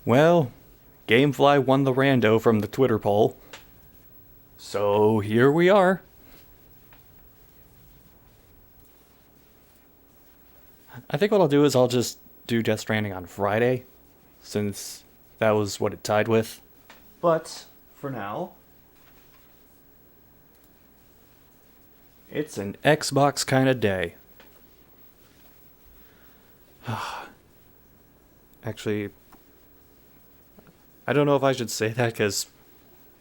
Well, GameFly won the rando from the Twitter poll. So here we are. I think what I'll do is I'll just do Death Stranding on Friday, since that was what it tied with. But, for now, it's an Xbox kind of day. Actually, I don't know if I should say that because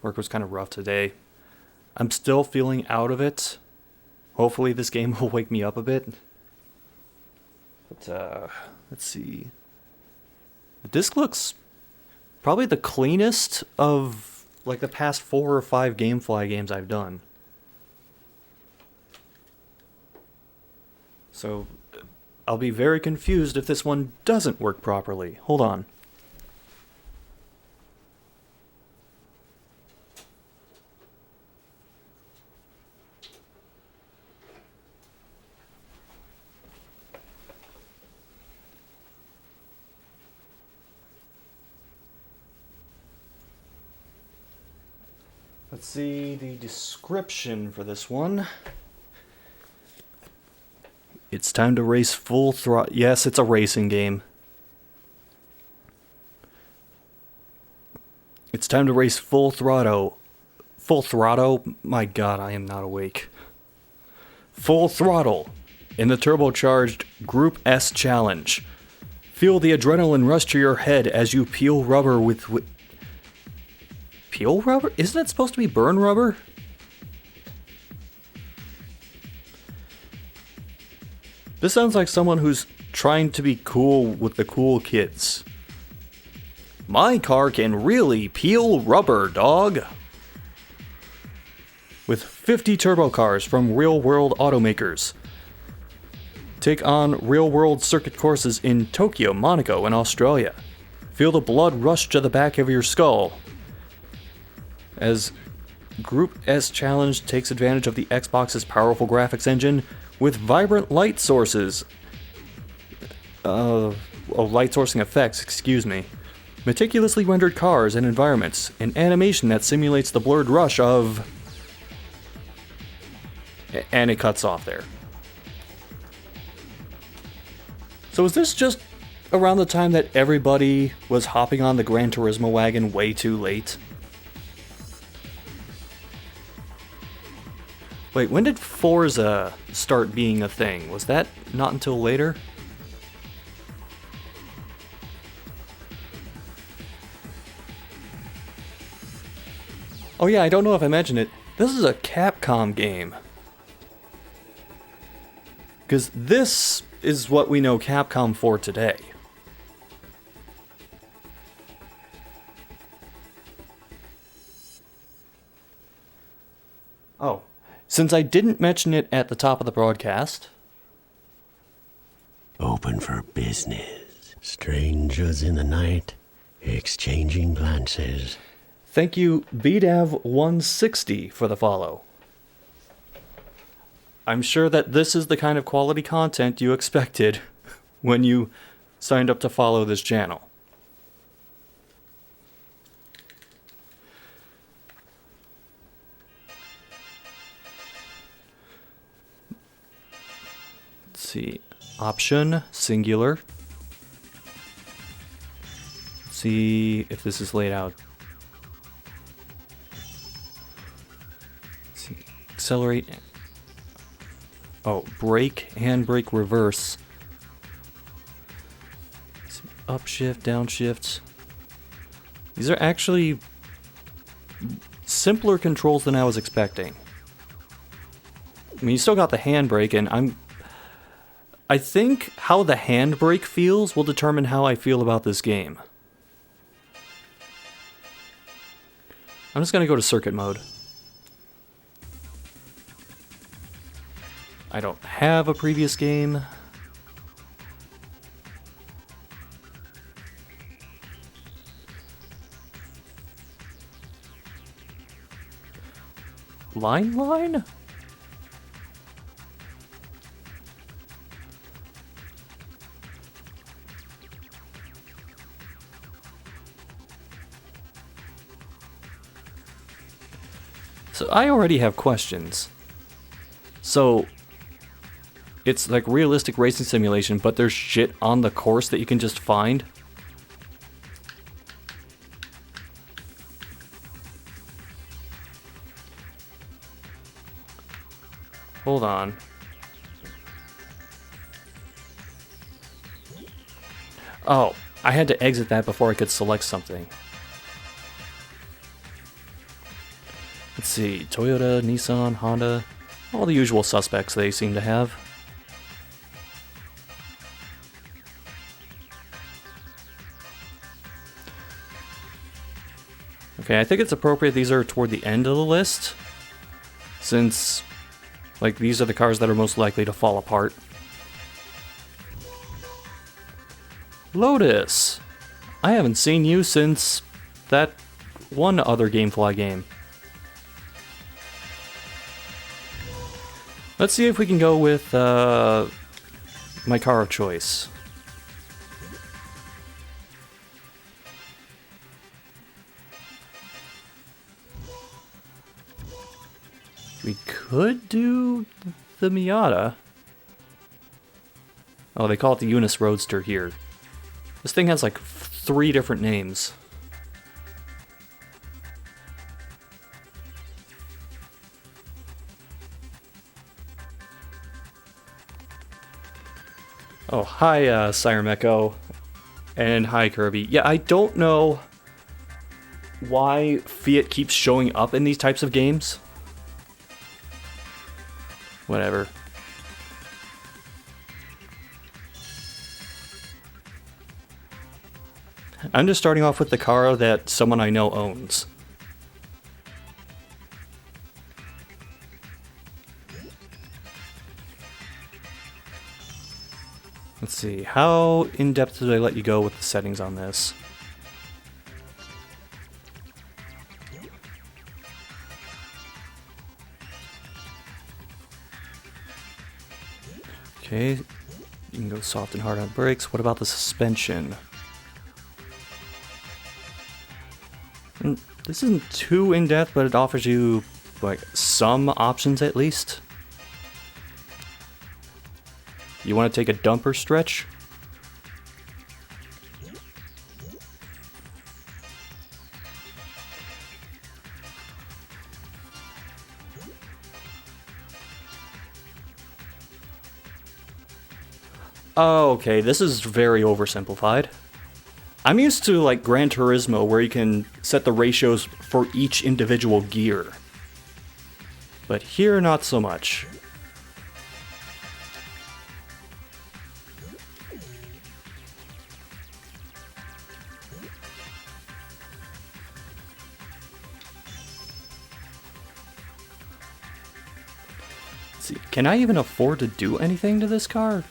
work was kind of rough today. I'm still feeling out of it. Hopefully this game will wake me up a bit. But, let's see. The disc looks probably the cleanest of, like, the past 4 or 5 GameFly games I've done. So, I'll be very confused if this one doesn't work properly. Hold on. Let's see the description for this one. It's time to race full throttle. Yes, it's a racing game. It's time to race full throttle. Full throttle? My god, I am not awake. Full throttle in the turbocharged Group S challenge. Feel the adrenaline rush to your head as you peel rubber with peel rubber? Isn't it supposed to be burn rubber? This sounds like someone who's trying to be cool with the cool kids. My car can really peel rubber, dog. With 50 turbo cars from real-world automakers. Take on real-world circuit courses in Tokyo, Monaco, and Australia. Feel the blood rush to the back of your skull. As Group S Challenge takes advantage of the Xbox's powerful graphics engine with vibrant light sources. Light sourcing effects, excuse me. Meticulously rendered cars and environments, and animation that simulates the blurred rush of... And it cuts off there. So is this just around the time that everybody was hopping on the Gran Turismo wagon way too late? Wait, when did Forza start being a thing? Was that not until later? Oh yeah, I don't know if I mentioned it. This is a Capcom game. Because this is what we know Capcom for today. Oh. Since I didn't mention it at the top of the broadcast... Open for business. Strangers in the night, exchanging glances. Thank you, BDAV160, for the follow. I'm sure that this is the kind of quality content you expected when you signed up to follow this channel. See, option, singular. See if this is laid out. See, accelerate. Oh, brake, handbrake, reverse. See, upshift, downshift. These are actually simpler controls than I was expecting. I mean, you still got the handbrake, and I think how the handbrake feels will determine how I feel about this game. I'm just gonna go to circuit mode. I don't have a previous game. Line? So I already have questions. So it's like realistic racing simulation, but there's shit on the course that you can just find. Hold on. Oh, I had to exit that before I could select something. Let's see, Toyota, Nissan, Honda, all the usual suspects they seem to have. Okay, I think it's appropriate these are toward the end of the list, since, like, these are the cars that are most likely to fall apart. Lotus! I haven't seen you since that one other GameFly game. Let's see if we can go with my car of choice. We could do the Miata. Oh, they call it the Eunice Roadster here. This thing has like 3 different names. Oh, hi, Cyremeko. And hi, Kirby. Yeah, I don't know why Fiat keeps showing up in these types of games. Whatever. I'm just starting off with the car that someone I know owns. Let's see, how in-depth did I let you go with the settings on this? Okay, you can go soft and hard on brakes. What about the suspension? This isn't too in-depth, but it offers you, like, some options at least. You want to take a dumper stretch? Oh, okay, this is very oversimplified. I'm used to, like, Gran Turismo, where you can set the ratios for each individual gear. But here, not so much. Let's see, can I even afford to do anything to this car?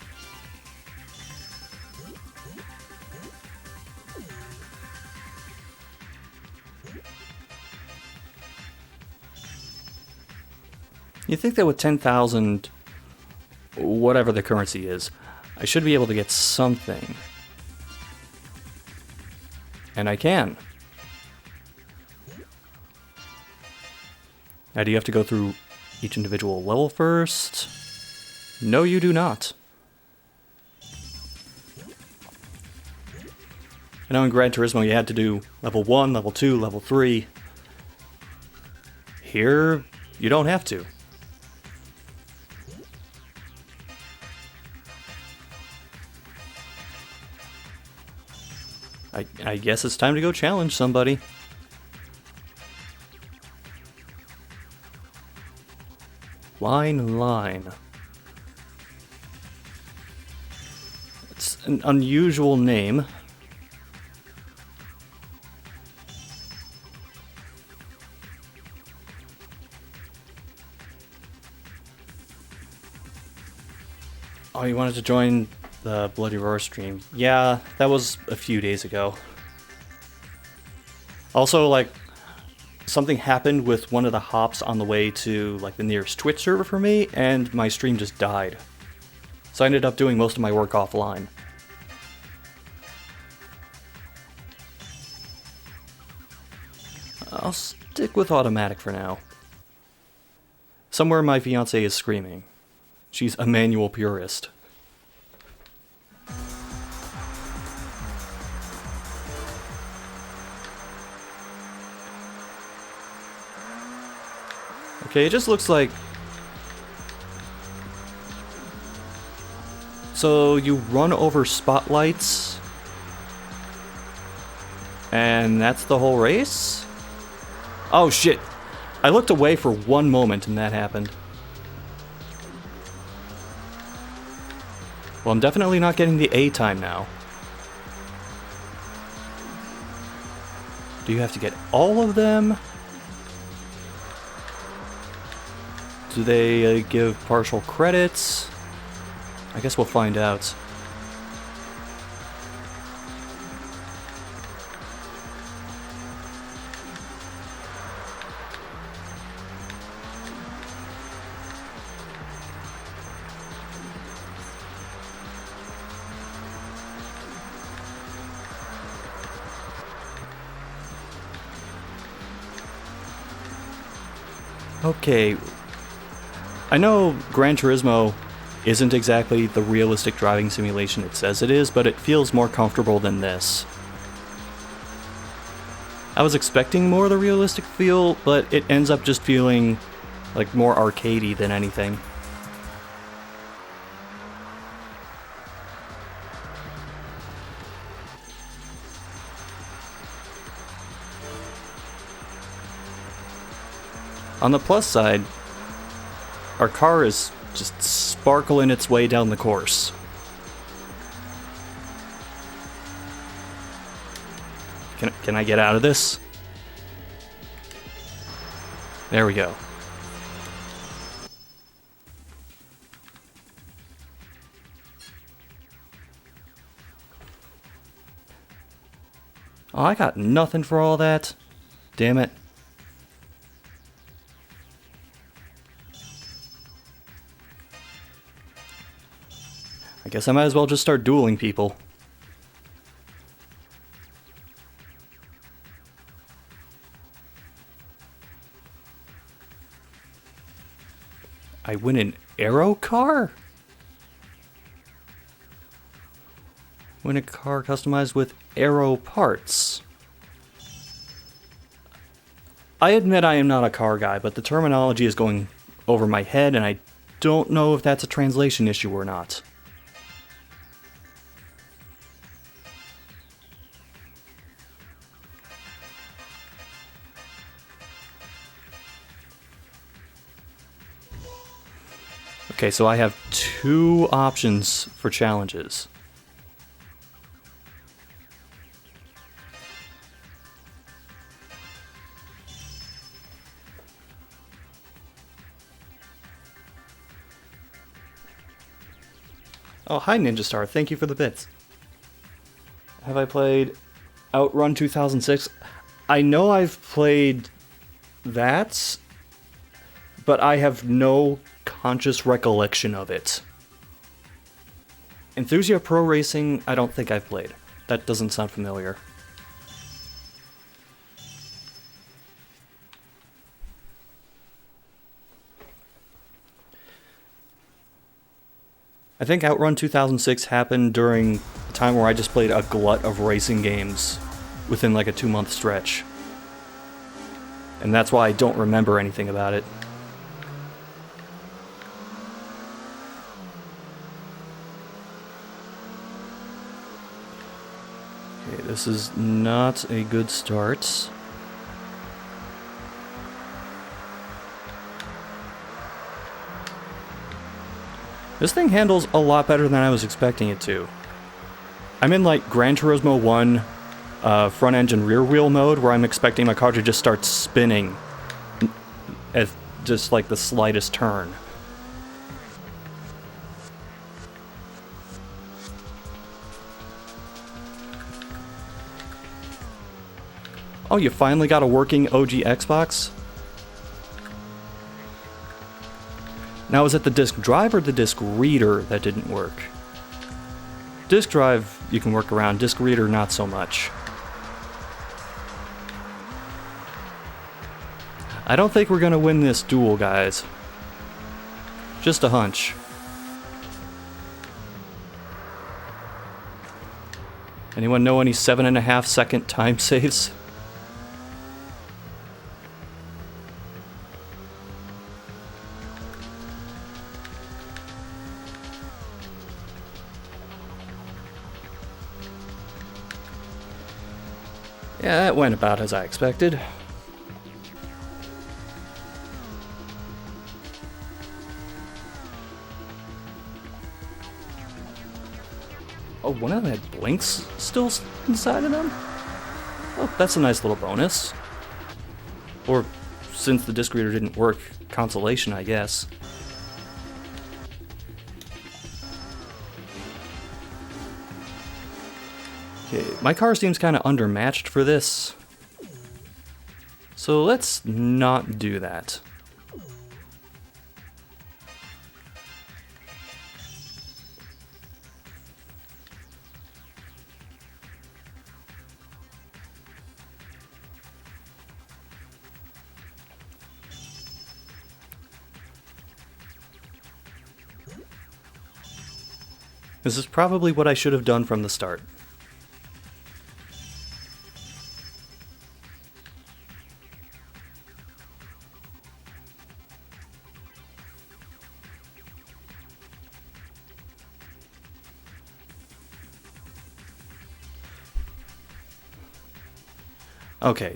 You think that with 10,000, whatever the currency is, I should be able to get something. And I can. Now, do you have to go through each individual level first? No, you do not. I know in Gran Turismo you had to do level 1, level 2, level 3. Here, you don't have to. I guess it's time to go challenge somebody. Line. It's an unusual name. Oh, you wanted to join the Bloody Roar stream? Yeah, that was a few days ago. Also, like, something happened with one of the hops on the way to, like, the nearest Twitch server for me, and my stream just died. So I ended up doing most of my work offline. I'll stick with automatic for now. Somewhere my fiance is screaming. She's a manual purist. Okay, it just looks like... So you run over spotlights, and that's the whole race? Oh shit! I looked away for one moment and that happened. Well, I'm definitely not getting the A time now. Do you have to get all of them? Do they give partial credits? I guess we'll find out. Okay. I know Gran Turismo isn't exactly the realistic driving simulation it says it is, but it feels more comfortable than this. I was expecting more of the realistic feel, but it ends up just feeling like more arcadey than anything. On the plus side, our car is just sparkling its way down the course. Can I get out of this? There we go. Oh, I got nothing for all that. Damn it. I guess I might as well just start dueling people. I win an aero car? Win a car customized with aero parts. I admit I am not a car guy, but the terminology is going over my head, and I don't know if that's a translation issue or not. Okay, so I have 2 options for challenges. Oh, hi Ninja Star, thank you for the bits. Have I played Outrun 2006? I know I've played that, but I have no conscious recollection of it. Enthusia Pro Racing, I don't think I've played. That doesn't sound familiar. I think Outrun 2006 happened during a time where I just played a glut of racing games within like a 2-month stretch. And that's why I don't remember anything about it. Okay, this is not a good start. This thing handles a lot better than I was expecting it to. I'm in like Gran Turismo 1 front engine rear wheel mode where I'm expecting my car to just start spinning at just like the slightest turn. Oh, you finally got a working OG Xbox? Now, is it the disk drive or the disk reader that didn't work? Disk drive, you can work around. Disk reader, not so much. I don't think we're gonna win this duel, guys. Just a hunch. Anyone know any 7.5 second time saves? Yeah, that went about as I expected. Oh, one of them had blinks still inside of them? Oh, that's a nice little bonus. Or, since the disc reader didn't work, consolation, I guess. Okay, my car seems kind of undermatched for this. So let's not do that. This is probably what I should have done from the start. Okay.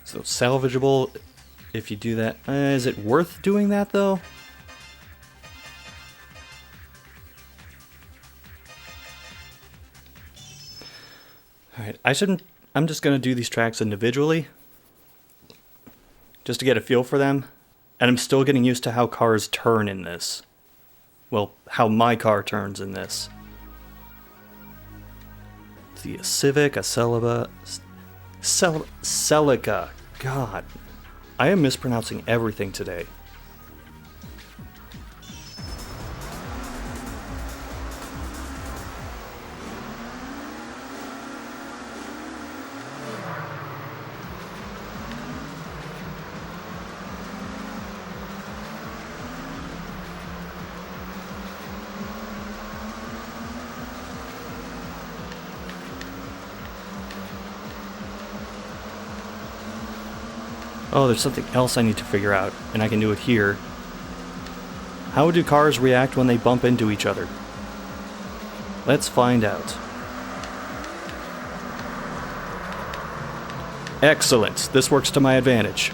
So salvageable if you do that. Is it worth doing that though? Alright, I'm just gonna do these tracks individually. Just to get a feel for them. And I'm still getting used to how cars turn in this. Well, how my car turns in this. See, a Civic, a Celica. God, I am mispronouncing everything today. Oh, there's something else I need to figure out, and I can do it here. How do cars react when they bump into each other? Let's find out. Excellent. This works to my advantage.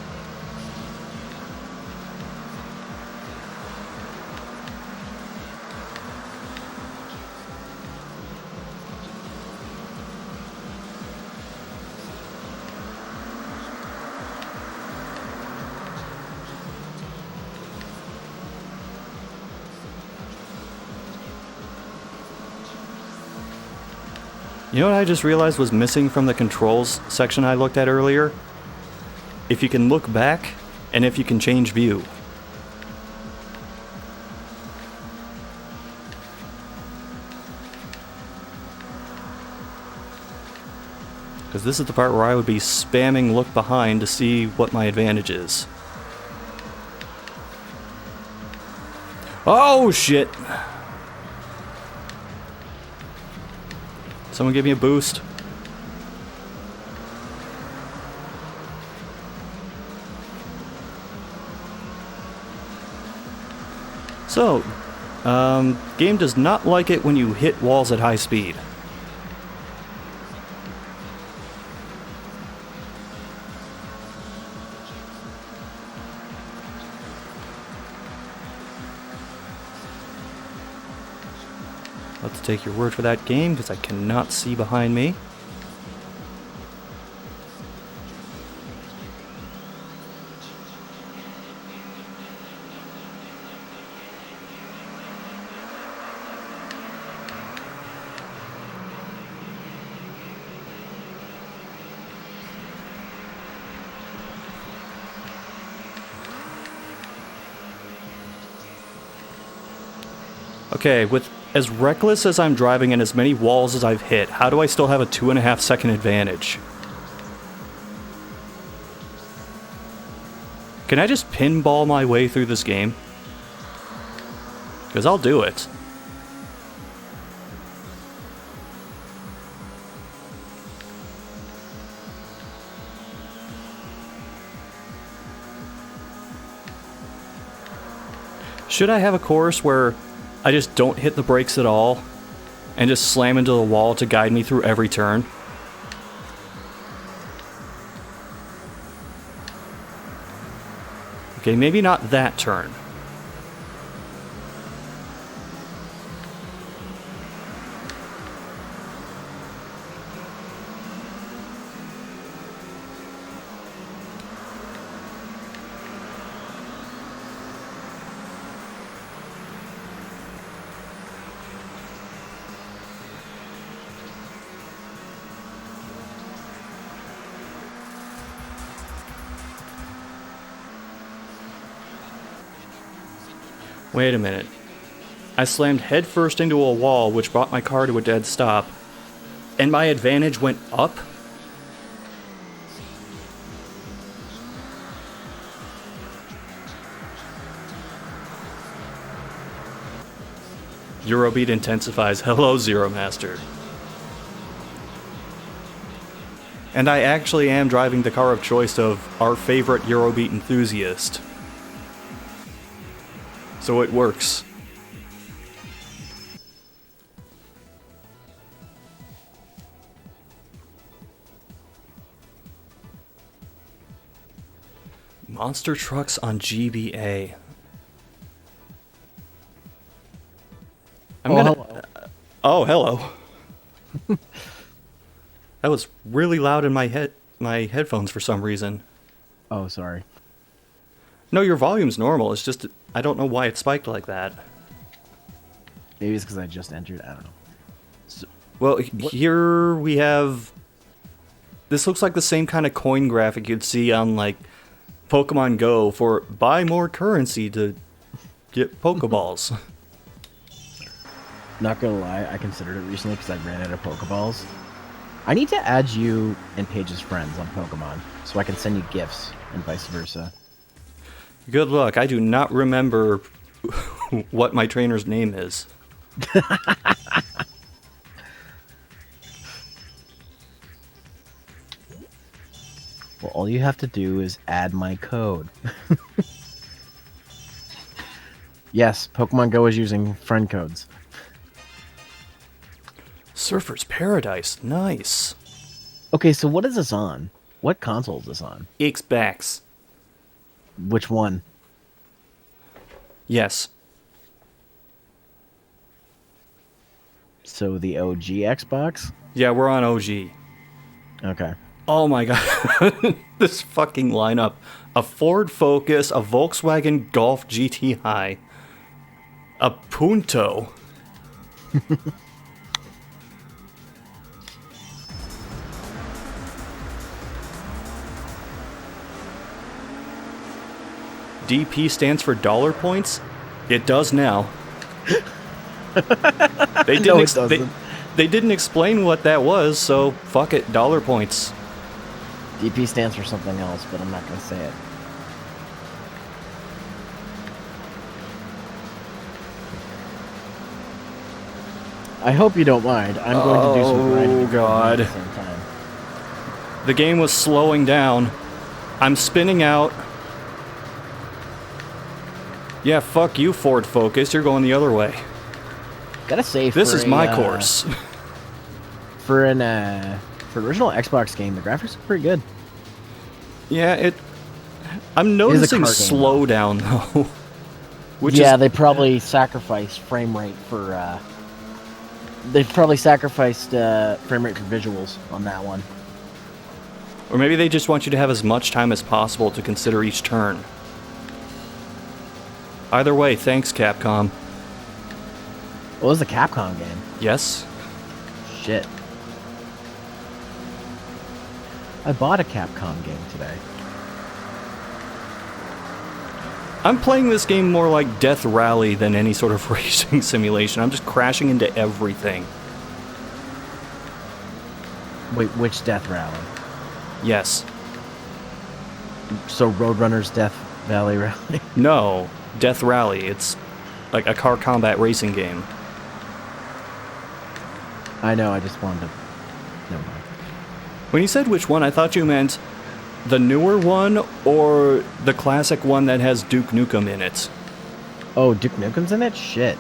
You know what I just realized was missing from the controls section I looked at earlier? If you can look back, and if you can change view. Because this is the part where I would be spamming look behind to see what my advantage is. Oh shit! Someone give me a boost. So, game does not like it when you hit walls at high speed. Let's take your word for that, game, because I cannot see behind me. Okay, with as reckless as I'm driving and as many walls as I've hit, how do I still have a 2.5 second advantage? Can I just pinball my way through this game? Because I'll do it. Should I have a course where I just don't hit the brakes at all and just slam into the wall to guide me through every turn? Okay, maybe not that turn. Wait a minute. I slammed headfirst into a wall, which brought my car to a dead stop, and my advantage went up? Eurobeat intensifies. Hello, Zero Master. And I actually am driving the car of choice of our favorite Eurobeat enthusiast. So it works. Monster trucks on GBA. Hello. Oh, hello. That was really loud in my headphones for some reason. Oh, sorry. No, your volume's normal. It's just I don't know why it spiked like that. Maybe it's because I just entered. I don't know. So, Well, here we have... This looks like the same kind of coin graphic you'd see on, like, Pokemon Go for buy more currency to get Pokeballs. not gonna lie, I considered it recently because I ran out of Pokeballs. I need to add you and Paige's friends on Pokemon so I can send you gifts and vice versa. Good luck. I do not remember what my trainer's name is. Well, all you have to do is add my code. Yes, Pokemon Go is using friend codes. Surfer's Paradise. Nice. Okay, so what is this on? What console is this on? Xbox. Which one? Yes. So the OG Xbox? Yeah, we're on OG. Okay. Oh my god. This fucking lineup. A Ford Focus, a Volkswagen Golf GTI, a Punto. DP stands for dollar points? It does now. They didn't No, it doesn't. They didn't explain what that was, so fuck it, dollar points. DP stands for something else, but I'm not going to say it. I hope you don't mind. I'm going to do some grinding. Oh, God. At the same time. The game was slowing down. I'm spinning out. Yeah, fuck you, Ford Focus. You're going the other way. Gotta say, This is my course. For an original Xbox game, the graphics are pretty good. Yeah, I'm noticing car game, slowdown though. Which yeah, is, they probably sacrificed frame rate for. They've probably sacrificed frame rate for visuals on that one. or maybe they just want you to have as much time as possible to consider each turn. Either way, thanks, Capcom. Well, it was a Capcom game. Yes? Shit. I bought a Capcom game today. I'm playing this game more like Death Rally than any sort of racing simulation. I'm just crashing into everything. Wait, which Death Rally? Yes. So Roadrunner's Death Valley Rally. No, Death Rally. It's like a car combat racing game. I know, I just wanted to... Never mind. When you said which one, I thought you meant the newer one or the classic one that has Duke Nukem in it. Oh, Duke Nukem's in it? Shit.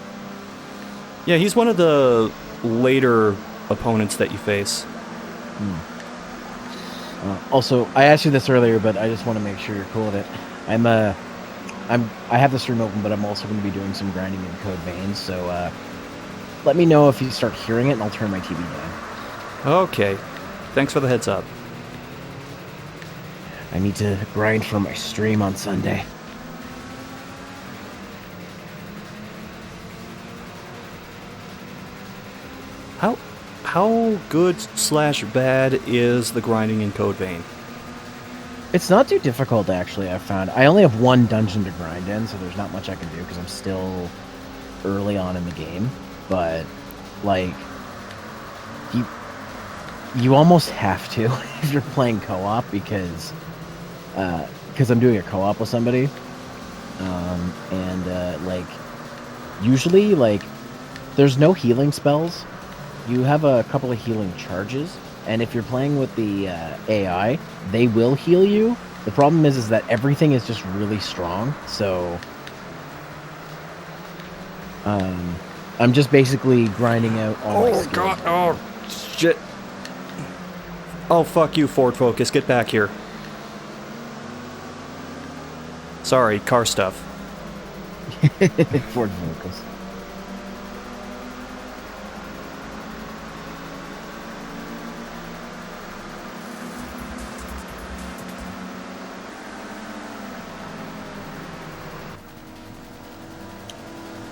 Yeah, he's one of the later opponents that you face. Also, I asked you this earlier, but I just want to make sure you're cool with it. I have the stream open, but I'm also going to be doing some grinding in Code Veins, so let me know if you start hearing it, and I'll turn my TV down. Okay. Thanks for the heads up. I need to grind for my stream on Sunday. How good / bad is the grinding in Code Vein? It's not too difficult, actually, I've found. I only have one dungeon to grind in, so there's not much I can do, because I'm still early on in the game. But, like, you almost have to if you're playing co-op, because I'm doing a co-op with somebody. Like, usually, like, there's no healing spells. You have a couple of healing charges, and if you're playing with the AI, they will heal you. The problem is that everything is just really strong, so I'm just basically grinding out all my skills. God, oh, shit. Oh, fuck you, Ford Focus, get back here. Sorry, car stuff. Ford Focus.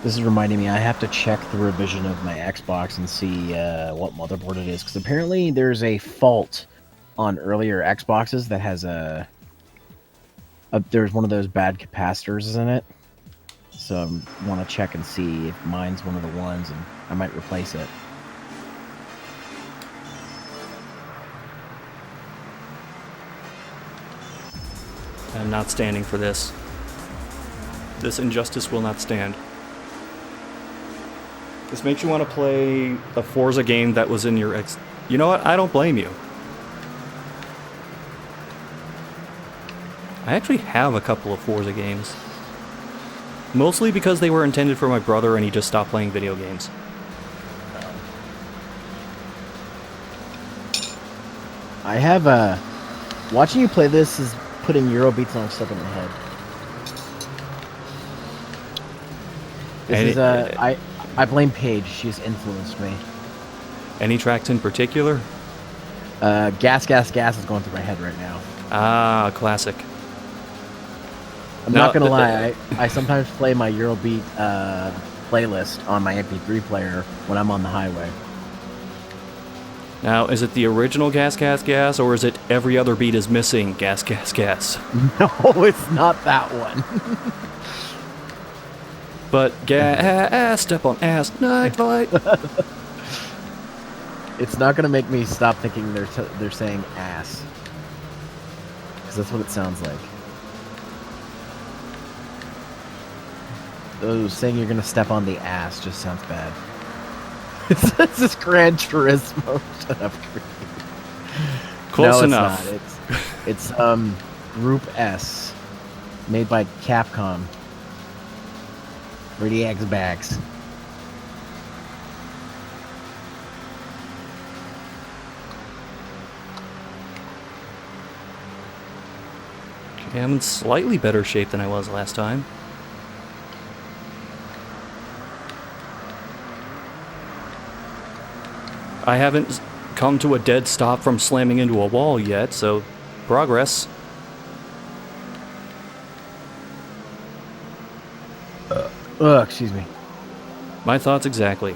This is reminding me, I have to check the revision of my Xbox and see what motherboard it is, because apparently there's a fault on earlier Xboxes that has there's one of those bad capacitors in it. So I want to check and see if mine's one of the ones, and I might replace it. I'm not standing for this. This injustice will not stand. This makes you want to play a Forza game that was in your ex... You know what? I don't blame you. I actually have a couple of Forza games. Mostly because they were intended for my brother and he just stopped playing video games. I have watching you play this is putting Eurobeat songs stuck in my head. This is I blame Paige. She's influenced me. Any tracks in particular? Gas, Gas, Gas is going through my head right now. Ah, classic. I'm not gonna lie, I sometimes play my Eurobeat playlist on my MP3 player when I'm on the highway. Now, is it the original Gas, Gas, Gas, or is it Every Other Beat Is Missing Gas, Gas, Gas? No, it's not that one. But gas, step on ass, night light. It's not gonna make me stop thinking they're saying ass, because that's what it sounds like. Oh, saying you're gonna step on the ass just sounds bad. This is Gran Turismo. Shut up. Close no, enough. It's Group S, made by Capcom. Ready X bags. Okay, I'm in slightly better shape than I was last time. I haven't come to a dead stop from slamming into a wall yet, so progress. Excuse me. My thoughts exactly.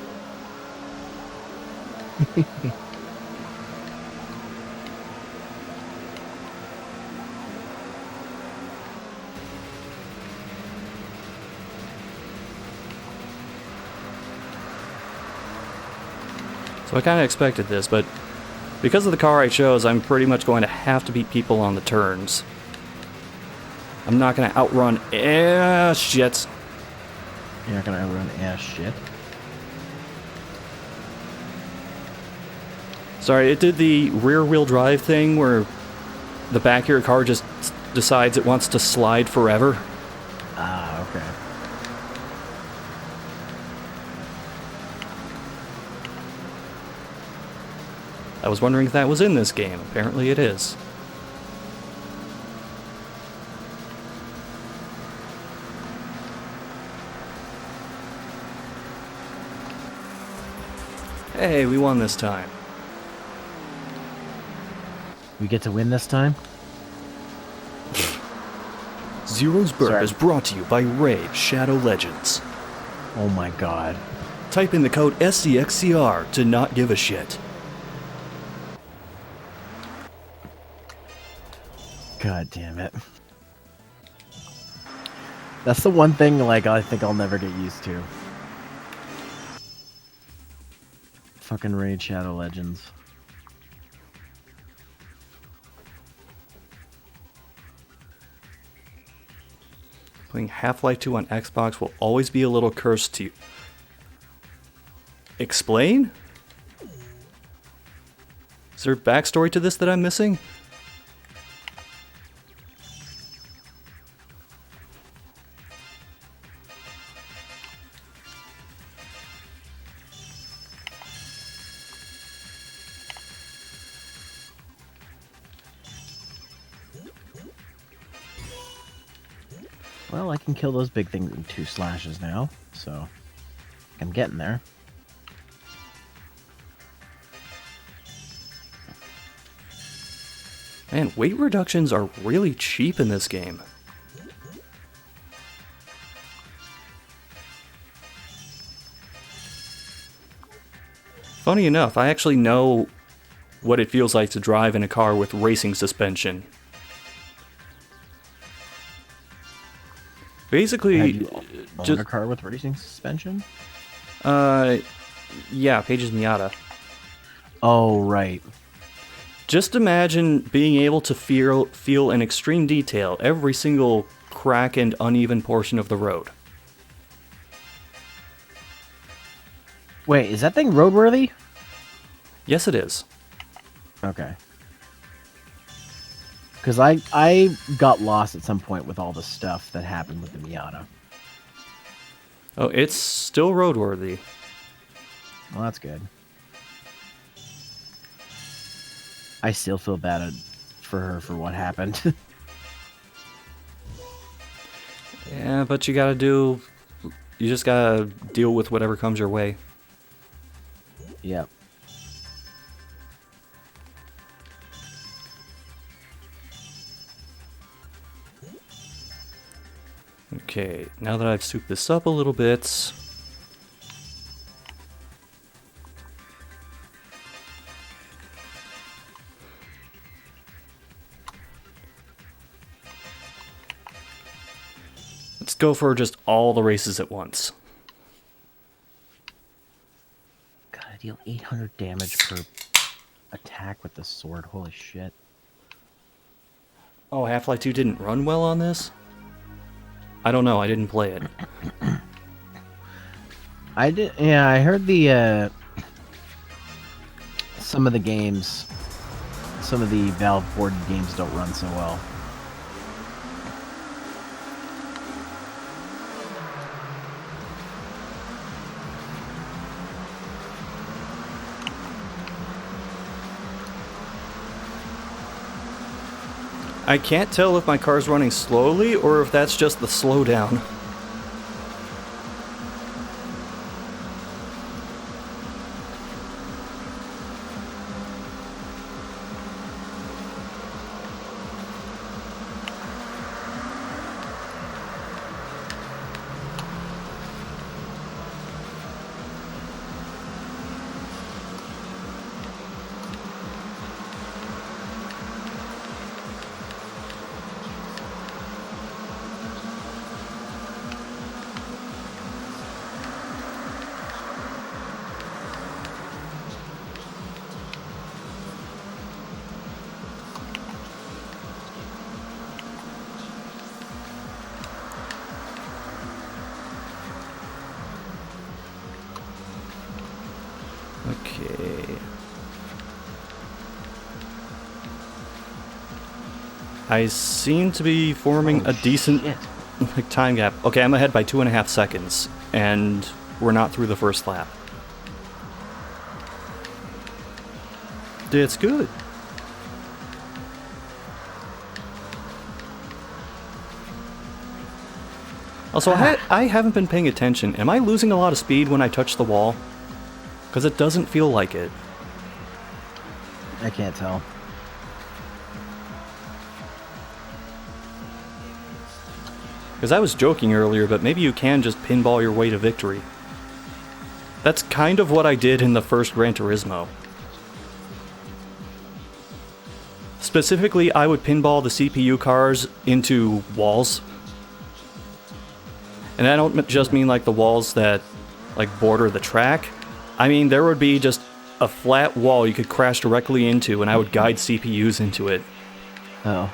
So I kind of expected this, but because of the car I chose, I'm pretty much going to have to beat people on the turns. I'm not gonna outrun shit. You're not gonna outrun ass shit. Sorry, it did the rear-wheel drive thing where the back of your car just decides it wants to slide forever. Ah, okay. I was wondering if that was in this game. Apparently it is. Hey, we won this time. We get to win this time? Zero's Burp Sorry. is brought to you by Raid Shadow Legends. Oh my god. Type in the code SCXCR to not give a shit. God damn it. That's the one thing, like, I think I'll never get used to. Fucking Raid Shadow Legends. Playing Half-Life 2 on Xbox will always be a little cursed to you. Explain? Is there backstory to this that I'm missing? Well, I can kill those big things in 2 slashes now, so I'm getting there. Man, weight reductions are really cheap in this game. Funny enough, I actually know what it feels like to drive in a car with racing suspension. Basically, Have you owned just a car with racing suspension? yeah, Pages Miata. Oh, right. Just imagine being able to feel in extreme detail every single crack and uneven portion of the road. Wait, is that thing roadworthy? Yes, it is. Okay. Because I got lost at some point with all the stuff that happened with the Miata. Oh, it's still roadworthy. Well, that's good. I still feel bad for her for what happened. Yeah, but you just gotta deal with whatever comes your way. Yep. Okay, now that I've souped this up a little bit... let's go for just all the races at once. God, I deal 800 damage per attack with the sword. Holy shit. Oh, Half-Life 2 didn't run well on this? I don't know, I didn't play it. I did. Yeah, I heard the some of the games, some of the Valve boarded games don't run so well. I can't tell if my car's running slowly or if that's just the slowdown. Okay. I seem to be forming a decent time gap. Okay, I'm ahead by 2.5 seconds, and we're not through the first lap. It's good. Also, I haven't been paying attention. Am I losing a lot of speed when I touch the wall? Because it doesn't feel like it. I can't tell. Because I was joking earlier, but maybe you can just pinball your way to victory. That's kind of what I did in the first Gran Turismo. Specifically, I would pinball the CPU cars into walls. And I don't just mean like the walls that like border the track. I mean, there would be just a flat wall you could crash directly into, and I would guide CPUs into it. Oh.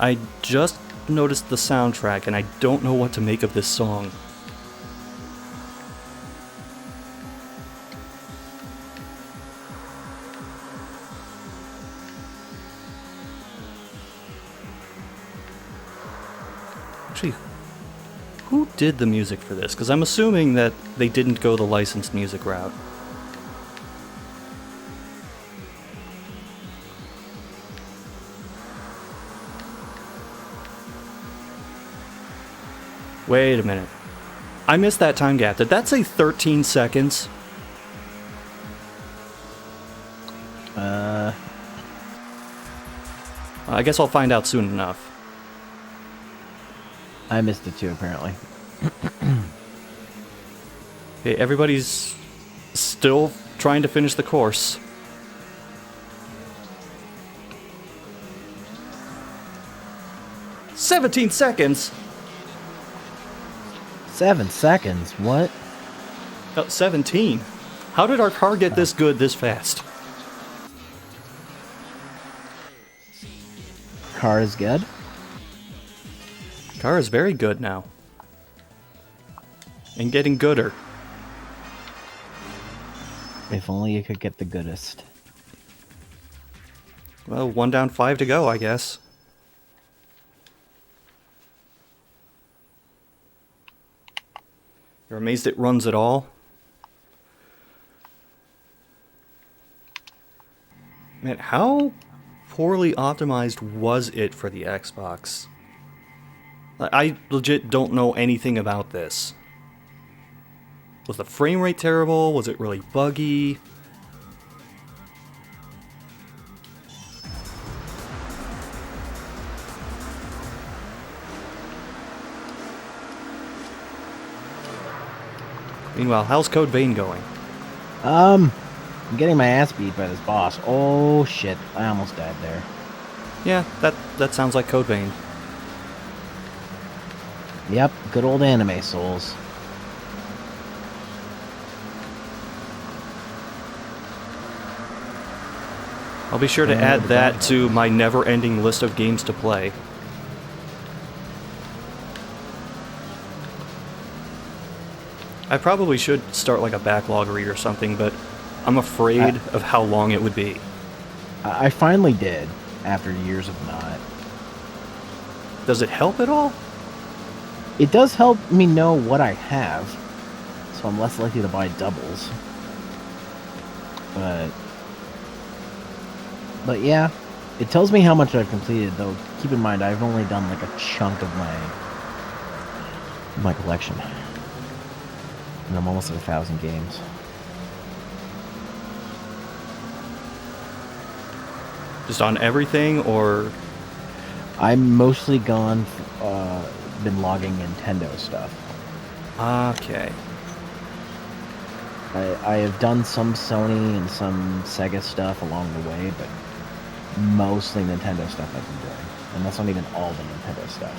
I just noticed the soundtrack, and I don't know what to make of this song. Actually, who did the music for this? Because I'm assuming that they didn't go the licensed music route. Wait a minute. I missed that time gap. Did that say 13 seconds? I guess I'll find out soon enough. I missed it too, apparently. Okay, everybody's still trying to finish the course. "17 seconds? 7 seconds? What? 17? How did our car get this good this fast?" Car is good? Car is very good now. And getting gooder. If only you could get the goodest. Well, 1 down, 5 to go, I guess. You're amazed it runs at all? Man, how poorly optimized was it for the Xbox? I legit don't know anything about this. Was the frame rate terrible? Was it really buggy? Meanwhile, how's Code Vein going? I'm getting my ass beat by this boss. Oh shit, I almost died there. Yeah, that sounds like Code Vein. Yep, good old anime souls. I'll be sure to add that to my never-ending list of games to play. I probably should start like a backlog read or something, but I'm afraid of how long it would be. I finally did, after years of not. Does it help at all? It does help me know what I have, so I'm less likely to buy doubles. But yeah, it tells me how much I've completed, though keep in mind I've only done like a chunk of my collection. And I'm almost at 1,000 games. Just on everything, or? I'm mostly been logging Nintendo stuff. Okay. I have done some Sony and some Sega stuff along the way, but mostly Nintendo stuff I've been doing. And that's not even all the Nintendo stuff.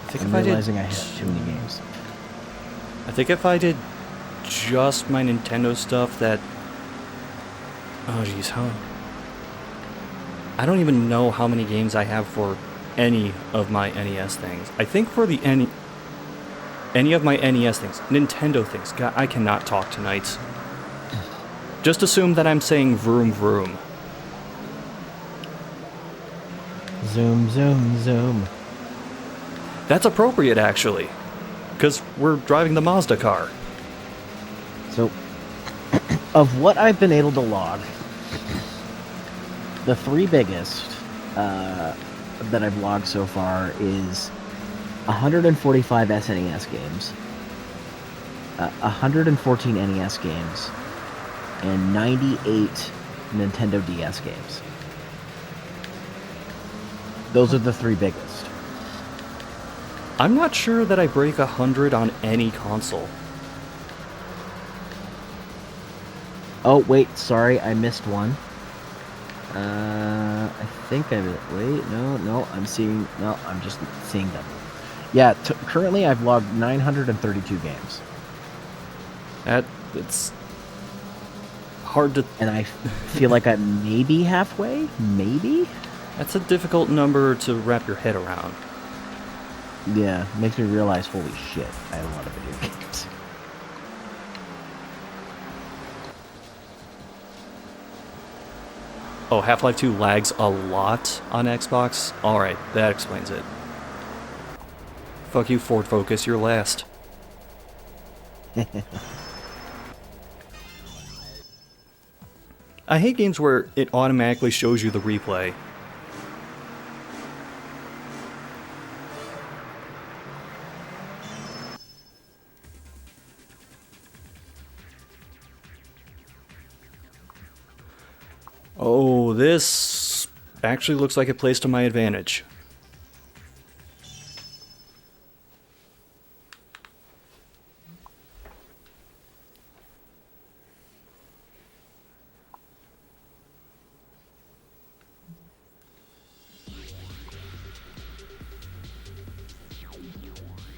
I think I'm if I did, realizing I have too many games. I think if I did just my Nintendo stuff, that. Oh jeez, how? I don't even know how many games I have for any of my NES things. I think for the any of my NES things, Nintendo things. God, I cannot talk tonight. Just assume that I'm saying vroom vroom. Zoom, zoom, zoom. That's appropriate, actually, because we're driving the Mazda car. So, of what I've been able to log, the three biggest that I've logged so far is 145 SNES games, 114 NES games, and 98 Nintendo DS games. Those are the three biggest. I'm not sure that I break 100 on any console. Oh, wait, sorry, I missed one. I think I... Wait, no, I'm just seeing them. Yeah, currently I've logged 932 games. It's hard to... And I feel like I'm maybe halfway? Maybe? That's a difficult number to wrap your head around. Yeah, makes me realize, holy shit, I have a lot of video games. Oh, Half-Life 2 lags a lot on Xbox? Alright, that explains it. Fuck you, Ford Focus, you're last. I hate games where it automatically shows you the replay. Oh, this actually looks like it plays to my advantage.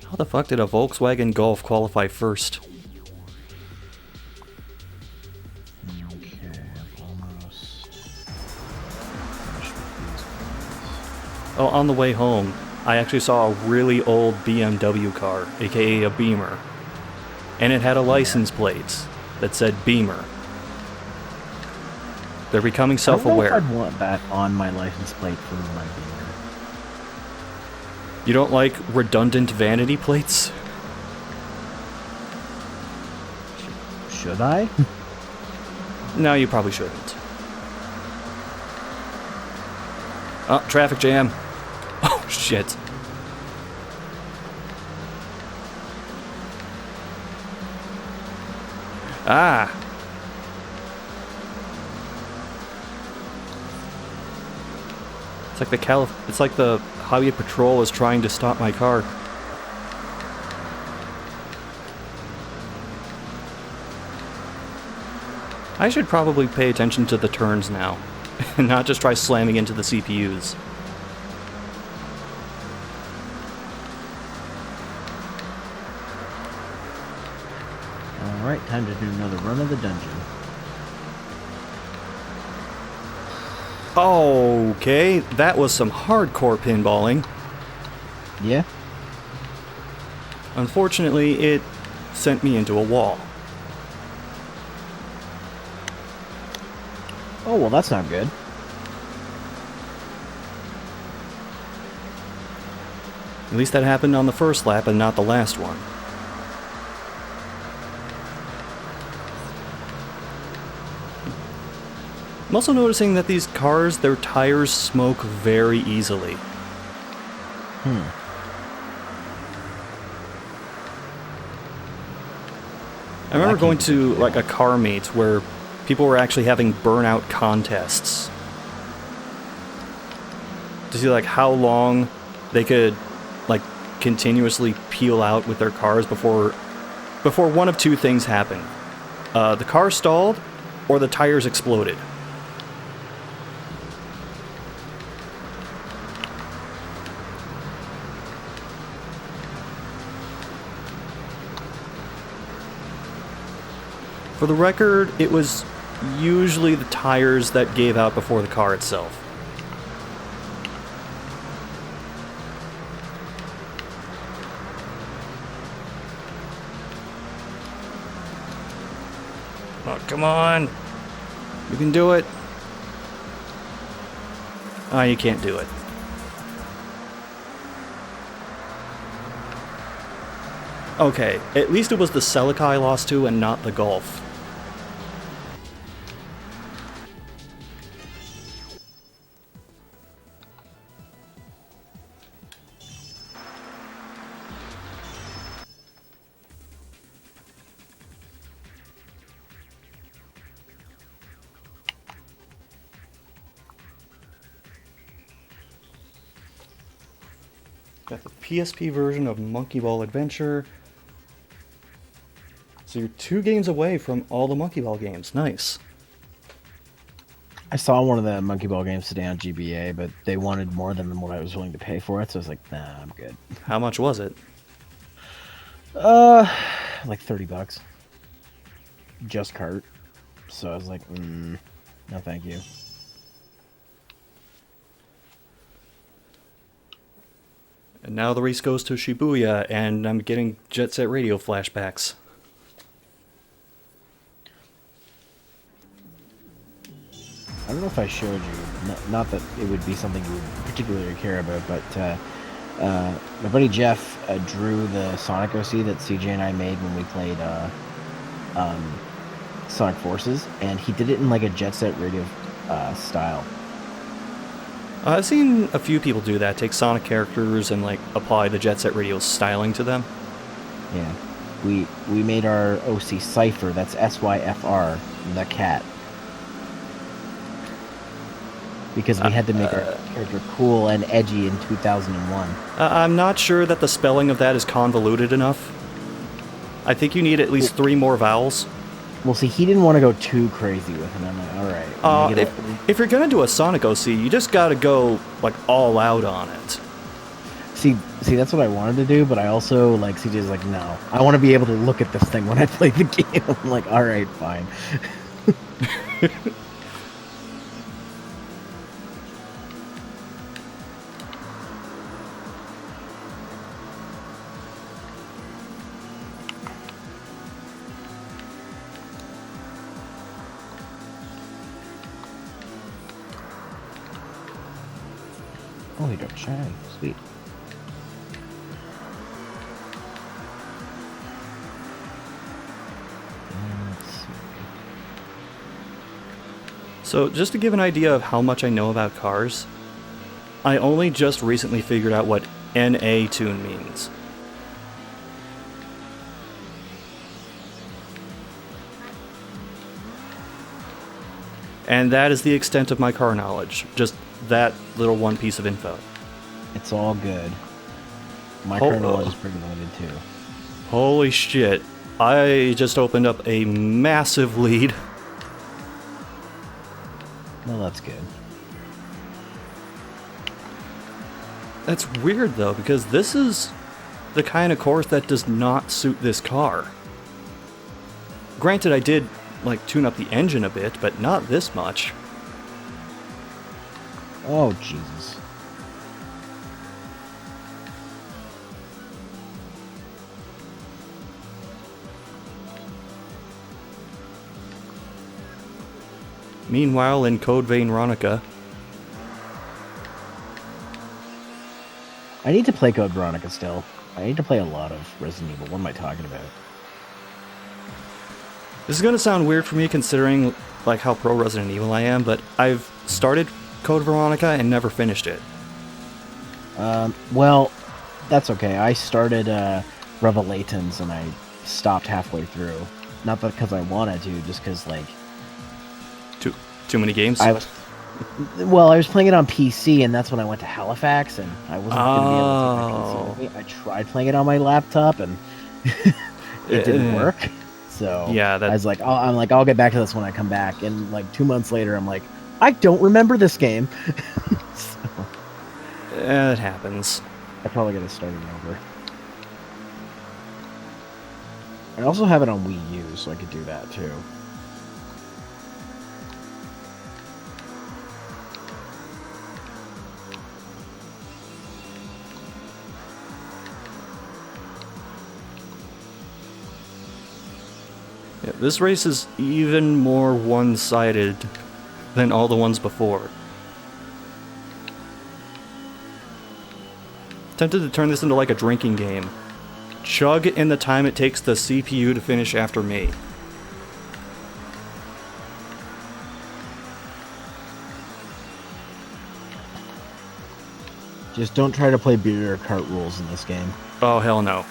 How the fuck did a Volkswagen Golf qualify first? Oh, on the way home, I actually saw a really old BMW car, aka a Beamer. And it had a license plate that said Beamer. They're becoming self-aware. I don't know if I'd want that on my license plate for my Beamer. You don't like redundant vanity plates? Should I? No, you probably shouldn't. Oh, traffic jam. Oh, shit. Ah. It's like the Highway Patrol is trying to stop my car. I should probably pay attention to the turns now, and not just try slamming into the CPUs. Alright, time to do another run of the dungeon. Okay, that was some hardcore pinballing. Yeah? Unfortunately, it sent me into a wall. Oh, well, that's not good. At least that happened on the first lap and not the last one. I'm also noticing that these cars, their tires smoke very easily. I remember going to like a car meet where people were actually having burnout contests to see like how long they could like continuously peel out with their cars before one of two things happened. The car stalled or the tires exploded. For the record, it was usually the tires that gave out before the car itself. Oh, come on! You can do it! Oh, you can't do it. Okay, at least it was the Celica I lost to and not the Golf. Got the PSP version of Monkey Ball Adventure. So you're 2 games away from all the Monkey Ball games. Nice. I saw one of the Monkey Ball games today on GBA, but they wanted more than what I was willing to pay for it, so I was like, nah, I'm good. How much was it? Like $30. Just cart. So I was like, no thank you. And now the race goes to Shibuya, and I'm getting Jet Set Radio flashbacks. I don't know if I showed you, not that it would be something you would particularly care about, but my buddy Jeff drew the Sonic OC that CJ and I made when we played Sonic Forces, and he did it in like a Jet Set Radio style. I've seen a few people do that, take Sonic characters and like apply the Jet Set Radio styling to them. Yeah, we made our OC Cypher, that's SYFR, the cat. Because we had to make our character cool and edgy in 2001. I'm not sure that the spelling of that is convoluted enough. I think you need at least 3 more vowels. Well, see, he didn't want to go too crazy with it. I'm like, all right. If you're gonna do a Sonic OC, you just gotta go like all out on it. See, that's what I wanted to do, but I also like CJ's like, no, I want to be able to look at this thing when I play the game. I'm like, all right, fine. Oh, you don't shine. Sweet. Let's see. So, just to give an idea of how much I know about cars, I only just recently figured out what NA tune means. And that is the extent of my car knowledge. Just that little one piece of info. It's all good. My car knowledge is pretty limited too. Holy shit. I just opened up a massive lead. Well, that's good. That's weird though, because this is the kind of course that does not suit this car. Granted, I did like tune up the engine a bit, but not this much. Oh, Jesus. Meanwhile, in Code Vein Veronica, I need to play Code Veronica still. I need to play a lot of Resident Evil. What am I talking about? this is gonna sound weird for me considering like how pro Resident Evil I am, but I've started Code Veronica and never finished it. Well, that's okay. I started Revelations and I stopped halfway through. Not because I wanted to, just because like Too many games? I was playing it on PC, and that's when I went to Halifax, and I wasn't going to be able to take my PC with me. I tried playing it on my laptop, and it didn't work. So yeah, I was like, I'll get back to this when I come back. And like 2 months later, I'm like, I don't remember this game. So, it happens. I probably got to start it over. I also have it on Wii U, so I could do that too. Yeah, this race is even more one-sided than all the ones before. Tempted to turn this into like a drinking game. Chug in the time it takes the CPU to finish after me. Just don't try to play beer cart rules in this game. Oh, hell no.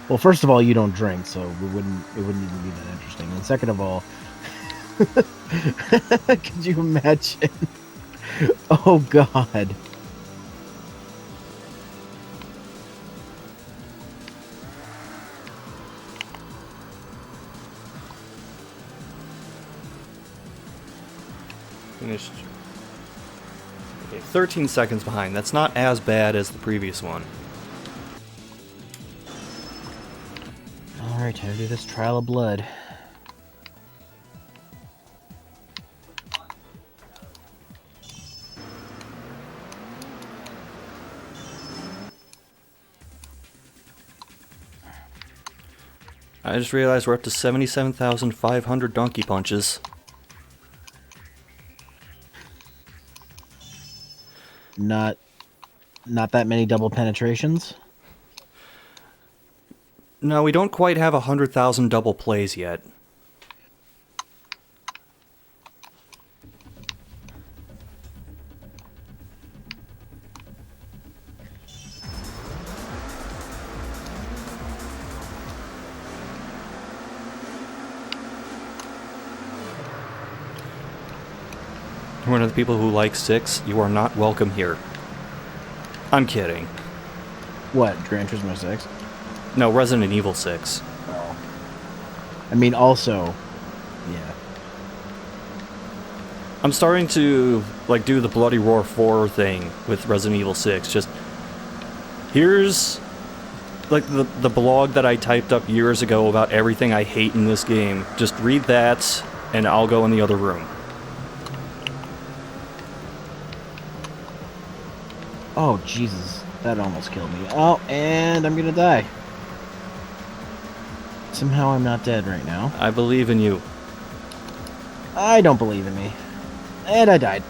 Well, first of all, you don't drink, so it wouldn't even be that interesting. And second of all, could you imagine? Oh God. Finished. Okay, 13 seconds behind. That's not as bad as the previous one. Alright, time to do this trial of blood. I just realized we're up to 77,500 donkey punches. Not that many double penetrations. No, we don't quite have 100,000 double plays yet. One of the people who like 6, you are not welcome here. I'm kidding. What, Gran Turismo 6? No, Resident Evil 6. Oh. I mean, also, yeah. I'm starting to, like, do the Bloody Roar 4 thing with Resident Evil 6. Just, here's, like, the blog that I typed up years ago about everything I hate in this game. Just read that, and I'll go in the other room. Oh, Jesus. That almost killed me. Oh, and I'm gonna die. Somehow I'm not dead right now. I believe in you. I don't believe in me. And I died.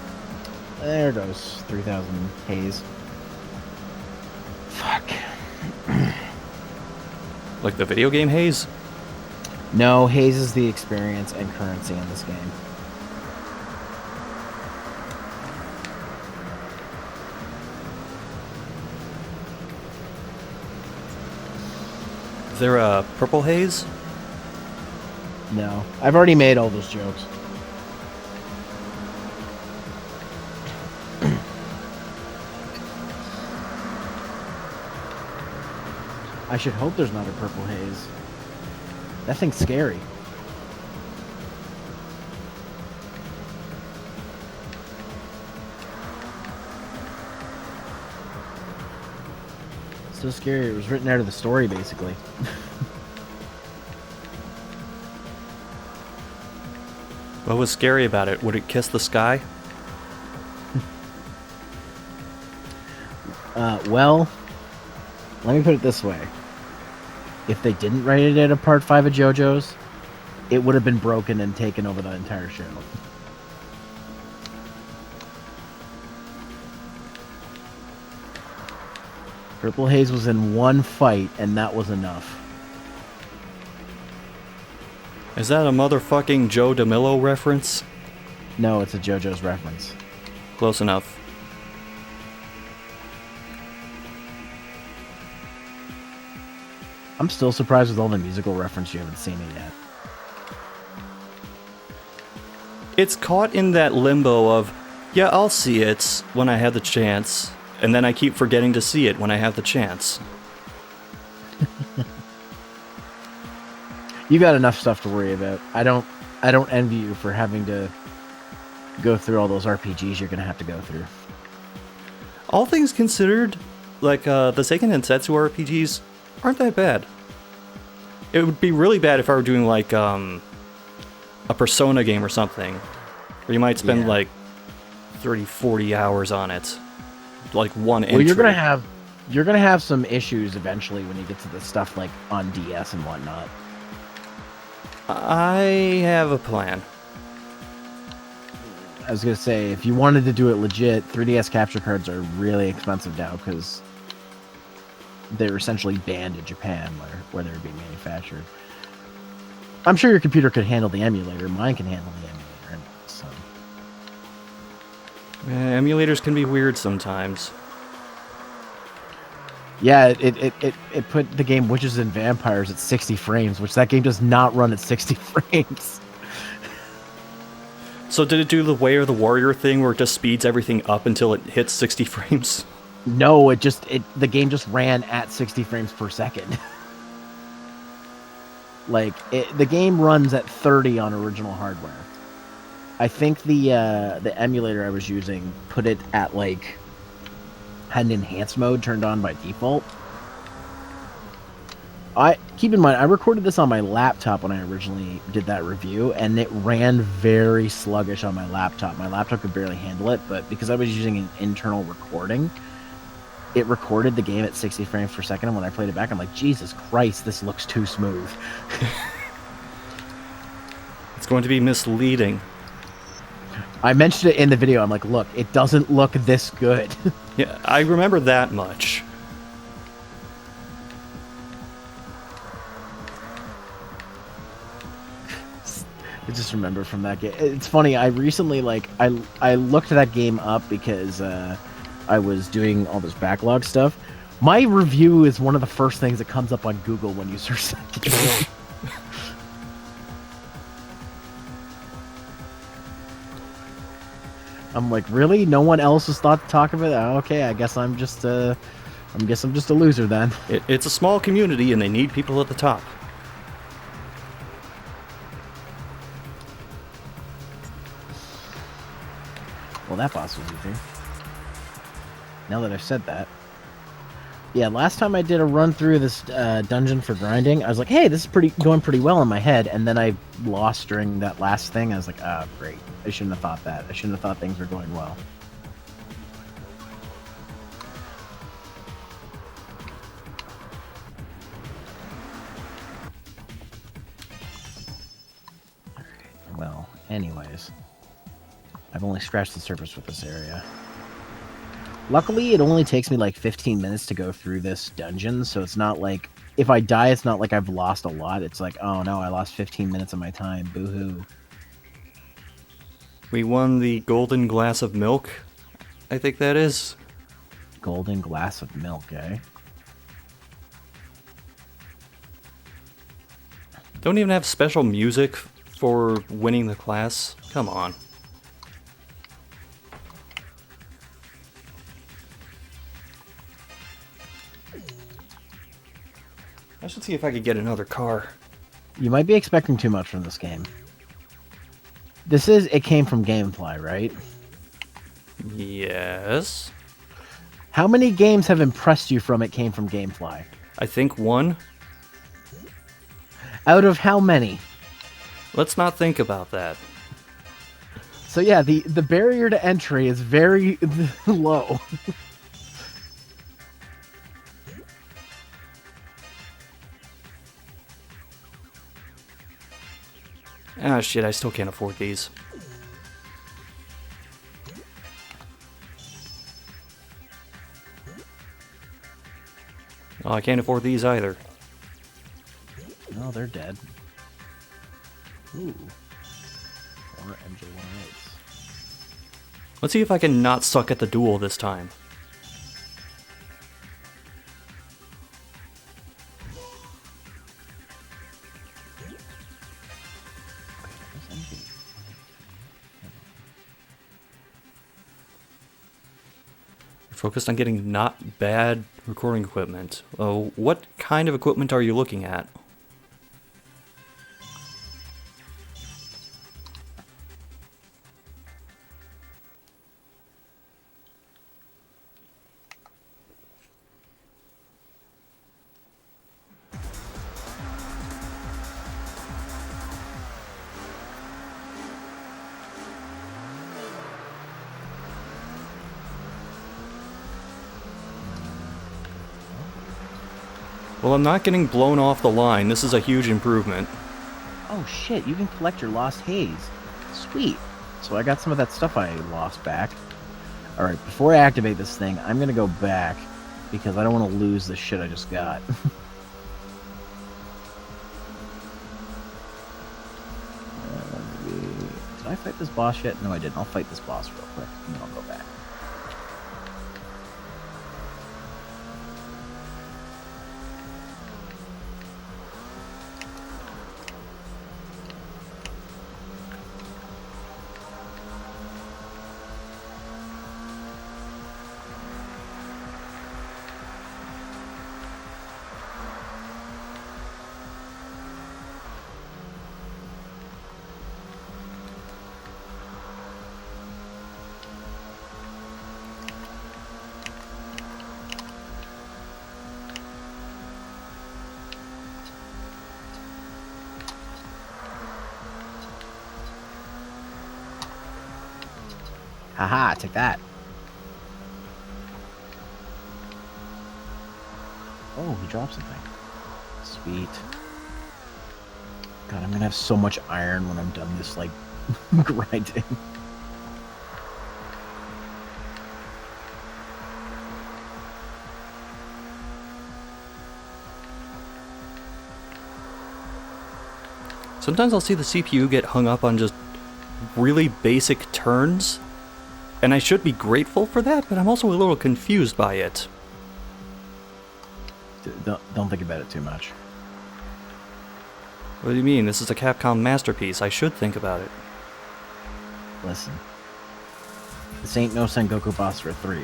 There goes 3,000 haze. Fuck. Like the video game Haze? No, haze is the experience and currency in this game. Is there a purple haze? No. I've already made all those jokes. I should hope there's not a purple haze. That thing's scary. So scary, it was written out of the story, basically. What was scary about it? Would it kiss the sky? Well, let me put it this way. If they didn't write it out of Part 5 of JoJo's, it would have been broken and taken over the entire show. Purple Haze was in one fight, and that was enough. Is that a motherfucking Joe DeMillo reference? No, it's a JoJo's reference. Close enough. I'm still surprised with all the musical reference you haven't seen it yet. It's caught in that limbo of, yeah, I'll see it when I have the chance, and then I keep forgetting to see it when I have the chance. You got enough stuff to worry about. I don't envy you for having to go through all those RPGs you're gonna have to go through. All things considered, like, the Seiken and Setsu RPGs aren't that bad. It would be really bad if I were doing like a Persona game or something, where you might spend like 30, 40 hours on it, like one entry. Well, you're gonna have some issues eventually when you get to the stuff like on DS and whatnot. I have a plan. I was gonna say, if you wanted to do it legit, 3DS capture cards are really expensive now because they're essentially banned in Japan where they're being manufactured. I'm sure your computer could handle the emulator. Mine can handle the emulator. So. Emulators can be weird sometimes. Yeah, it put the game Witches and Vampires at 60 frames, which that game does not run at 60 frames. So did it do the Way of the Warrior thing where it just speeds everything up until it hits 60 frames? No, the game just ran at 60 frames per second. Like, the game runs at 30 on original hardware. I think the emulator I was using put it at, like, had an enhanced mode turned on by default. Keep in mind, I recorded this on my laptop when I originally did that review, and it ran very sluggish on my laptop. My laptop could barely handle it, but because I was using an internal recording, it recorded the game at 60 frames per second, and when I played it back, I'm like, Jesus Christ, this looks too smooth. It's going to be misleading. I mentioned it in the video. I'm like, look, it doesn't look this good. Yeah, I remember that much. I just remember from that game. It's funny. I recently, I looked that game up because I was doing all this backlog stuff. My review is one of the first things that comes up on Google when you search that game. I'm like, really? No one else has thought to talk about it? Oh, okay, I guess I'm just a loser then. It's a small community, and they need people at the top. Well, that boss was easy. Now that I've said that. Yeah, last time I did a run through this dungeon for grinding, I was like, hey, this is going pretty well in my head, and then I lost during that last thing. I was like, oh, great. I shouldn't have thought that. I shouldn't have thought things were going well. Alright, well, anyways. I've only scratched the surface with this area. Luckily, it only takes me like 15 minutes to go through this dungeon, so it's not like, if I die, it's not like I've lost a lot. It's like, oh no, I lost 15 minutes of my time. Boo-hoo. We won the Golden Glass of Milk, I think that is. Golden glass of milk, eh? Don't even have special music for winning the class? Come on. I should see if I could get another car. You might be expecting too much from this game. It came from GameFly, right? Yes. How many games have impressed you from it came from GameFly? I think one. Out of how many? Let's not think about that. So yeah, the barrier to entry is very low. Ah, shit, I still can't afford these. Oh, I can't afford these either. No, they're dead. Ooh. Or MJ108s. Let's see if I can not suck at the duel this time. Focused on getting not bad recording equipment. Oh, what kind of equipment are you looking at? Well, I'm not getting blown off the line. This is a huge improvement. Oh shit, you can collect your lost haze. Sweet. So I got some of that stuff I lost back. Alright, before I activate this thing, I'm gonna go back because I don't want to lose the shit I just got. Did I fight this boss yet? No, I didn't. I'll fight this boss real quick, and then I'll go back. Haha, take that. Oh, he dropped something. Sweet. God, I'm gonna have so much iron when I'm done this, like, grinding. Sometimes I'll see the CPU get hung up on just really basic turns, and I should be grateful for that, but I'm also a little confused by it. Don't think about it too much. What do you mean? This is a Capcom masterpiece. I should think about it. Listen. This ain't no Sengoku Basra 3.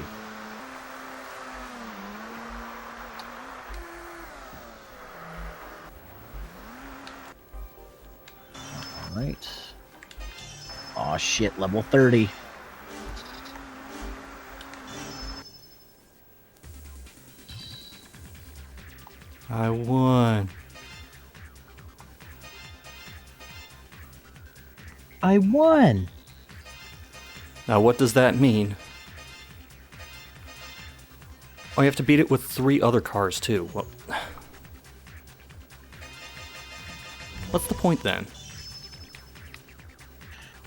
Alright. Aw shit, level 30. I won. I won! Now what does that mean? Oh, you have to beat it with 3 other cars too. Well, what's the point then?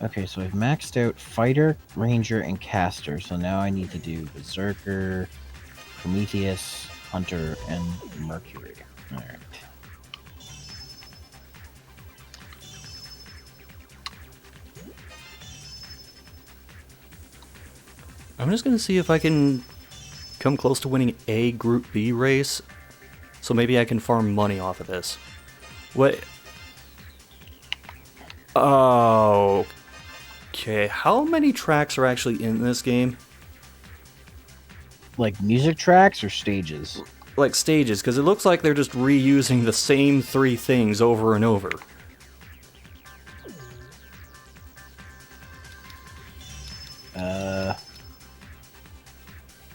Okay, so I've maxed out Fighter, Ranger, and Caster, so now I need to do Berserker, Prometheus, Hunter, and Mercury. Alright. I'm just gonna see if I can come close to winning a Group B race, so maybe I can farm money off of this. What? Oh. Okay, how many tracks are actually in this game? Like music tracks or stages? Like stages, because it looks like they're just reusing the same 3 things over and over.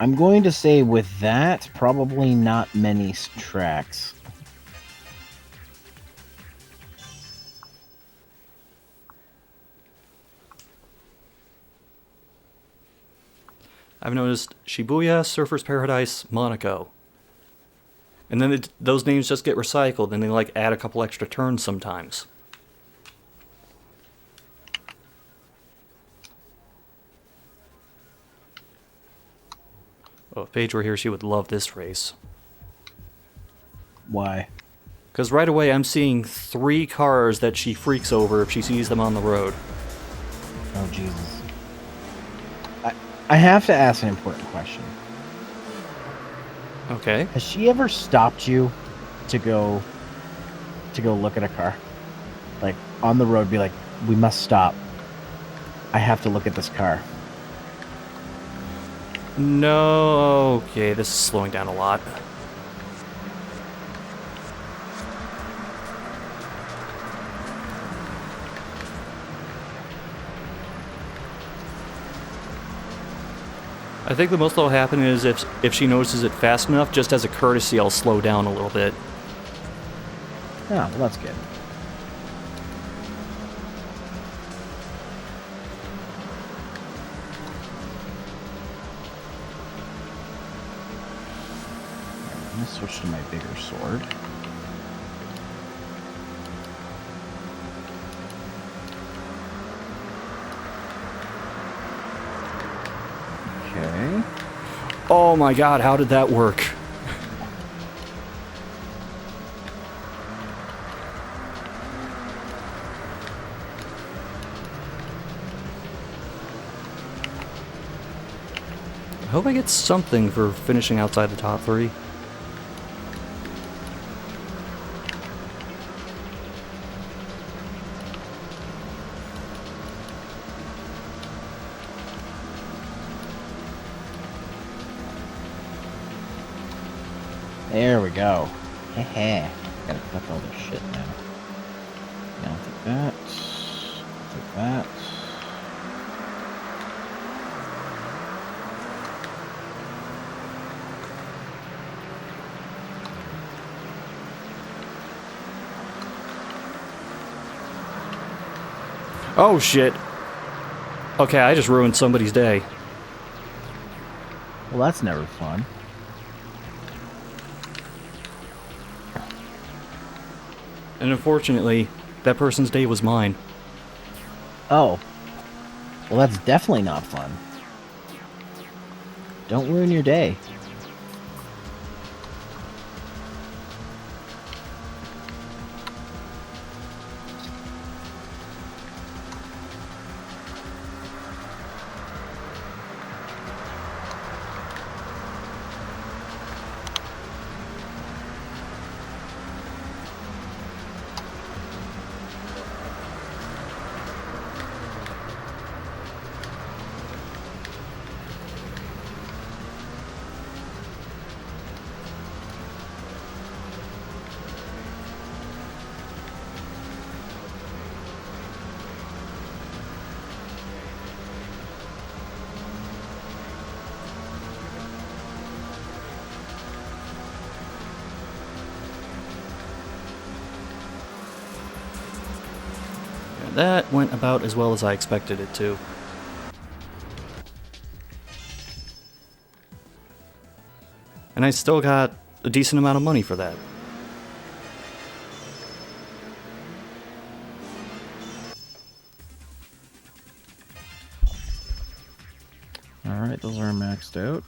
I'm going to say with that, probably not many tracks. I've noticed Shibuya, Surfer's Paradise, Monaco. And then those names just get recycled, and they like add a couple extra turns sometimes. Oh, if Paige were here, she would love this race. Why? Because right away I'm seeing 3 cars that she freaks over if she sees them on the road. Oh, Jesus. I have to ask an important question. Okay. Has she ever stopped you to go look at a car? Like, on the road, be like, we must stop. I have to look at this car. No, okay, this is slowing down a lot. I think the most that'll happen is if she notices it fast enough, just as a courtesy, I'll slow down a little bit. Oh, well, that's good. I'm gonna switch to my bigger sword. Okay. Oh my god, how did that work? I hope I get something for finishing outside the top 3. There we go. Heh. Gotta collect all this shit now. I'll take that. Take that. Oh shit. Okay, I just ruined somebody's day. Well, that's never fun. And unfortunately, that person's day was mine. Oh. Well, that's definitely not fun. Don't ruin your day. That went about as well as I expected it to. And I still got a decent amount of money for that. Alright, those are maxed out.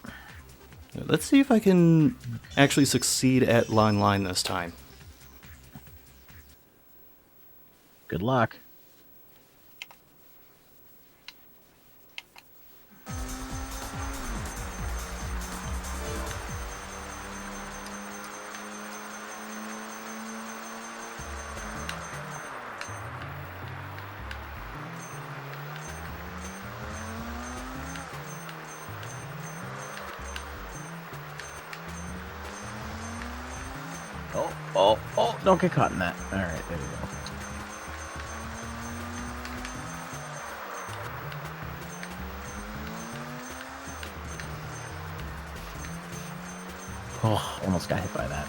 Let's see if I can actually succeed at line this time. Good luck. Oh, don't get caught in that. Alright, there we go. Oh, almost got hit by that.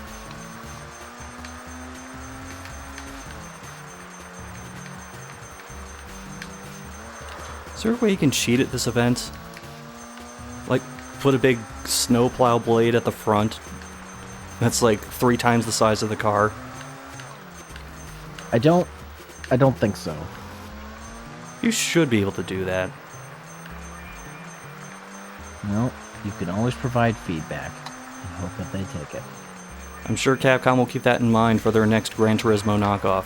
Is there a way you can cheat at this event? Like, put a big snowplow blade at the front that's like 3 times the size of the car? I don't think so. You should be able to do that. No, you can always provide feedback and hope that they take it. I'm sure Capcom will keep that in mind for their next Gran Turismo knockoff.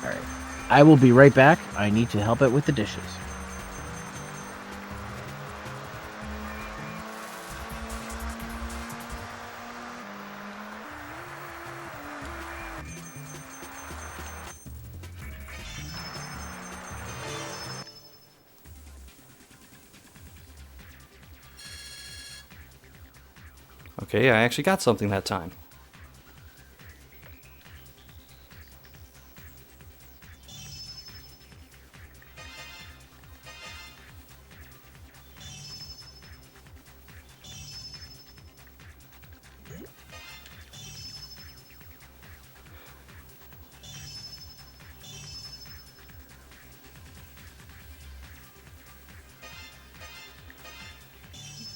Alright. I will be right back. I need to help out with the dishes. Okay, I actually got something that time.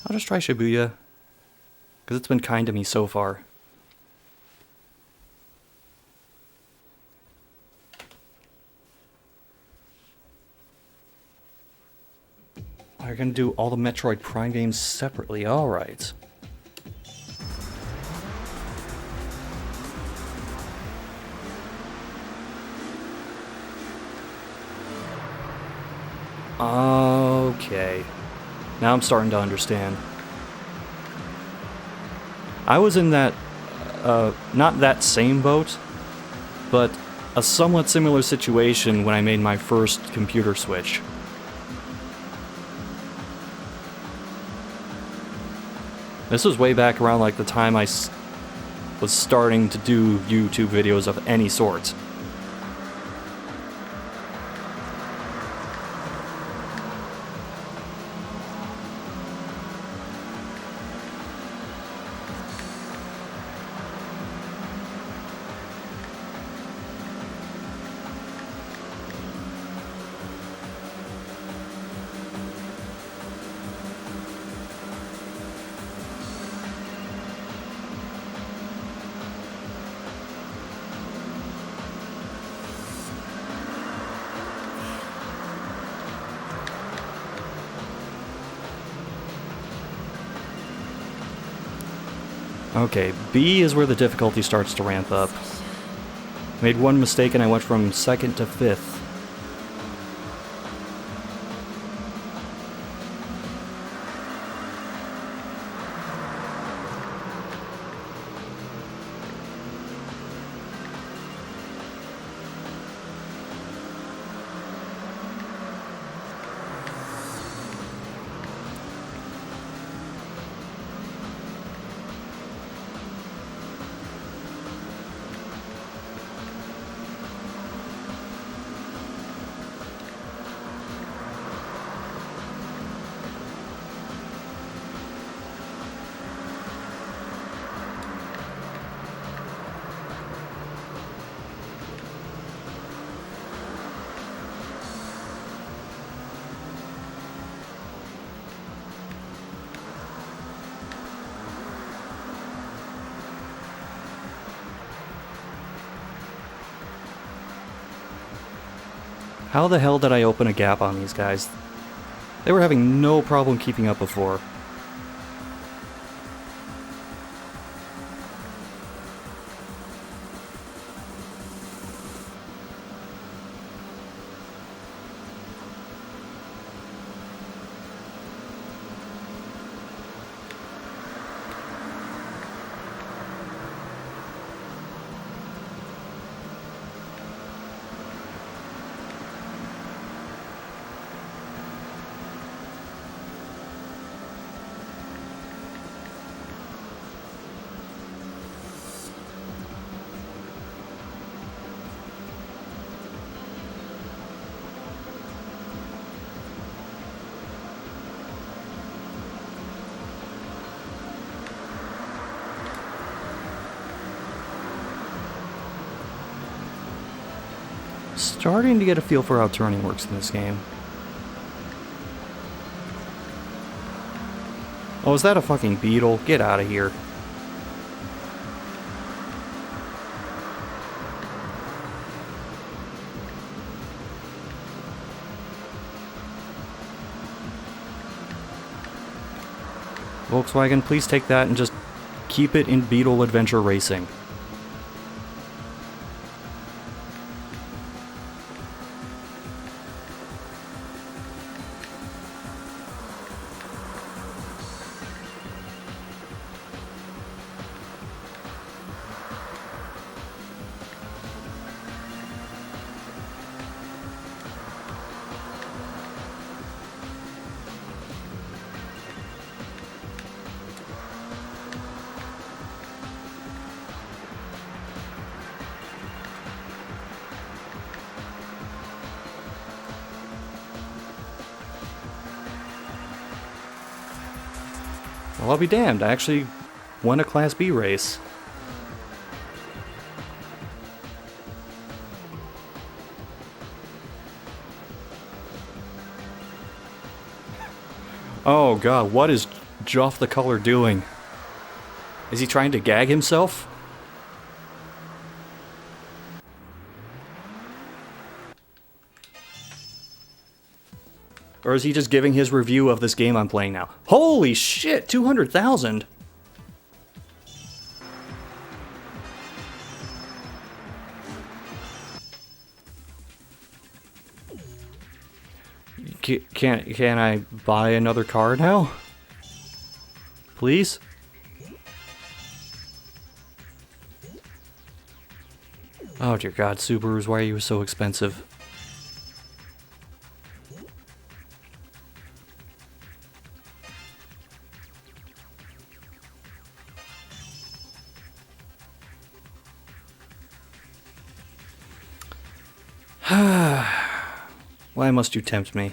I'll just try Shibuya. Because it's been kind to me so far. You're gonna do all the Metroid Prime games separately, alright. Okay. Now I'm starting to understand. I was in that, not that same boat, but a somewhat similar situation when I made my first computer switch. This was way back around like the time I was starting to do YouTube videos of any sort. Okay, B is where the difficulty starts to ramp up. Made one mistake and I went from 2nd to 5th. How the hell did I open a gap on these guys? They were having no problem keeping up before. Starting to get a feel for how turning works in this game. Oh, is that a fucking beetle? Get out of here. Volkswagen, please take that and just keep it in Beetle Adventure Racing. Well, I'll be damned. I actually won a Class B race. Oh god, what is Joff the Color doing? Is he trying to gag himself? Or is he just giving his review of this game I'm playing now? Holy shit, 200,000! Can I buy another car now? Please? Oh dear God, Subarus, why are you so expensive? Why must you tempt me?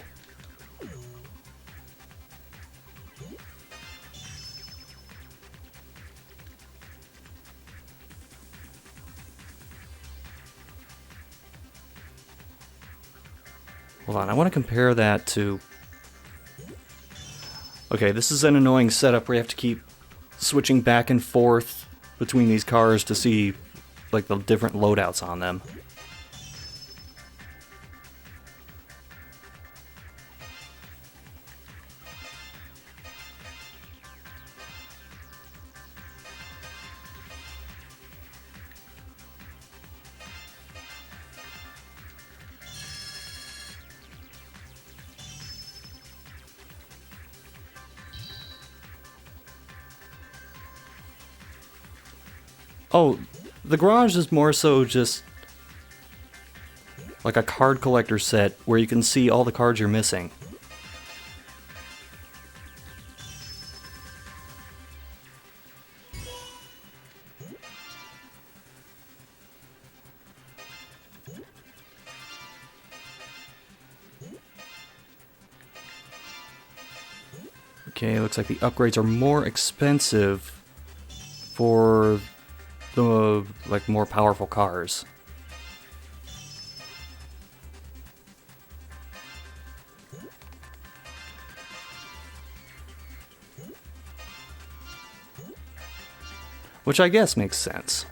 Hold on, I want to compare that to... Okay, this is an annoying setup where you have to keep switching back and forth between these cars to see, like, the different loadouts on them. Oh, the garage is more so just like a card collector set where you can see all the cards you're missing. Okay, looks like the upgrades are more expensive for the, like, more powerful cars. Which I guess makes sense.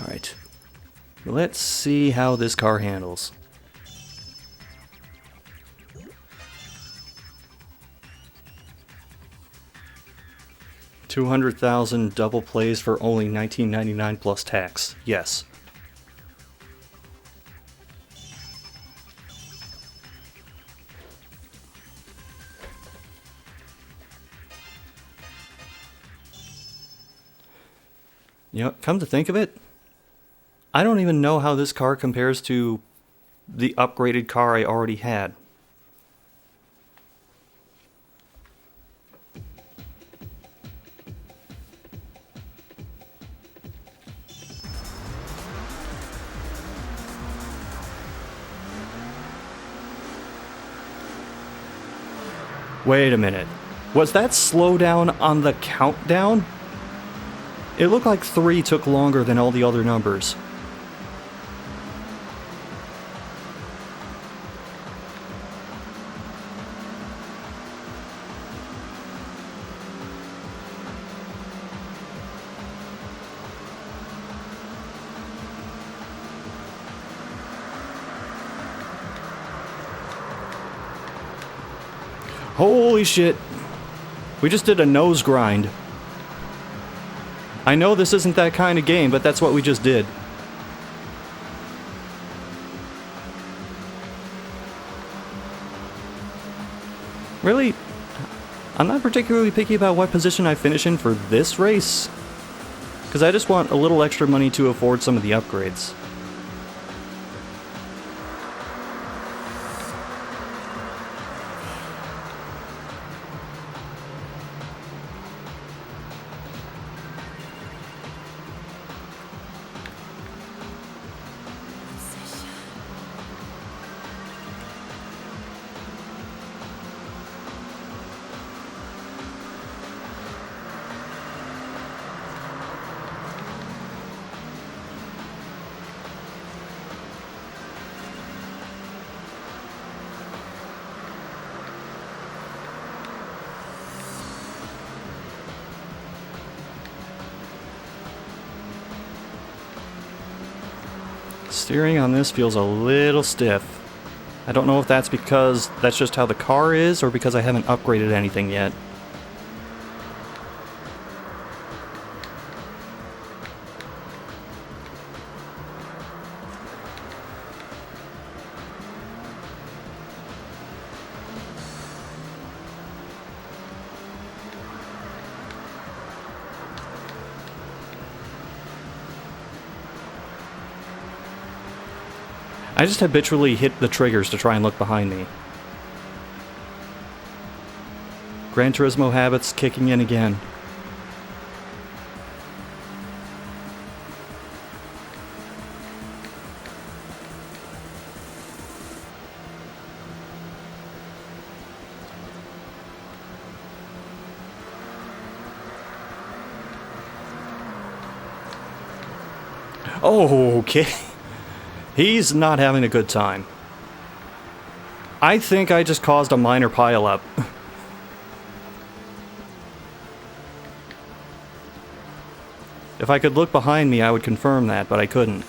Alright. Let's see how this car handles. $200,000 double plays for only $19.99 plus tax. Yes. You know, come to think of it, I don't even know how this car compares to the upgraded car I already had. Wait a minute. Was that slowdown on the countdown? It looked like 3 took longer than all the other numbers. Holy shit. We just did a nose grind. I know this isn't that kind of game, but that's what we just did. Really, I'm not particularly picky about what position I finish in for this race, because I just want a little extra money to afford some of the upgrades. Steering on this feels a little stiff. I don't know if that's because that's just how the car is or because I haven't upgraded anything yet. I just habitually hit the triggers to try and look behind me. Gran Turismo habits kicking in again. Oh, okay. He's not having a good time. I think I just caused a minor pileup. If I could look behind me, I would confirm that, but I couldn't.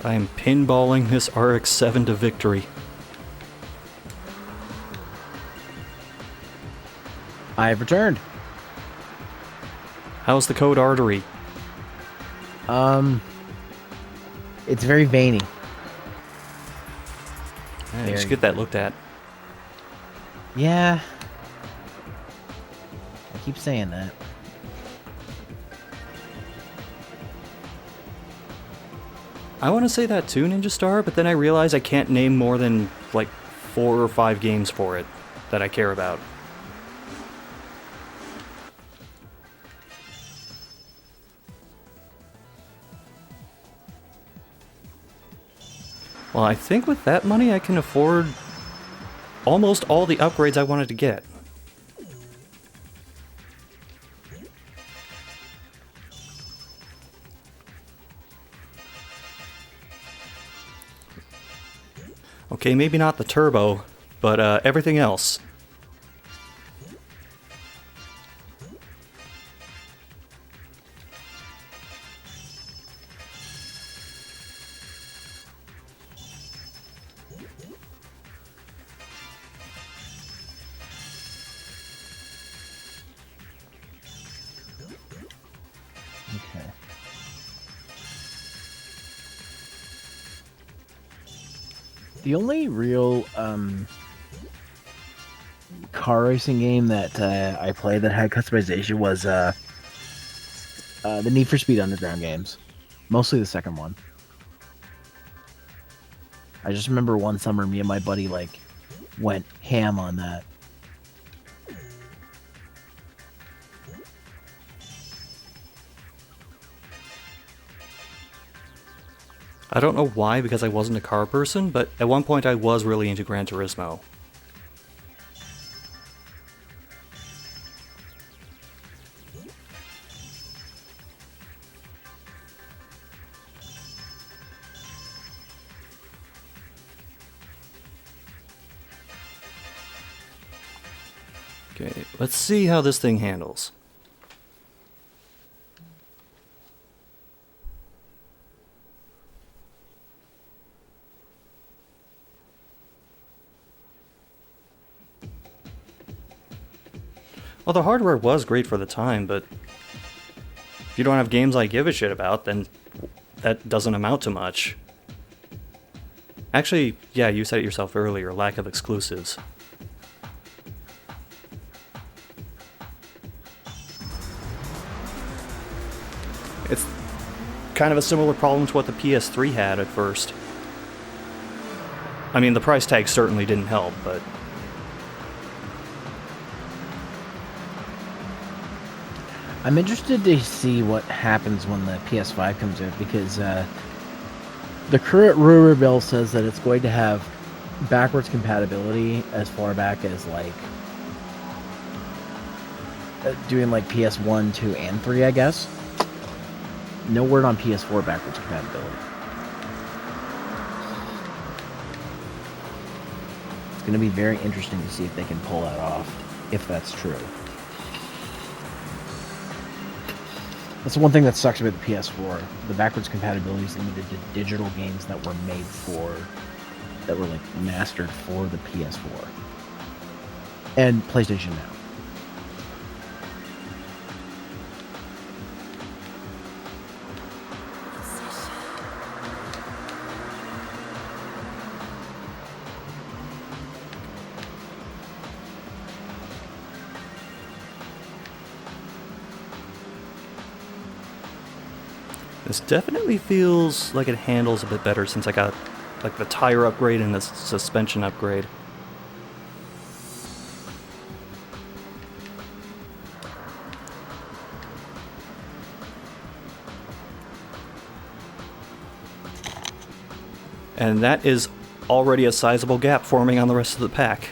I am pinballing this RX-7 to victory. I have returned. How's the code artery? It's very veiny. I should get that looked at. Yeah. I keep saying that. I want to say that too, Ninja Star, but then I realize I can't name more than, like, 4 or 5 games for it that I care about. Well, I think with that money I can afford almost all the upgrades I wanted to get. Okay, maybe not the turbo, but everything else. Okay. The only real car racing game that I played that had customization was the Need for Speed Underground games. Mostly the second one. I just remember one summer me and my buddy like went ham on that. I don't know why, because I wasn't a car person, but at one point I was really into Gran Turismo. Okay, let's see how this thing handles. Well, the hardware was great for the time, but If you don't have games I give a shit about, then that doesn't amount to much. Actually, yeah, you said it yourself earlier, lack of exclusives. It's kind of a similar problem to what the PS3 had at first. I mean, the price tag certainly didn't help, but... I'm interested to see what happens when the PS5 comes out, because the current rumor mill says that it's going to have backwards compatibility as far back as like doing like PS1, 2, and 3, I guess. No word on PS4 backwards compatibility. It's going to be very interesting to see if they can pull that off, if that's true. That's the one thing that sucks about the PS4. The backwards compatibility is limited to digital games that were made for, that were like mastered for the PS4 and PlayStation Now. This definitely feels like it handles a bit better since I got like the tire upgrade and the suspension upgrade. And that is already a sizable gap forming on the rest of the pack.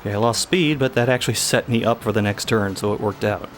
Okay, I lost speed, but that actually set me up for the next turn, so it worked out.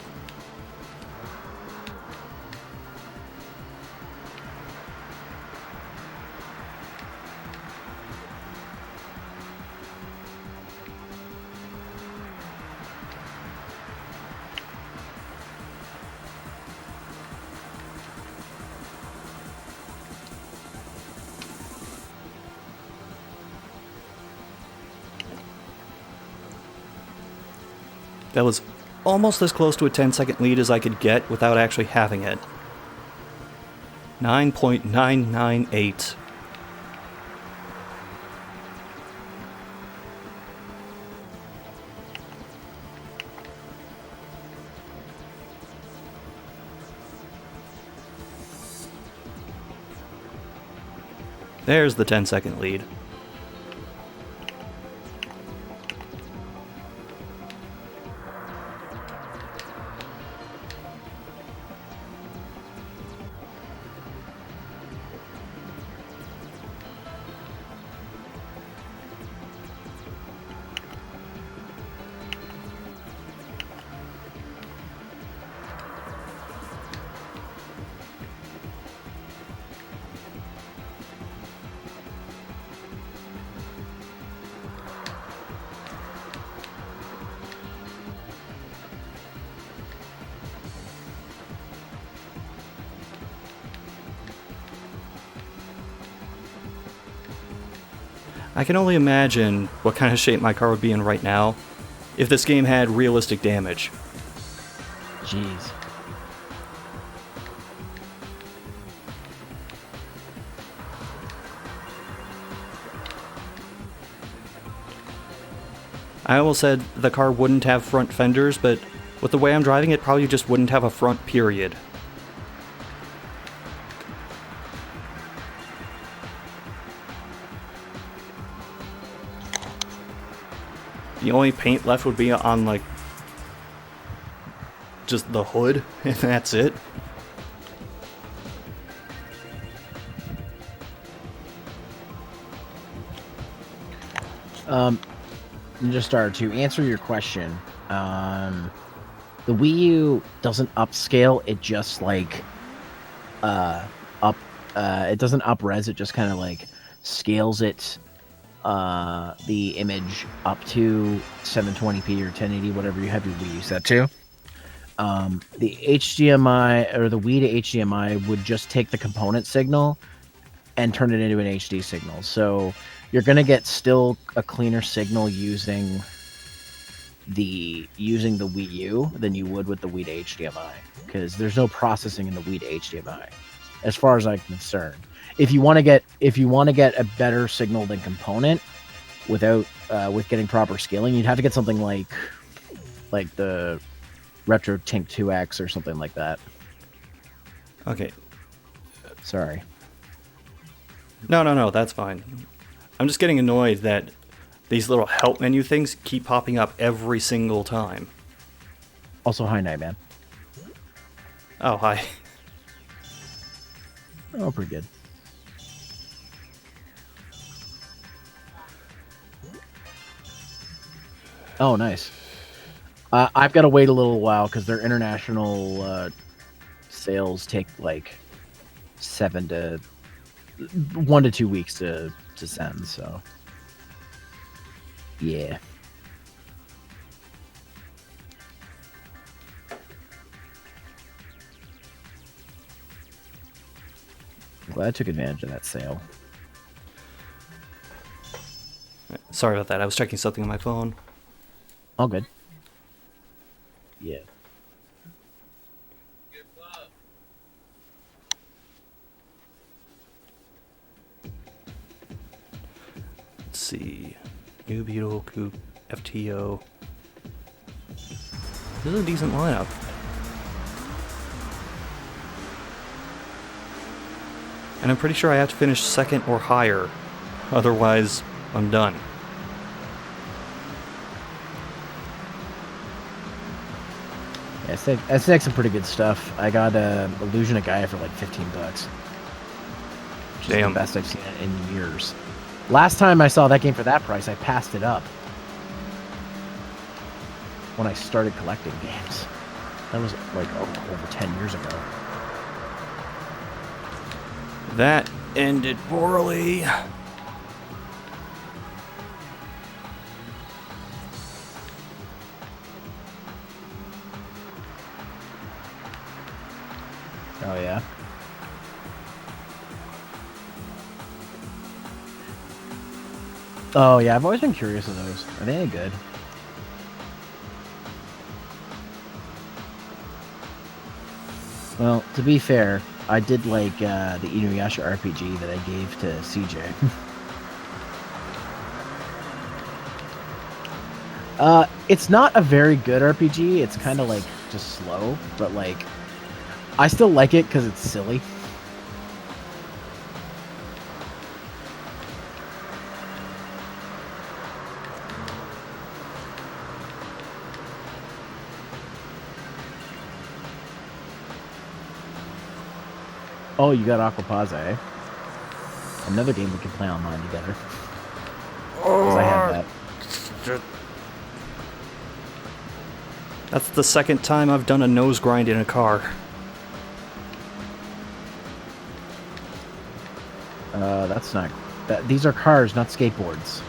That was almost as close to a 10-second lead as I could get without actually having it. 9.998. There's the 10-second lead. I can only imagine what kind of shape my car would be in right now if this game had realistic damage. Jeez. I almost said the car wouldn't have front fenders, but with the way I'm driving it, probably just wouldn't have a front period. The only paint left would be on, like, just the hood, and that's it. Ninja Star, to answer your question, the Wii U doesn't upscale, it just, like, it doesn't up-res, it just kind of, like, scales it, the image up to 720p or 1080, whatever you have your Wii U set to. The HDMI or the Wii to HDMI would just take the component signal and turn it into an HD signal. So you're going to get still a cleaner signal using the Wii U than you would with the Wii to HDMI, because there's no processing in the Wii to HDMI, as far as I'm concerned. If you want to get a better signal than component without with getting proper scaling, you'd have to get something like the Retro Tink 2X or something like that. Okay. Sorry. No, that's fine. I'm just getting annoyed that these little help menu things keep popping up every single time. Also, hi, Nightman. Oh, hi. Oh, pretty good. Oh, nice. I've got to wait a little while because their international sales take like 1 to 2 weeks to send. So, yeah. Glad I took advantage of that sale. Sorry about that. I was checking something on my phone. All good. Yeah. Let's see. New Beetle, Coupe, FTO. This is a decent lineup. And I'm pretty sure I have to finish second or higher. Otherwise, I'm done. Yeah, SX some pretty good stuff. I got Illusion of Gaia for like $15. Which is Damn. the best I've seen it in years. Last time I saw that game for that price, I passed it up. When I started collecting games. That was like over 10 years ago. That ended poorly. Oh, yeah? Oh, yeah, I've always been curious of those. Are they any good? Well, to be fair, I did like the Inuyasha RPG that I gave to CJ. It's not a very good RPG. It's kind of like just slow, but like I still like it because it's silly. Oh, you got Aquapaz, eh? Another game we can play online together. Because I have that. That's the second time I've done a nose grind in a car. That's not... these are cars, not skateboards.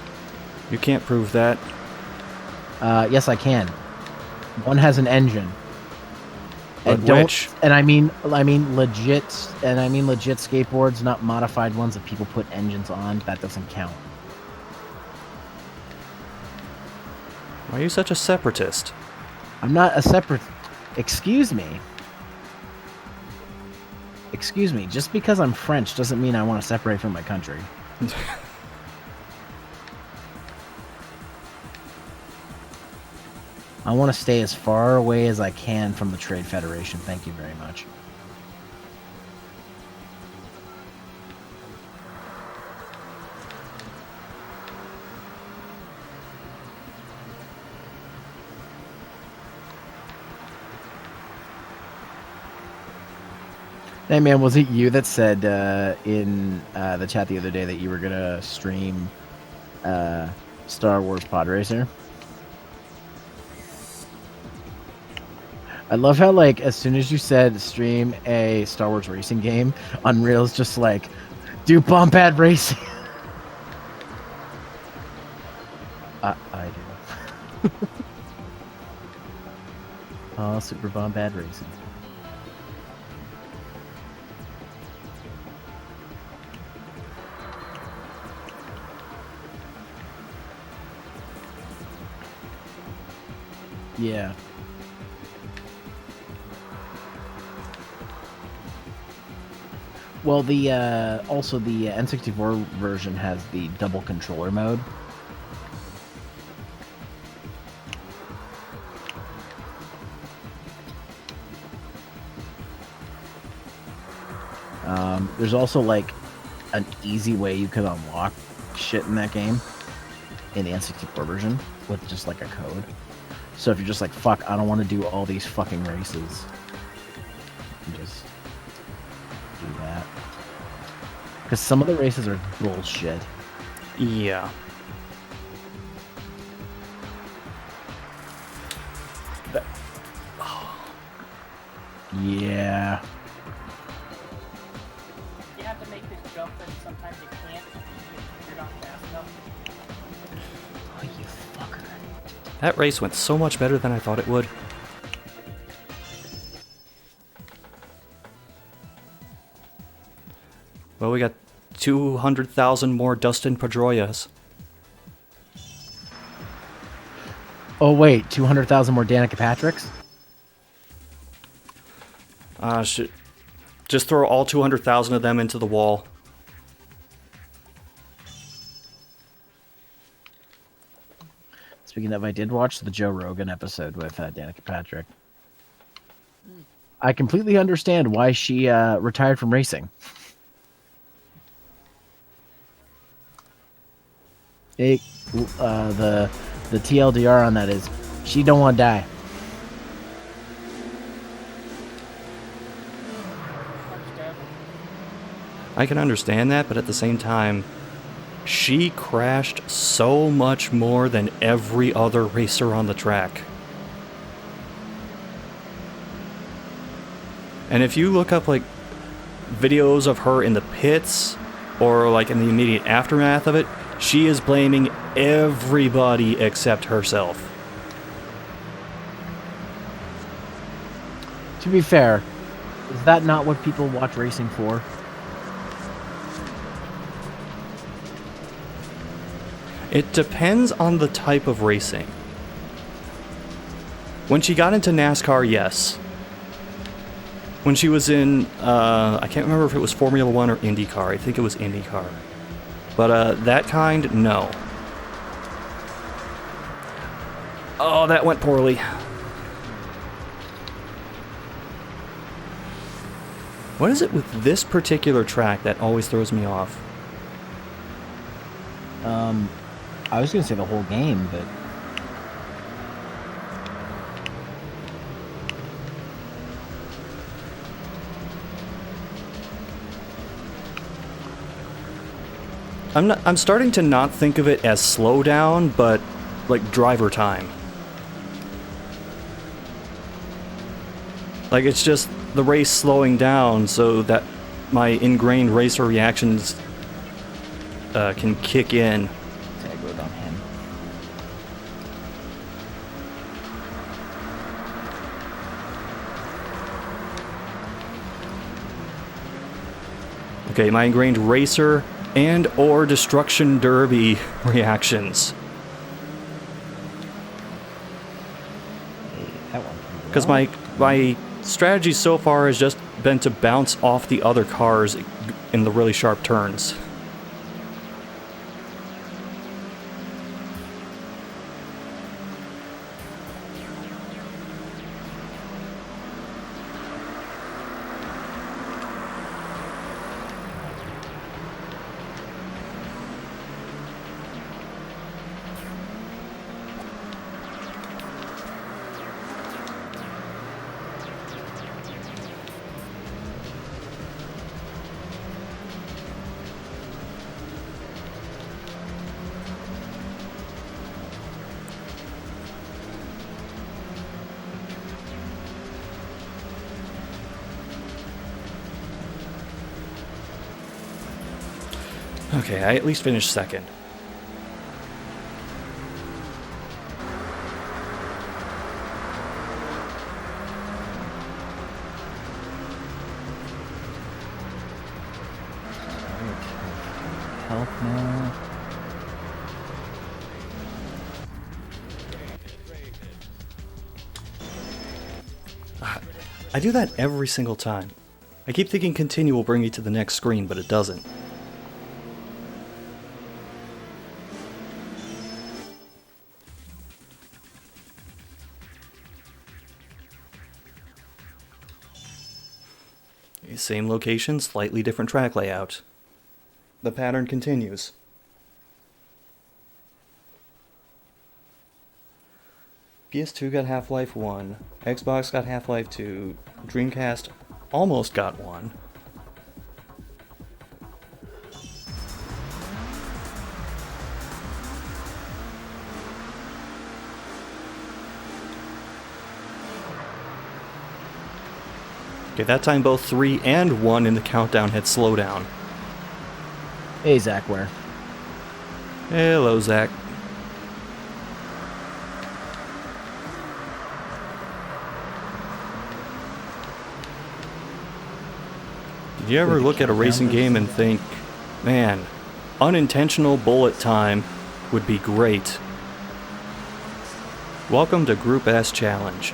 You can't prove that. Yes, I can. One has an engine. But And which? And I mean legit skateboards, not modified ones that people put engines on. That doesn't count. Why are you such a separatist? I'm not a separate. Excuse me. Excuse me. Just because I'm French doesn't mean I want to separate from my country. I want to stay as far away as I can from the Trade Federation. Thank you very much. Hey man, was it you that said in the chat the other day that you were gonna stream Star Wars Pod Racer? I love how, like, as soon as you said stream a Star Wars racing game, Unreal's just like, do bump ad racing. I do. Oh, Super Bombad Racing. Yeah. Well, the also the N64 version has the double controller mode. There's also like an easy way you could unlock shit in that game in the N64 version with just like a code. So if you're just like, fuck, I don't want to do all these fucking races, you can just do that. Because some of the races are bullshit. Yeah. Yeah. You have to make this jump, and sometimes you can't if you're not fast enough. Oh, you fucker. That race went so much better than I thought it would. Well, we got 200,000 more Dustin Pedroias. Oh, wait, 200,000 more Danica Patricks? Should just throw all 200,000 of them into the wall. Speaking of, I did watch the Joe Rogan episode with Danica Patrick. I completely understand why she retired from racing. The TLDR on that is she don't want to die. I can understand that, but at the same time, she crashed so much more than every other racer on the track. And if you look up like videos of her in the pits or like in the immediate aftermath of it, she is blaming everybody except herself. To be fair, is that not what people watch racing for? It depends on the type of racing. When she got into NASCAR, yes. When she was in, I can't remember if it was Formula One or IndyCar. I think it was IndyCar. But that kind, no. Oh, that went poorly. What is it with this particular track that always throws me off? I was going to say the whole game, but... I'm starting to not think of it as slowdown, but like driver time. Like it's just the race slowing down so that my ingrained racer reactions can kick in. Tagwood on him. Okay, my ingrained racer and or destruction derby reactions. That one. Because my strategy so far has just been to bounce off the other cars in the really sharp turns. Okay, I at least finished second. Health now. I do that every single time. I keep thinking continue will bring me to the next screen, but it doesn't. Same location, slightly different track layout. The pattern continues. PS2 got Half-Life 1, Xbox got Half-Life 2, Dreamcast almost got one. Okay, that time both 3 and 1 in the countdown had slowdown. Hey, Zach, where? Hello, Zach. Did you ever look at a racing game and think, man, unintentional bullet time would be great? Welcome to Group S Challenge.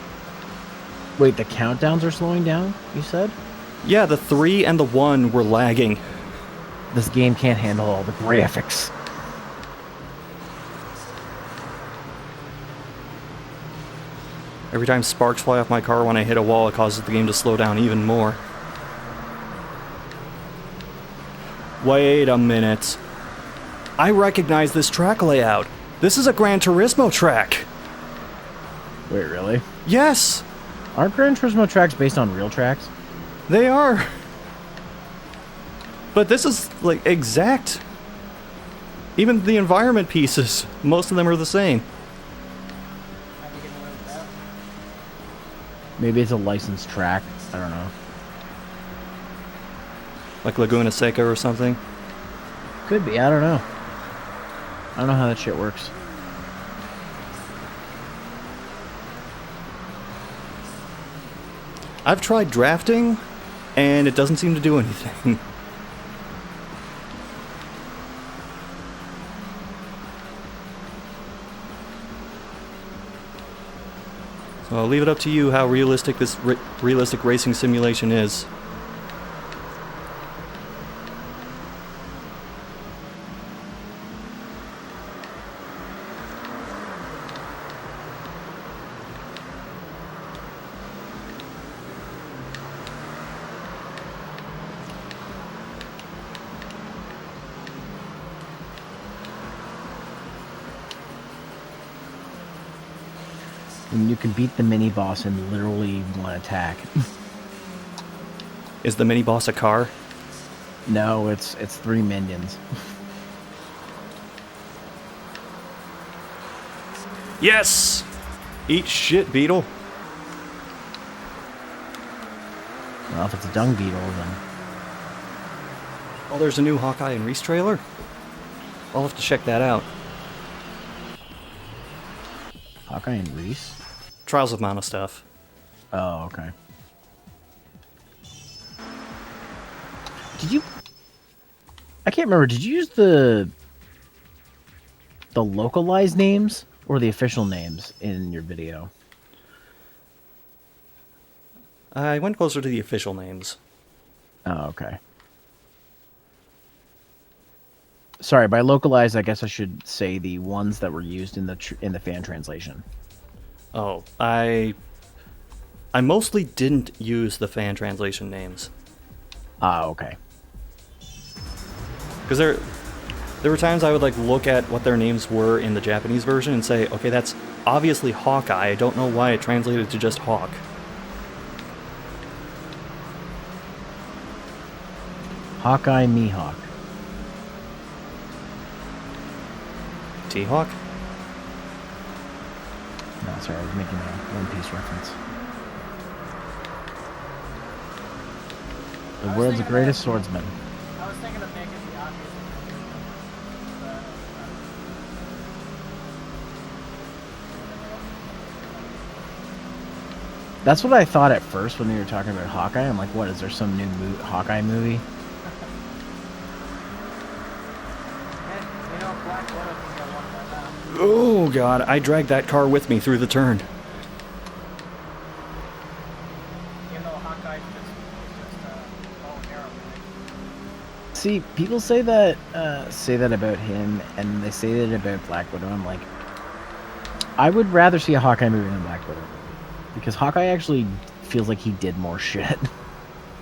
Wait, the countdowns are slowing down, you said? Yeah, the 3 and the 1 were lagging. This game can't handle all the graphics. Every time sparks fly off my car when I hit a wall, it causes the game to slow down even more. Wait a minute. I recognize this track layout. This is a Gran Turismo track. Wait, really? Yes, Aren't Gran Turismo tracks based on real tracks? they are. But this is, like, exact. Even the environment pieces, most of them are the same. How do you get away with that? Maybe it's a licensed track. I don't know. Like Laguna Seca or something. Could be. I don't know. I don't know how that shit works. I've tried drafting, and it doesn't seem to do anything. So I'll leave it up to you how realistic this realistic racing simulation is. And you can beat the mini boss in literally one attack. Is the mini boss a car? No, it's 3 minions. Yes! Eat shit, Beetle. Well, if it's a dung beetle, then Oh, there's a new Hawkeye and Reese trailer? I'll have to check that out. Hawkeye and Reese. Trials of Mana stuff. Oh, okay. Did you? I can't remember. Did you use the localized names or the official names in your video? I went closer to the official names. Oh, okay. Sorry, by localized, I guess I should say the ones that were used in the fan translation. Oh, I mostly didn't use the fan translation names. Ah, okay. Because there were times I would like look at what their names were in the Japanese version and say, okay, that's obviously Hawkeye. I don't know why it translated to just Hawk. Hawkeye Mihawk. T-Hawk? No, sorry, I was making a One Piece reference. The was world's thinking greatest of- swordsman. I was thinking of making the obvious. But, That's what I thought at first when you were talking about Hawkeye. I'm like, what, is there some new Hawkeye movie? Black Widow can get one by now. Oh god, I dragged that car with me through the turn. Even though Hawkeye's just bow and arrow, right? See, people say that about him, and they say that about Black Widow. I'm like, I would rather see a Hawkeye movie than a Black Widow movie. Because Hawkeye actually feels like he did more shit.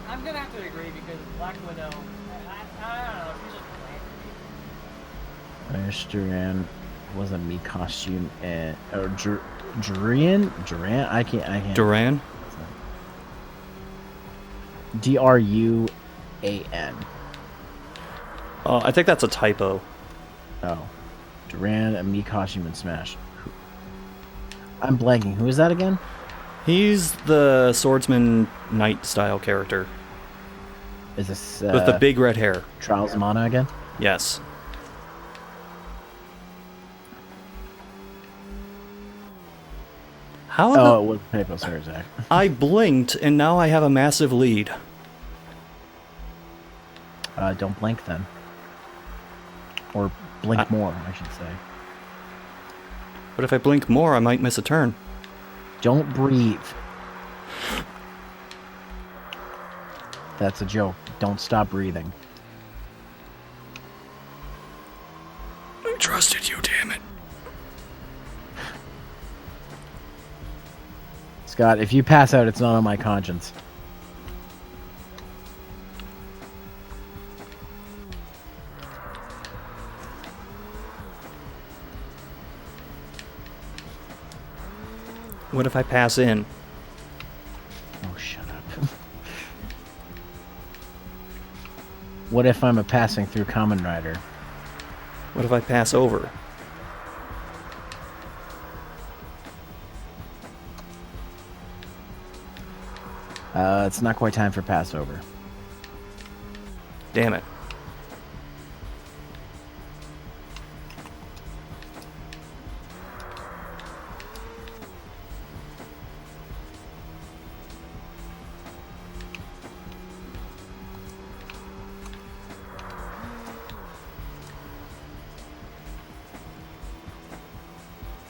I'm gonna have to agree because Black Widow, I don't know, she's just bland. Duran wasn't me costume and Duran? I can't. Duran? Druan. I think that's a typo. Oh, Duran and me costume and Smash. I'm blanking. Who is that again? He's the swordsman knight style character. Is this With the big red hair. Trials of Mana again? Yes. How Oh, it was typo. Sorry, Zach. I blinked and now I have a massive lead. Don't blink then. Or blink more, I should say. But if I blink more, I might miss a turn. Don't breathe. That's a joke. Don't stop breathing. I trusted you, damn it. Scott, if you pass out, it's not on my conscience. What if I pass in? Oh, shut up. What if I'm a passing through Kamen Rider? What if I pass over? It's not quite time for Passover. Damn it.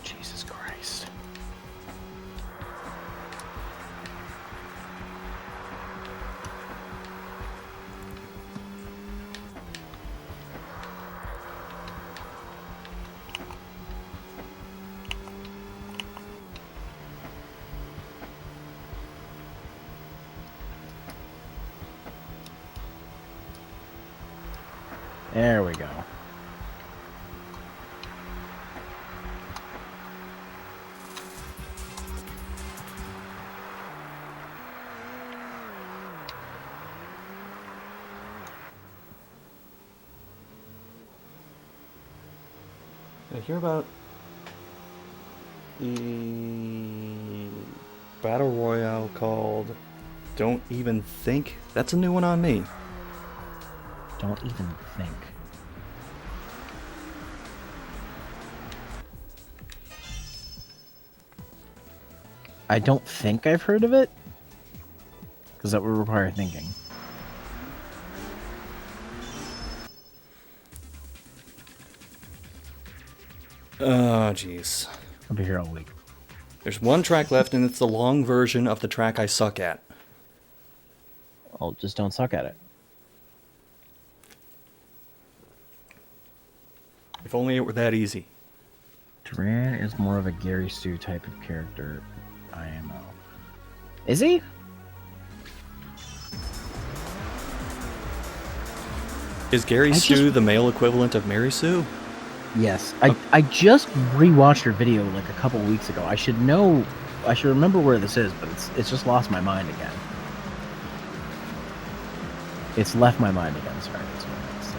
Jesus Christ. There we go. Did I hear about the battle royale called Don't Even Think? That's a new one on me. Don't even think. I don't think I've heard of it. Because that would require thinking. Oh, jeez. I'll be here all week. There's one track left, and it's the long version of the track I suck at. Well, just don't suck at it. If only it were that easy. Duran is more of a Gary Stu type of character. IMO. Is he? Is Gary Stu the male equivalent of Mary Sue? Yes. I just rewatched your video like a couple weeks ago. I should know. I should remember where this is, but it's just lost my mind again. It's left my mind again. Sorry. That's what I meant to say.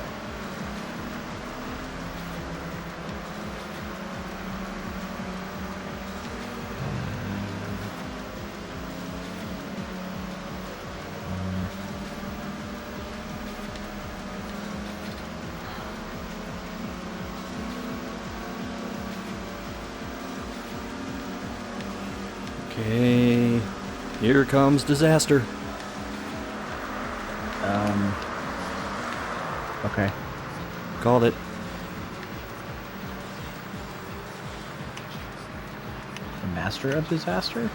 Okay, here comes disaster. Okay. Called it. master of disaster?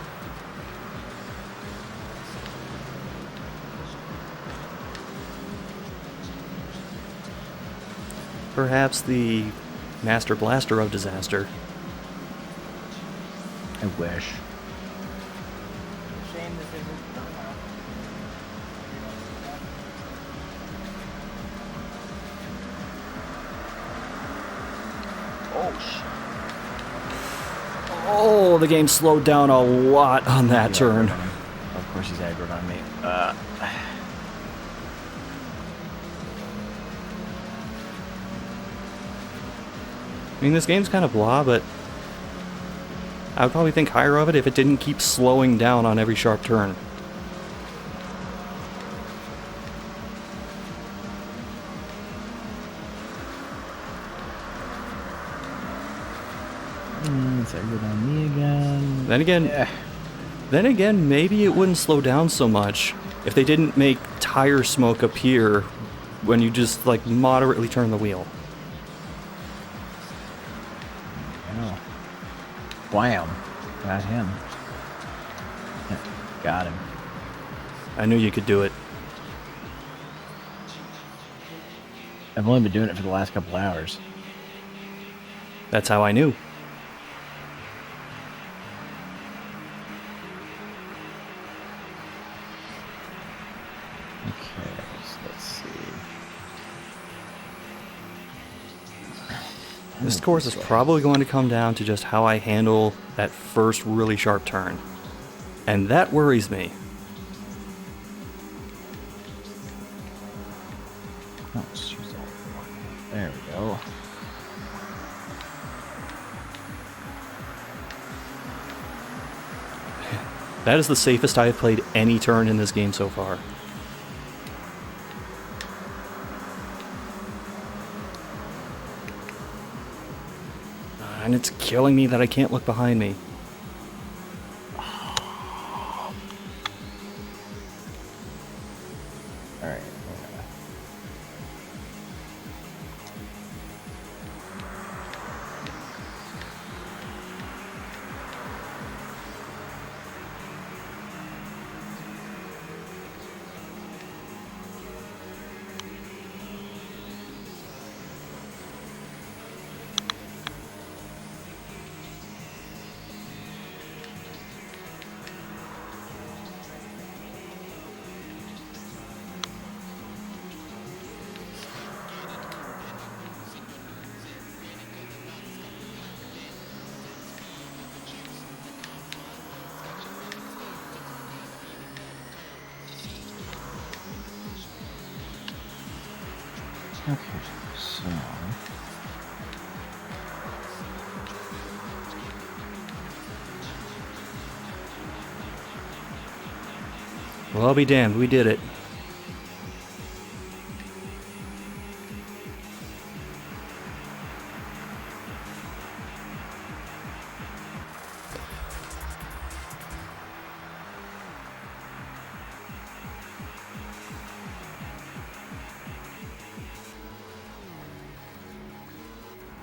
Perhaps the Master Blaster of Disaster. I wish. Shame this isn't. Oh, the game slowed down a lot on that turn. Of course he's aggroed on me. I mean, this game's kind of blah, but I would probably think higher of it if it didn't keep slowing down on every sharp turn. It's aggroed on me again. Then again, maybe it wouldn't slow down so much if they didn't make tire smoke appear when you just, like, moderately turn the wheel. Oh. Wham. Got him. Yeah, got him. I knew you could do it. I've only been doing it for the last couple hours. That's how I knew. Okay, so let's see. This course is probably going to come down to just how I handle that first really sharp turn. And that worries me. Oh, let's use all four. There we go. That is the safest I have played any turn in this game so far. And it's killing me that I can't look behind me. Alright. Okay, so... Well, I'll be damned, we did it.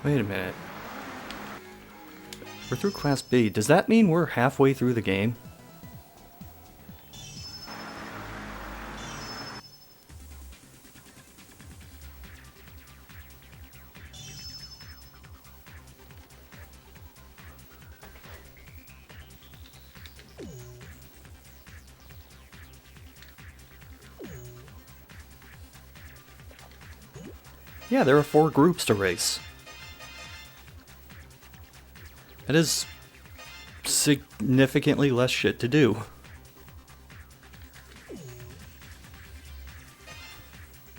Wait a minute. We're through Class B. Does that mean we're halfway through the game? Yeah, there are 4 groups to race. That is significantly less shit to do.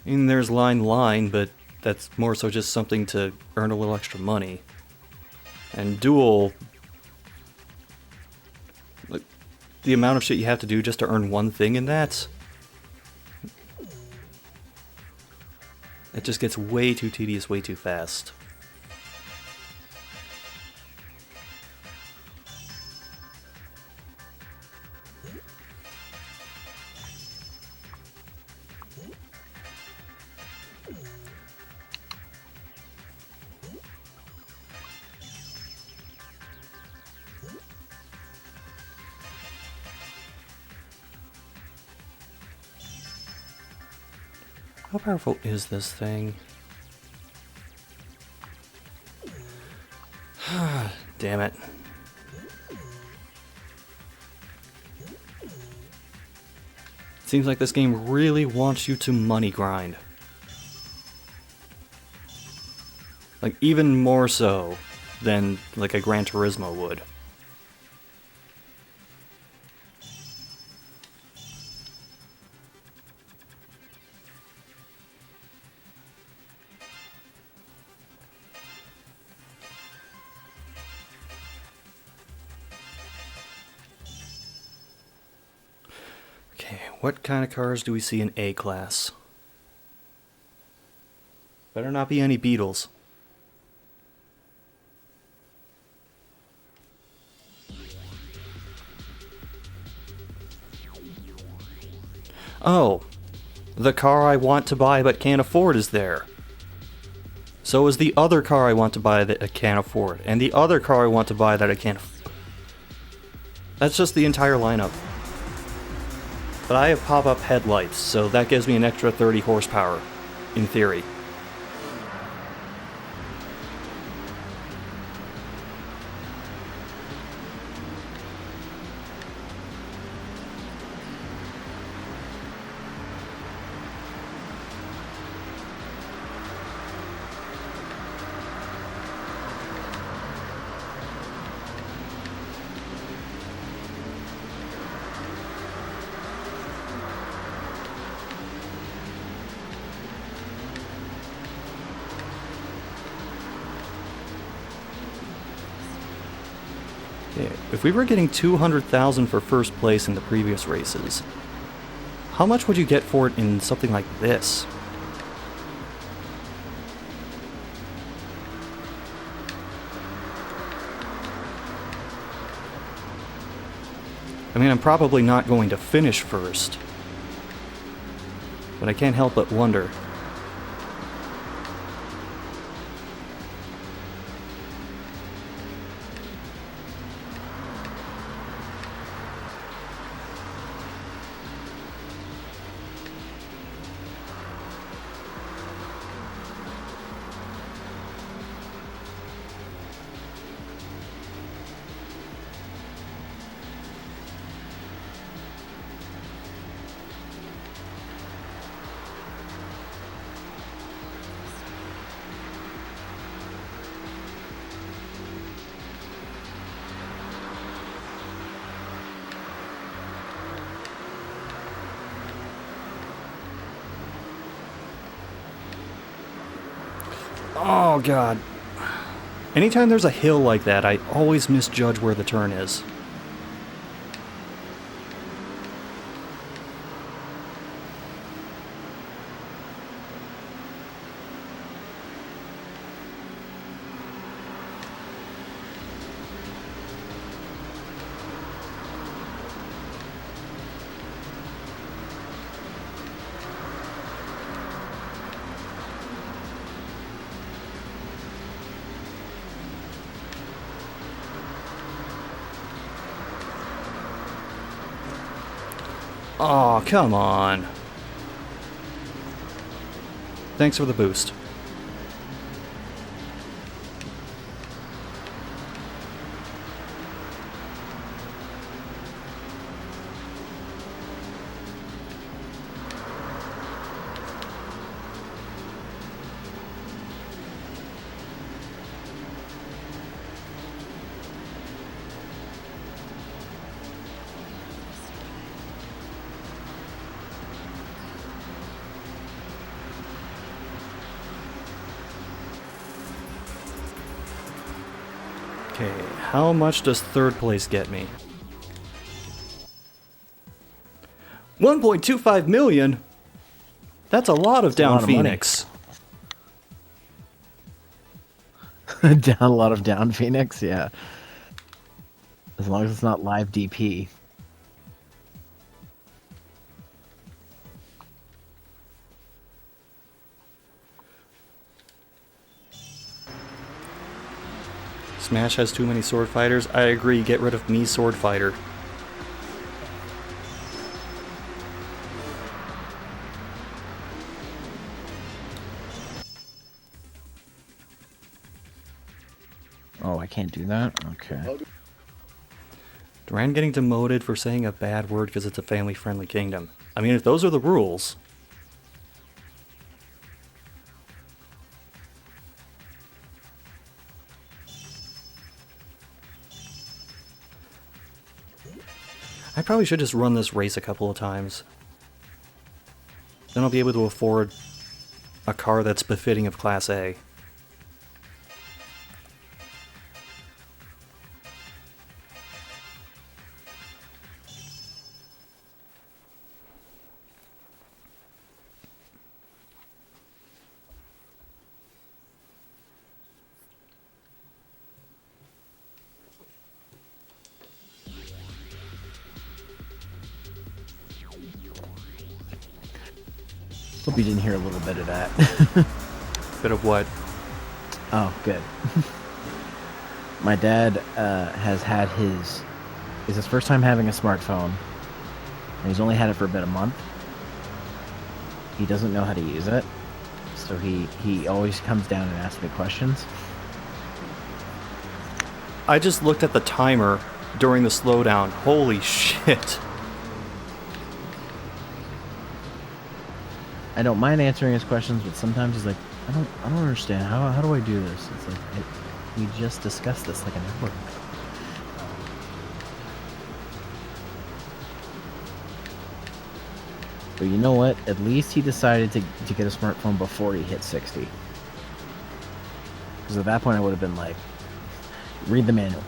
I mean, there's line, but that's more so just something to earn a little extra money. And duel, like, the amount of shit you have to do just to earn one thing in that, it just gets way too tedious, way too fast. How powerful is this thing? Damn it. Seems like this game really wants you to money grind. Like, even more so than, like, a Gran Turismo would. Okay, what kind of cars do we see in A-Class? Better not be any Beetles. Oh, the car I want to buy but can't afford is there. So is the other car I want to buy that I can't afford, and the other car I want to buy that I can't afford. That's just the entire lineup. But I have pop-up headlights, so that gives me an extra 30 horsepower, in theory. If we were getting 200,000 for first place in the previous races, how much would you get for it in something like this? I mean, I'm probably not going to finish first, but I can't help but wonder. Oh god. Anytime there's a hill like that, I always misjudge where the turn is. Oh, come on. Thanks for the boost. Okay, how much does third place get me? 1.25 million? That's a lot of down Phoenix. Down a lot of down Phoenix, yeah. As long as it's not live DP. Smash has too many sword fighters. I agree, get rid of me, sword fighter. Oh, I can't do that? Okay. Duran getting demoted for saying a bad word because it's a family-friendly kingdom. I mean, if those are the rules... I probably should just run this race a couple of times. Then I'll be able to afford a car that's befitting of Class A. Hope you didn't hear a little bit of that. Bit of what? Oh, good. My dad has had his... It's his first time having a smartphone. And he's only had it for about a month. He doesn't know how to use it. So he always comes down and asks me questions. I just looked at the timer during the slowdown. Holy shit. I don't mind answering his questions, but sometimes he's like, I don't understand. How do I do this? It's like, we just discussed this like an hour ago. But you know what? At least he decided to get a smartphone before he hit 60. Because at that point I would have been like, read the manual.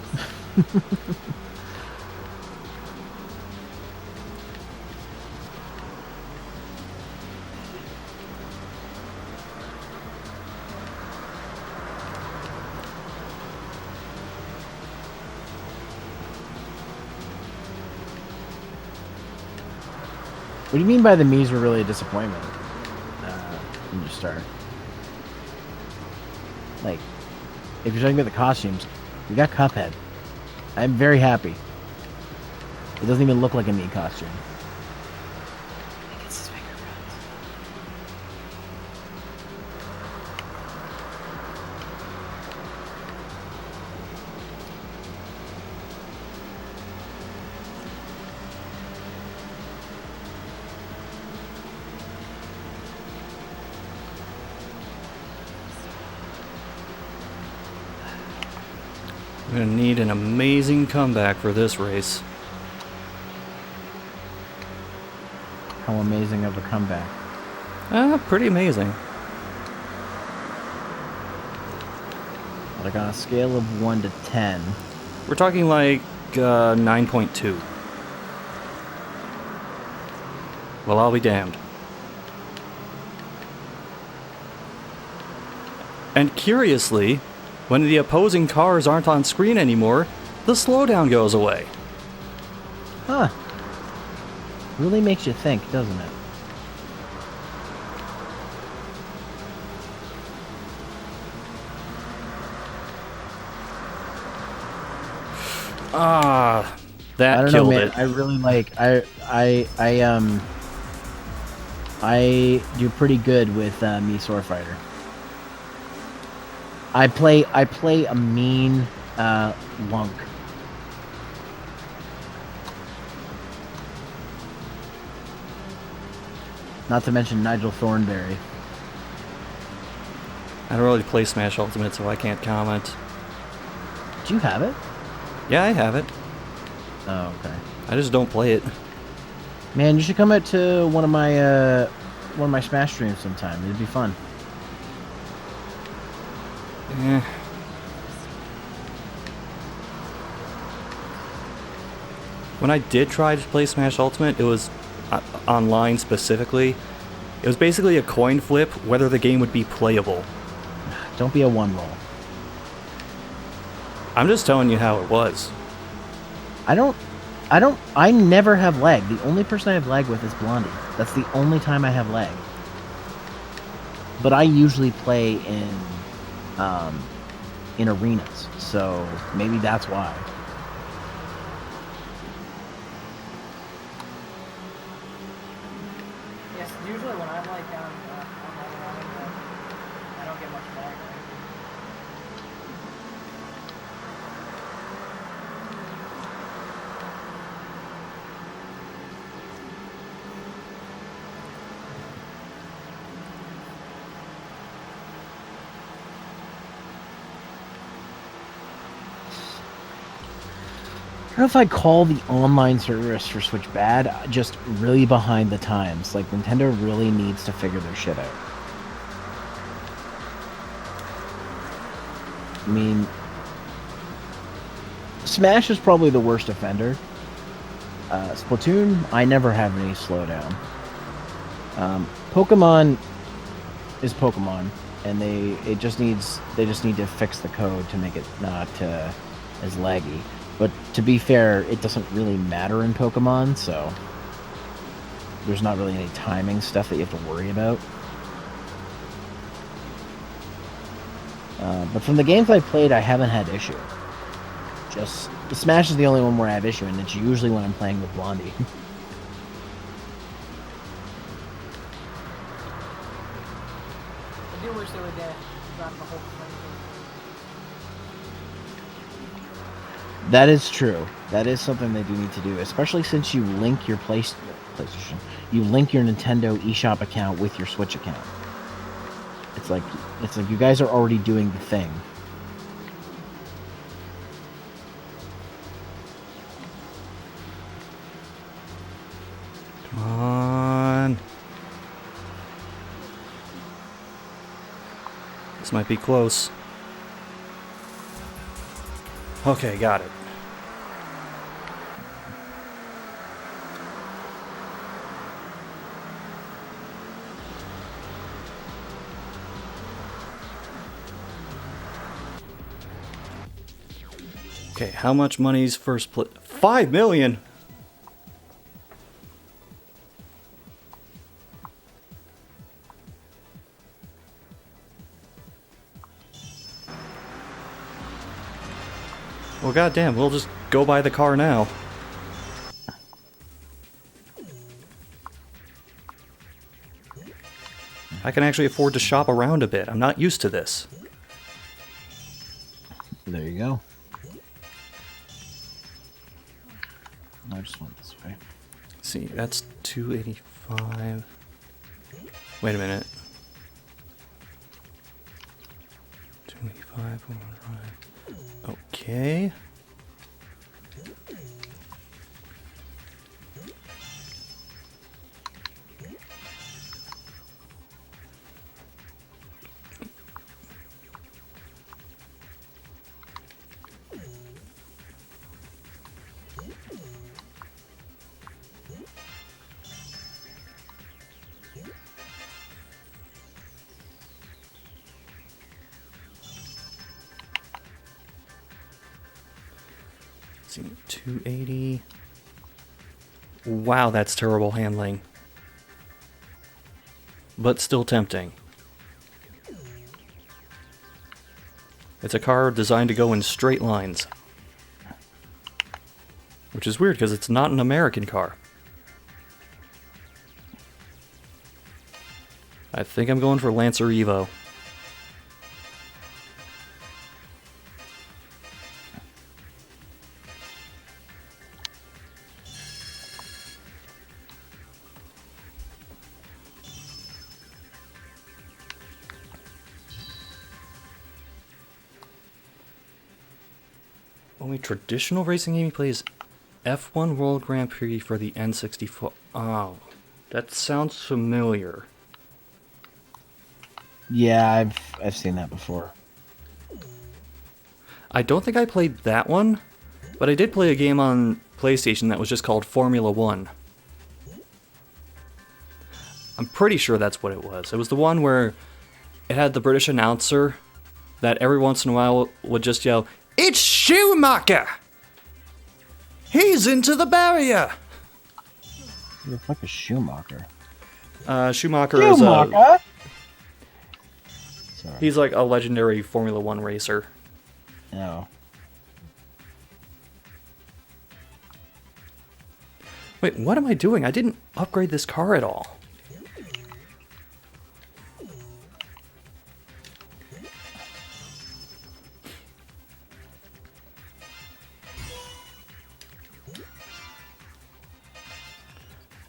What do you mean by the Mii's were really a disappointment when you start? Like, if you're talking about the costumes, we got Cuphead. I'm very happy. It doesn't even look like a Mii costume. I'm gonna need an amazing comeback for this race. How amazing of a comeback. Pretty amazing. Like on a scale of 1 to 10. We're talking like 9.2. Well, I'll be damned. And curiously, when the opposing cars aren't on screen anymore, the slowdown goes away. Huh. Really makes you think, doesn't it? Ah, that I don't killed know, man. it. I really like I do pretty good with Mii Sword Fighter. I play a mean Lunk. Not to mention Nigel Thornberry. I don't really play Smash Ultimate, so I can't comment. Do you have it? Yeah, I have it. Oh, okay. I just don't play it. Man, you should come out to one of my Smash streams sometime. It'd be fun. Eh. When I did try to play Smash Ultimate, it was online specifically. It was basically a coin flip whether the game would be playable. Don't be a one roll. I'm just telling you how it was. I never have lag. The only person I have lag with is Blondie. That's the only time I have lag. But I usually play in arenas, so maybe that's why. Yes, usually when I'm like down I don't get much lag. know if I'd call the online service for Switch bad, just really behind the times. Like, Nintendo really needs to figure their shit out. I mean, Smash is probably the worst offender. Splatoon, I never have any slowdown. Pokemon is Pokemon, and they just need to fix the code to make it not as laggy. But to be fair, it doesn't really matter in Pokemon, so there's not really any timing stuff that you have to worry about. But from the games I've played, I haven't had issue. Just Smash is the only one where I have issue, and it's usually when I'm playing with Blondie. I do wish they would drop the whole thing. That is true. That is something they do need to do, especially since you link your PlayStation. You link your Nintendo eShop account with your Switch account. It's like you guys are already doing the thing. Come on. This might be close. Okay, got it. Okay, how much money's first place? 5 million! Well, goddamn, we'll just go buy the car now. I can actually afford to shop around a bit. I'm not used to this. There you go. I just went this way. See, that's 285. Wait a minute. 285. Okay. See, 280. Wow, that's terrible handling. But still tempting. It's a car designed to go in straight lines. Which is weird because it's not an American car. I think I'm going for Lancer Evo. Only traditional racing game he plays F1 World Grand Prix for the N64. Oh, that sounds familiar. Yeah, I've seen that before. I don't think I played that one, but I did play a game on PlayStation that was just called Formula 1. I'm pretty sure that's what it was. It was the one where it had the British announcer that every once in a while would just yell, "It's Schumacher! He's into the barrier!" Who the fuck is Schumacher? Schumacher is Sorry. he's like a legendary Formula 1 racer. No. Wait, what am I doing? I didn't upgrade this car at all.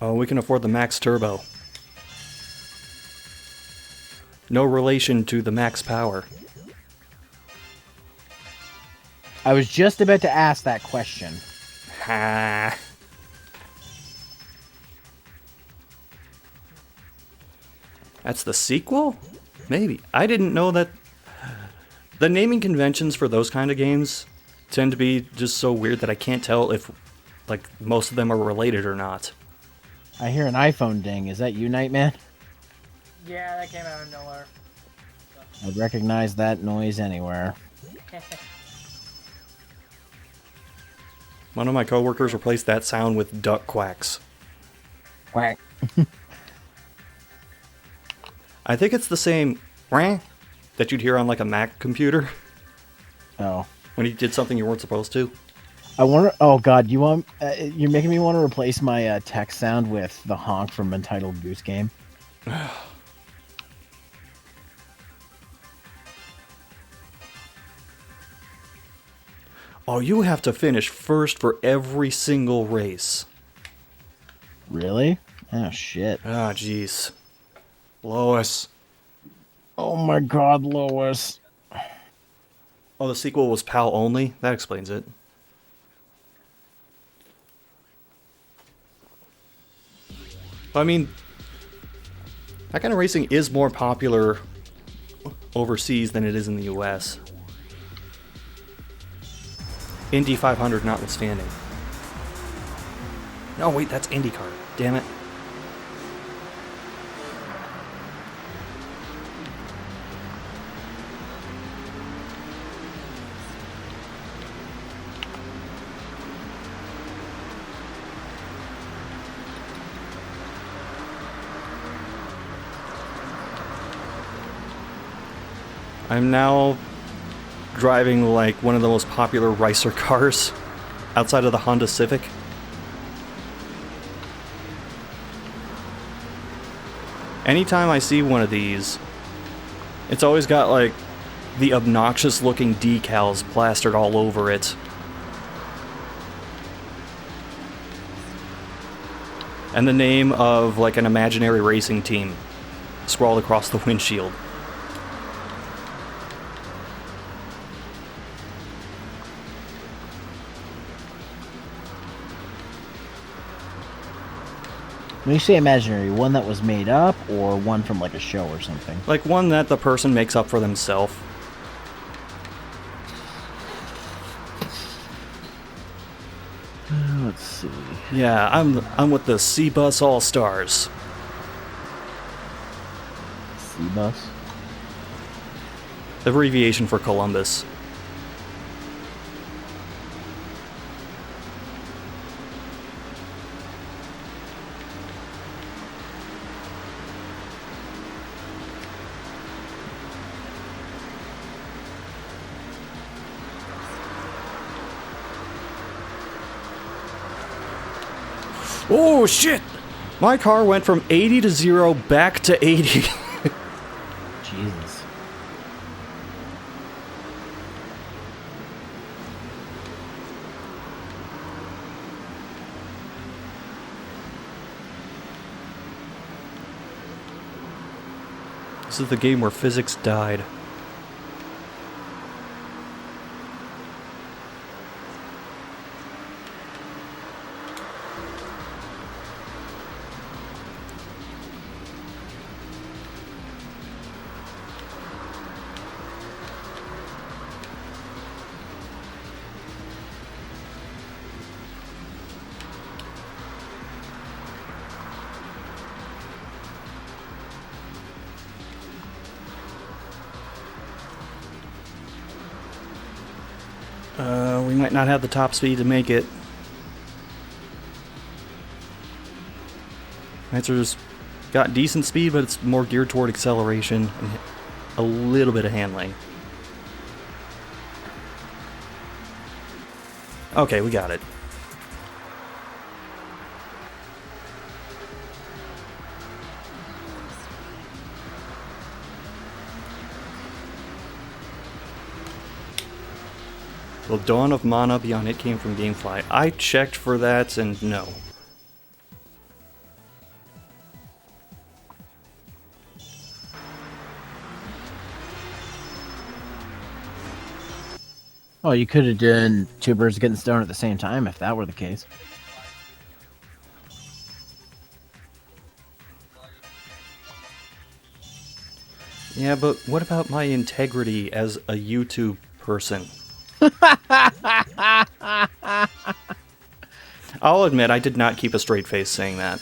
Oh, we can afford the max turbo. No relation to the max power. I was just about to ask that question. Ha. That's the sequel? Maybe. I didn't know that. The naming conventions for those kind of games tend to be just so weird that I can't tell if, like, most of them are related or not. I hear an iPhone ding. Is that you, Nightman? Yeah, that came out of nowhere. I'd recognize that noise anywhere. One of my coworkers replaced that sound with duck quacks. Quack. I think it's the same "wah" that you'd hear on like a Mac computer Oh. when you did something you weren't supposed to. I wonder. Oh God, you're making me want to replace my text sound with the honk from Untitled Goose Game. Oh, you have to finish first for every single race. Really? Oh shit. Ah, jeez. Lois. Oh my God, Lois. Oh, the sequel was PAL only? That explains it. I mean, that kind of racing is more popular overseas than it is in the US. Indy 500 notwithstanding. No, wait, that's IndyCar. Damn it. I'm now driving like one of the most popular racer cars outside of the Honda Civic. Anytime I see one of these, it's always got like the obnoxious looking decals plastered all over it. And the name of like an imaginary racing team scrawled across the windshield. When you say imaginary, one that was made up or one from like a show or something? Like one that the person makes up for themselves. Let's see. Yeah, I'm with the C-Bus All-Stars. C-Bus? Abbreviation for Columbus. Oh shit! My car went from 80 to 0 back to 80. Jesus. This is the game where physics died. We might not have the top speed to make it. Answer's got decent speed, but it's more geared toward acceleration and a little bit of handling. Okay, we got it. Well, Dawn of Mana Beyond It came from GameFly. I checked for that, and no. Oh, you could have done two birds getting stoned at the same time if that were the case. Yeah, but what about my integrity as a YouTube person? I'll admit I did not keep a straight face saying that.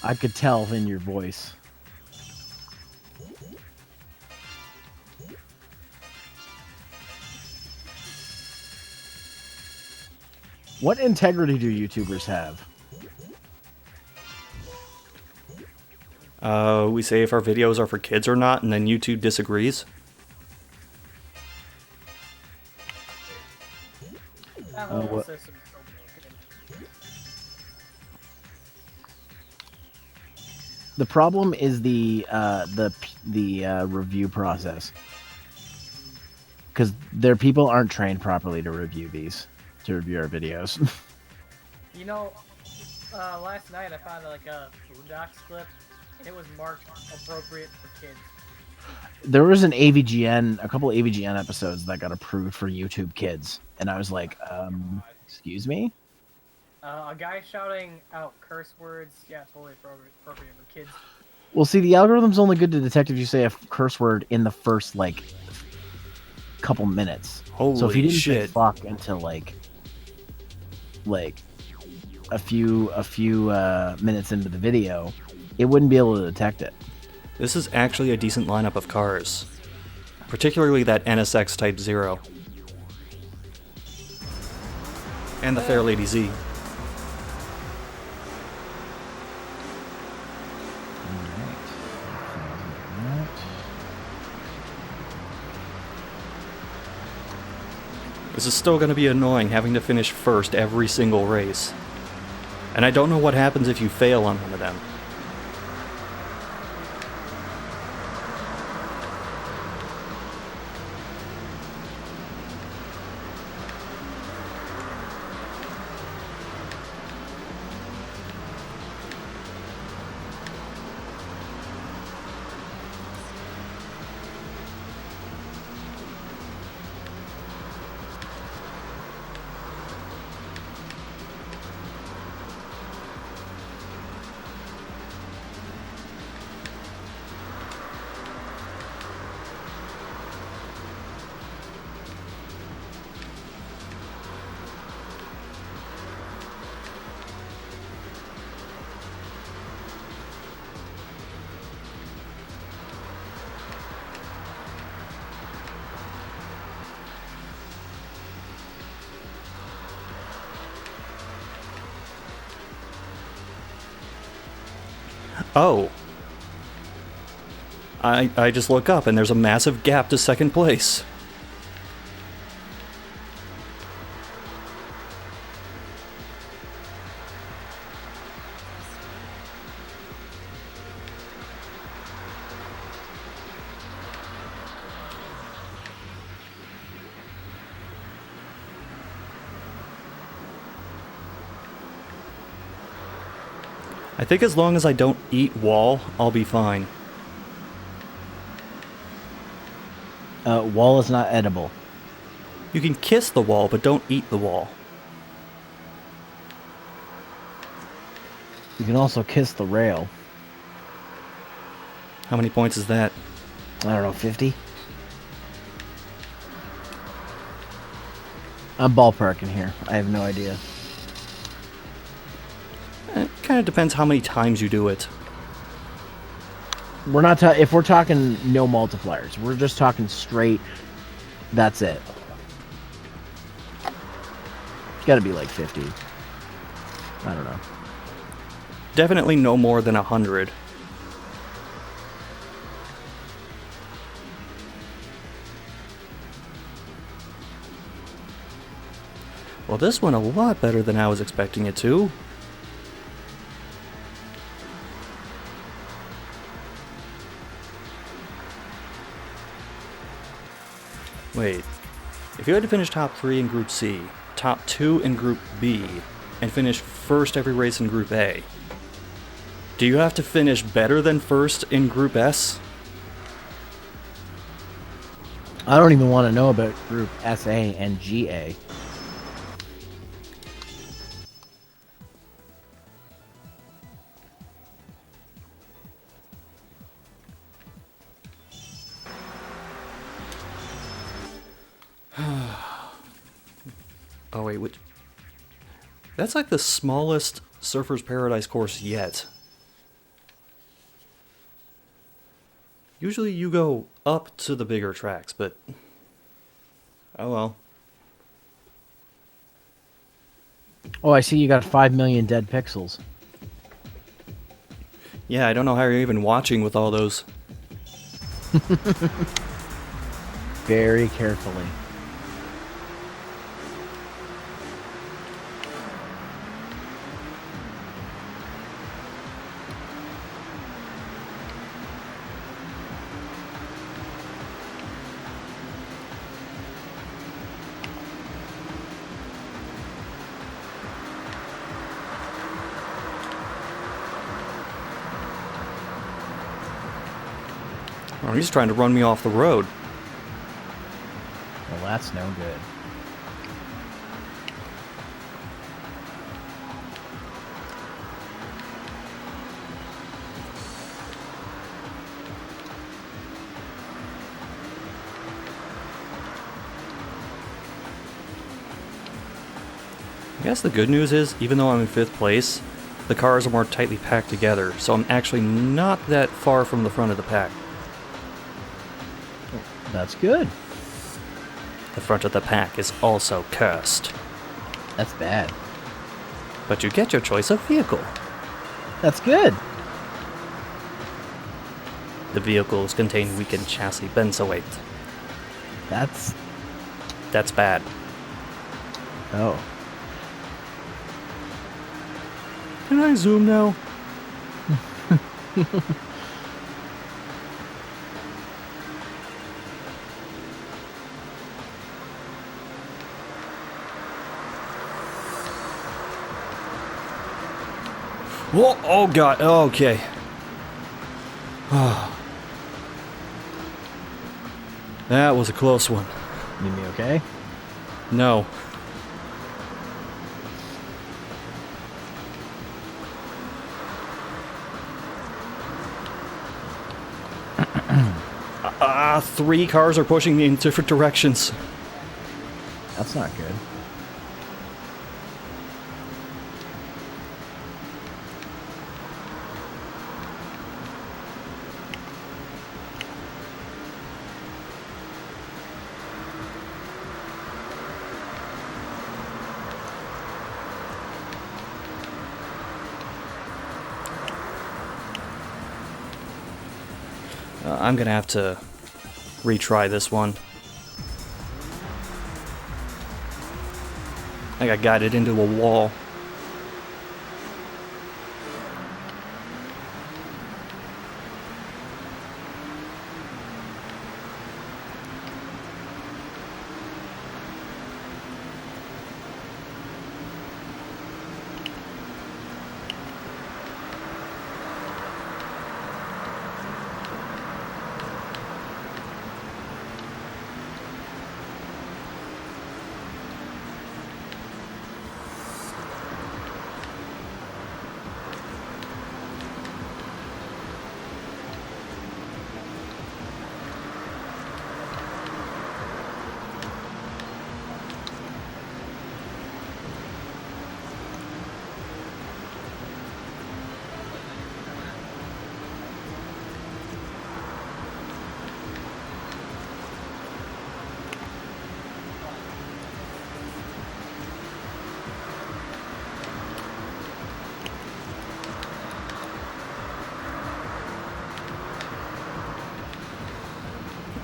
I could tell in your voice. What integrity do YouTubers have? We say if our videos are for kids or not, and then YouTube disagrees. That whole what- system is so broken. The problem is the review process, because their people aren't trained properly to review our videos. You know, last night I found like a Boondocks clip, and it was marked appropriate for kids. There was a couple of AVGN episodes that got approved for YouTube Kids, and I was like, excuse me? A guy shouting out curse words, yeah, totally appropriate for kids. Well, see, the algorithm's only good to detect if you say a curse word in the first, like, couple minutes. So if you Holy didn't say shit. fuck until, like a few minutes into the video, it wouldn't be able to detect it. This is actually a decent lineup of cars. Particularly that NSX Type 0. And the Fair Lady Z. This is still going to be annoying having to finish first every single race. And I don't know what happens if you fail on one of them. Oh. I just look up and there's a massive gap to second place. I think as long as I don't eat wall, I'll be fine. Wall is not edible. You can kiss the wall, but don't eat the wall. You can also kiss the rail. How many points is that? I don't know, 50? I'm ballparking here. I have no idea. It kind of depends how many times you do it. We're not if we're talking no multipliers. We're just talking straight. That's it. It's got to be like 50. I don't know. Definitely no more than 100. Well, this went a lot better than I was expecting it to. Wait, if you had to finish top 3 in Group C, top 2 in Group B, and finish first every race in Group A, do you have to finish better than first in Group S? I don't even want to know about Group SA and GA. Oh wait, which... That's like the smallest Surfer's Paradise course yet. Usually you go up to the bigger tracks, but... Oh well. Oh, I see you got 5 million dead pixels. Yeah, I don't know how you're even watching with all those. Very carefully. Oh, he's trying to run me off the road. Well, that's no good. I guess the good news is, even though I'm in 5th place, the cars are more tightly packed together, so I'm actually not that far from the front of the pack. That's good. The front of the pack is also cursed. That's bad. But you get your choice of vehicle. That's good. The vehicles contain weakened chassis benzoate. That's... That's bad. Oh. Can I zoom now? Whoa, oh god, okay. That was a close one. You mean okay? No. Three cars are pushing me in different directions. That's not good. I'm gonna have to retry this one. I got guided into a wall.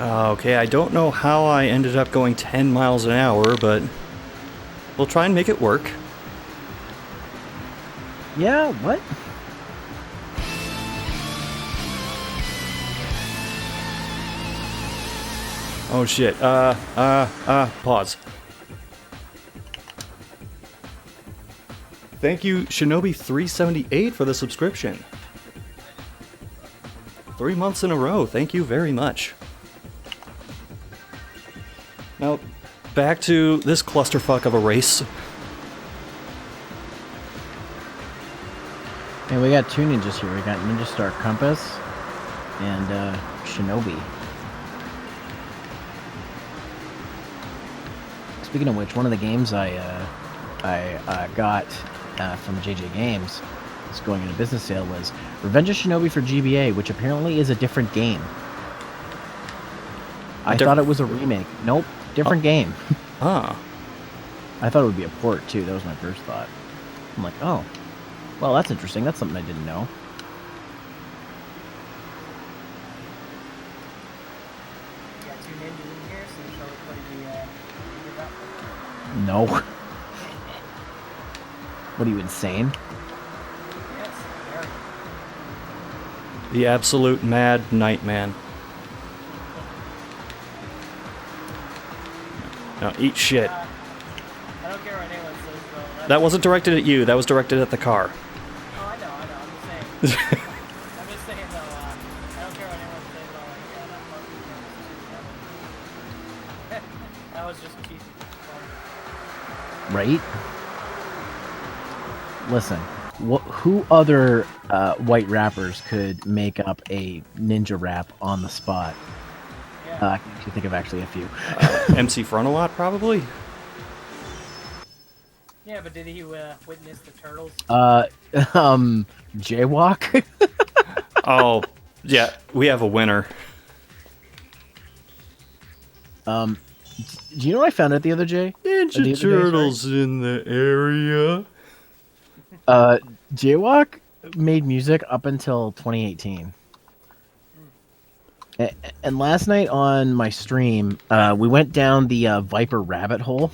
Okay, I don't know how I ended up going 10 miles an hour, but we'll try and make it work. Yeah, what? Oh shit, pause. Thank you, Shinobi378, for the subscription. 3 months in a row, thank you very much. Now, back to this clusterfuck of a race. And we got two ninjas here. We got Ninja Star Compass and Shinobi. Speaking of which, one of the games I got from JJ Games, was going in a business sale, was Revenge of Shinobi for GBA, which apparently is a different game. I thought it was a remake. Nope, different game. Ah. I thought it would be a port too. That was my first thought. I'm like, oh, well, that's interesting. That's something I didn't know. You got two ninjas in here, so shall we play the No. What are you, insane? Yes, very. The absolute mad Nightman. Now eat shit. I don't care what anyone says, though. That wasn't directed at you, that was directed at the car. Oh, I know, I'm just saying. I'm just saying, though, I don't care what anyone says, though, like, that part that was just cheesy. Right? Listen, who other white rappers could make up a ninja rap on the spot? Yeah. I can actually think of actually a few. MC Frontalot, probably? Yeah, but did he witness the turtles? Jaywalk? Oh, yeah, we have a winner. Do you know what I found out the other day? Ninja Turtles in the area. Jaywalk made music up until 2018. And last night on my stream, we went down the Viper rabbit hole.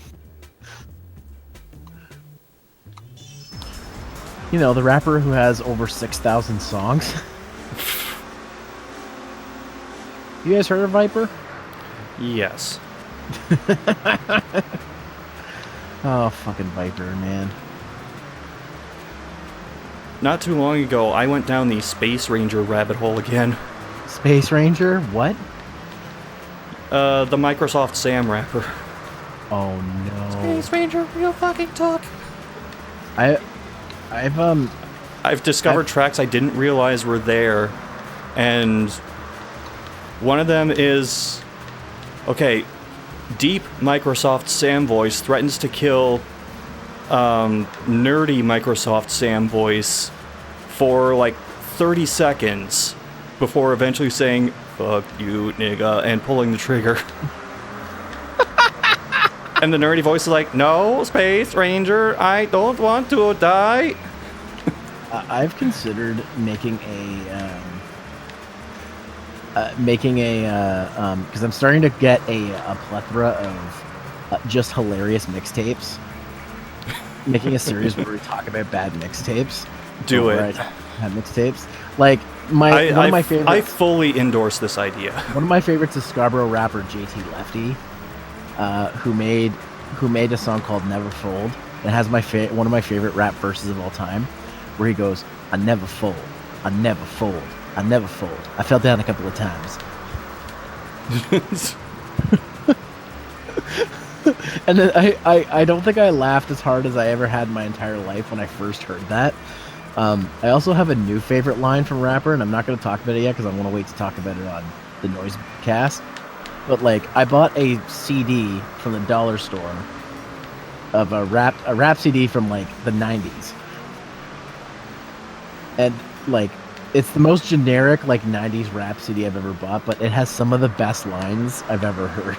You know, the rapper who has over 6,000 songs. You guys heard of Viper? Yes. Oh, fucking Viper, man. Not too long ago, I went down the Space Ranger rabbit hole again. Space Ranger? What? The Microsoft Sam rapper. Oh no. Space Ranger, real fucking talk. I've discovered tracks I didn't realize were there, and one of them is, okay, deep Microsoft Sam voice threatens to kill nerdy Microsoft Sam voice for like 30 seconds before eventually saying, fuck you, nigga, and pulling the trigger. And the nerdy voice is like, no, Space Ranger, I don't want to die. I've considered making because I'm starting to get a plethora of just hilarious mixtapes. Making a series where we talk about bad mixtapes. Do it. I talk about mixtapes. Like one of my favorites. I fully endorse this idea. One of my favorites is Scarborough rapper JT Lefty, who made a song called "Never Fold." It has one of my favorite rap verses of all time, where he goes, "I never fold, I never fold, I never fold. I fell down a couple of times." And then I don't think I laughed as hard as I ever had in my entire life when I first heard that. I also have a new favorite line from rapper, and I'm not going to talk about it yet because I want to wait to talk about it on the Noise Cast. But like, I bought a CD from the dollar store of a rap CD from like the 90s, and like, it's the most generic like 90s rap CD I've ever bought, but it has some of the best lines I've ever heard.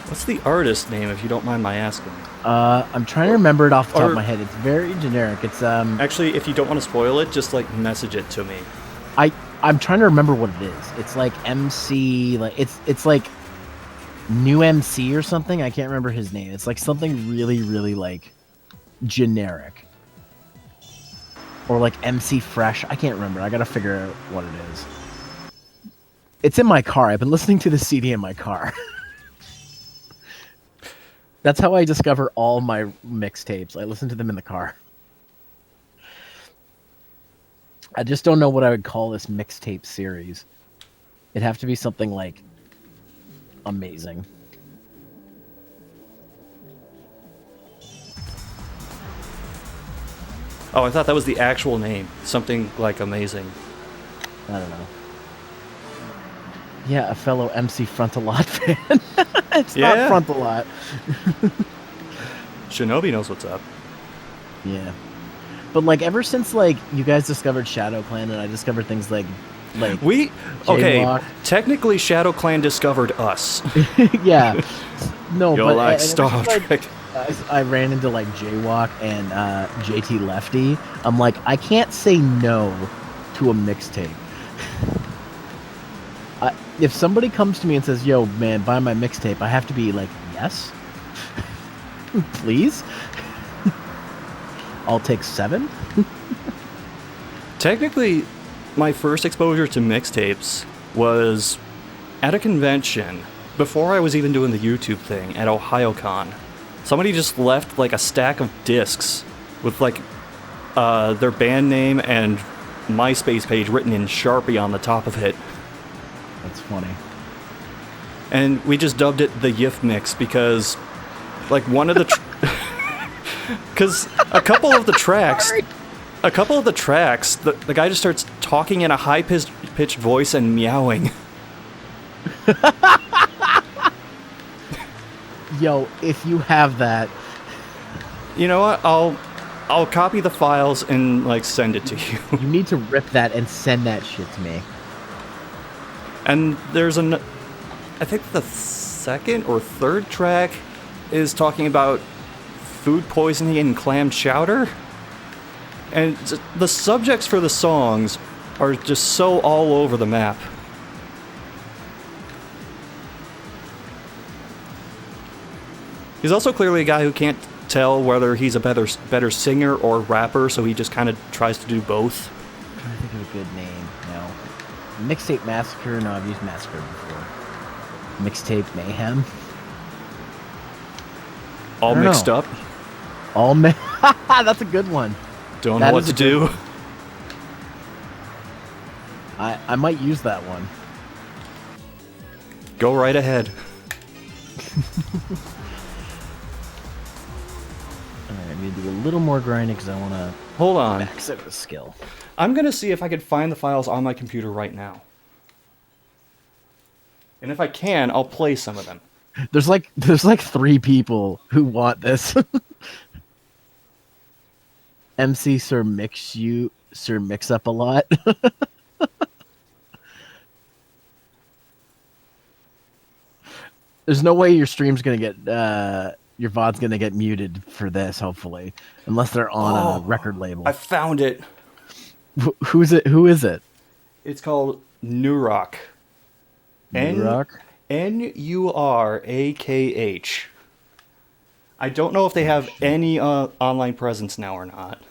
What's the artist name, if you don't mind my asking? I'm trying to remember it off the top of my head. It's very generic. It's Actually, if you don't want to spoil it, just like message it to me. I'm trying to remember what it is. It's like MC, like it's like New MC or something. I can't remember his name. It's like something really, really like generic. Or like MC Fresh. I can't remember. I gotta figure out what it is. It's in my car. I've been listening to the CD in my car. That's how I discover all my mixtapes. I listen to them in the car. I just don't know what I would call this mixtape series. It'd have to be something like amazing. Oh, I thought that was the actual name. Something like amazing. I don't know. Yeah, a fellow MC Frontalot fan. It's not Yeah. Frontalot. Shinobi knows what's up. Yeah. But like ever since like you guys discovered Shadow Clan and I discovered things like We okay. Jaywalk. Technically, Shadow Clan discovered us. yeah. No, You're but like ever Star since, like, Trek. I ran into like Jaywalk and JT Lefty. I'm like, I can't say no to a mixtape. If somebody comes to me and says, "Yo, man, buy my mixtape," I have to be like, "Yes, please." I'll take 7. Technically, my first exposure to mixtapes was at a convention before I was even doing the YouTube thing at OhioCon. Somebody just left like a stack of discs with like their band name and MySpace page written in Sharpie on the top of it. That's funny. And we just dubbed it the Yif Mix because like one of the because a couple of the tracks the guy just starts talking in a high-pitched voice and meowing. Yo, if you have that, You know what? I'll copy the files and like send it to you. you need to rip that and send that shit to me. And there's I think the second or third track is talking about food poisoning and clam chowder. And the subjects for the songs are just so all over the map. He's also clearly a guy who can't tell whether he's a better singer or rapper, so he just kind of tries to do both. I'm trying to think of a good name. No. Mixtape Massacre? No, I've used Massacre before. Mixtape Mayhem? All I don't mixed know. up. That's a good one. Don't That know what is to a good do. I might use that one. Go right ahead. Alright, I'm going to do a little more grinding because I want to Hold on. max out the skill. I'm gonna see if I can find the files on my computer right now. And if I can, I'll play some of them. There's like 3 people who want this. MC Sir Mix Up a lot. There's no way your stream's gonna get your VOD's gonna get muted for this, hopefully, unless they're on a record label. I found it. Who's it? Who is it? It's called Nurakh. Nurakh? Nurakh. I don't know if they have any online presence now or not.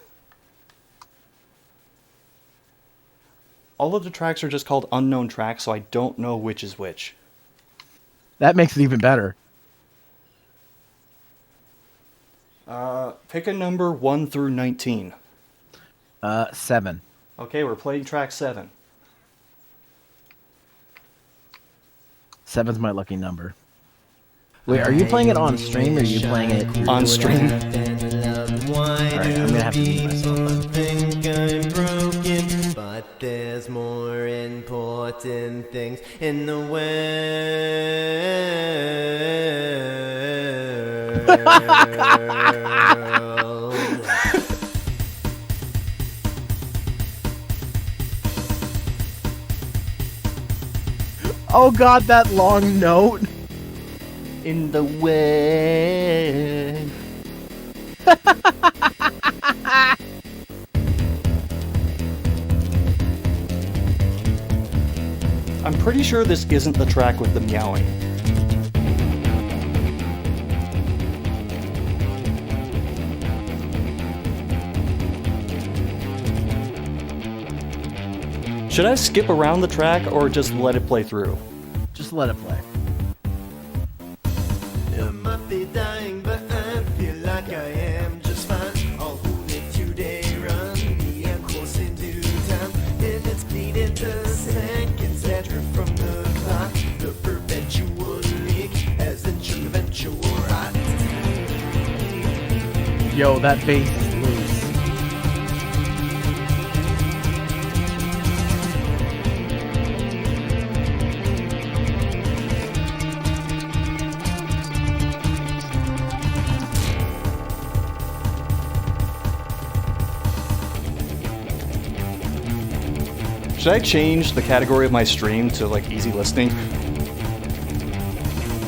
All of the tracks are just called unknown tracks, so I don't know which is which. That makes it even better. Pick a number 1 through 19. 7. Okay, we're playing track 7. 7's my lucky number. Wait, are you playing it on stream or are you playing it On stream. Alright, I'm gonna have to mute myself then. Think I'm broken, but there's more important things in the world. Oh god, that long note! In the way. I'm pretty sure this isn't the track with the meowing. Should I skip around the track or just let it play through? Just let it play. I might be dying, but I feel like I am just fine. I'll hold it today, run me a course in due time. Yo, that bass is loose. Should I change the category of my stream to like easy listening?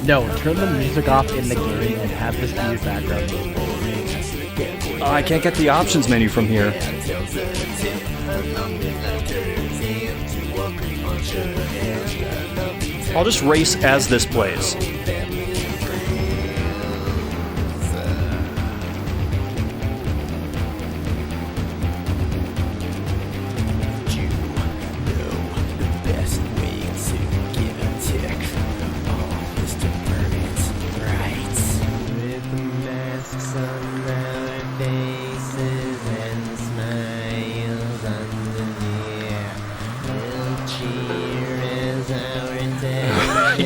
No, turn the music off in the game and have this be your background music. I can't get the options menu from here. I'll just race as this plays.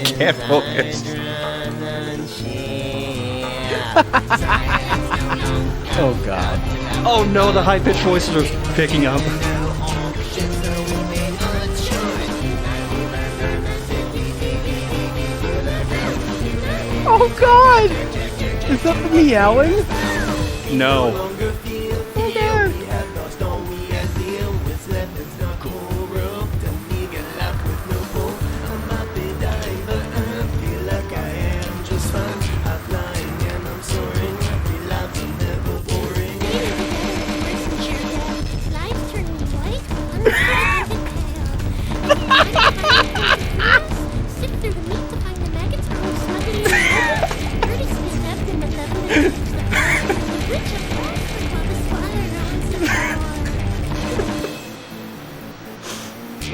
Can't focus. Oh god. Oh no, the high-pitched voices are picking up. Oh god! Is that the meowing? No.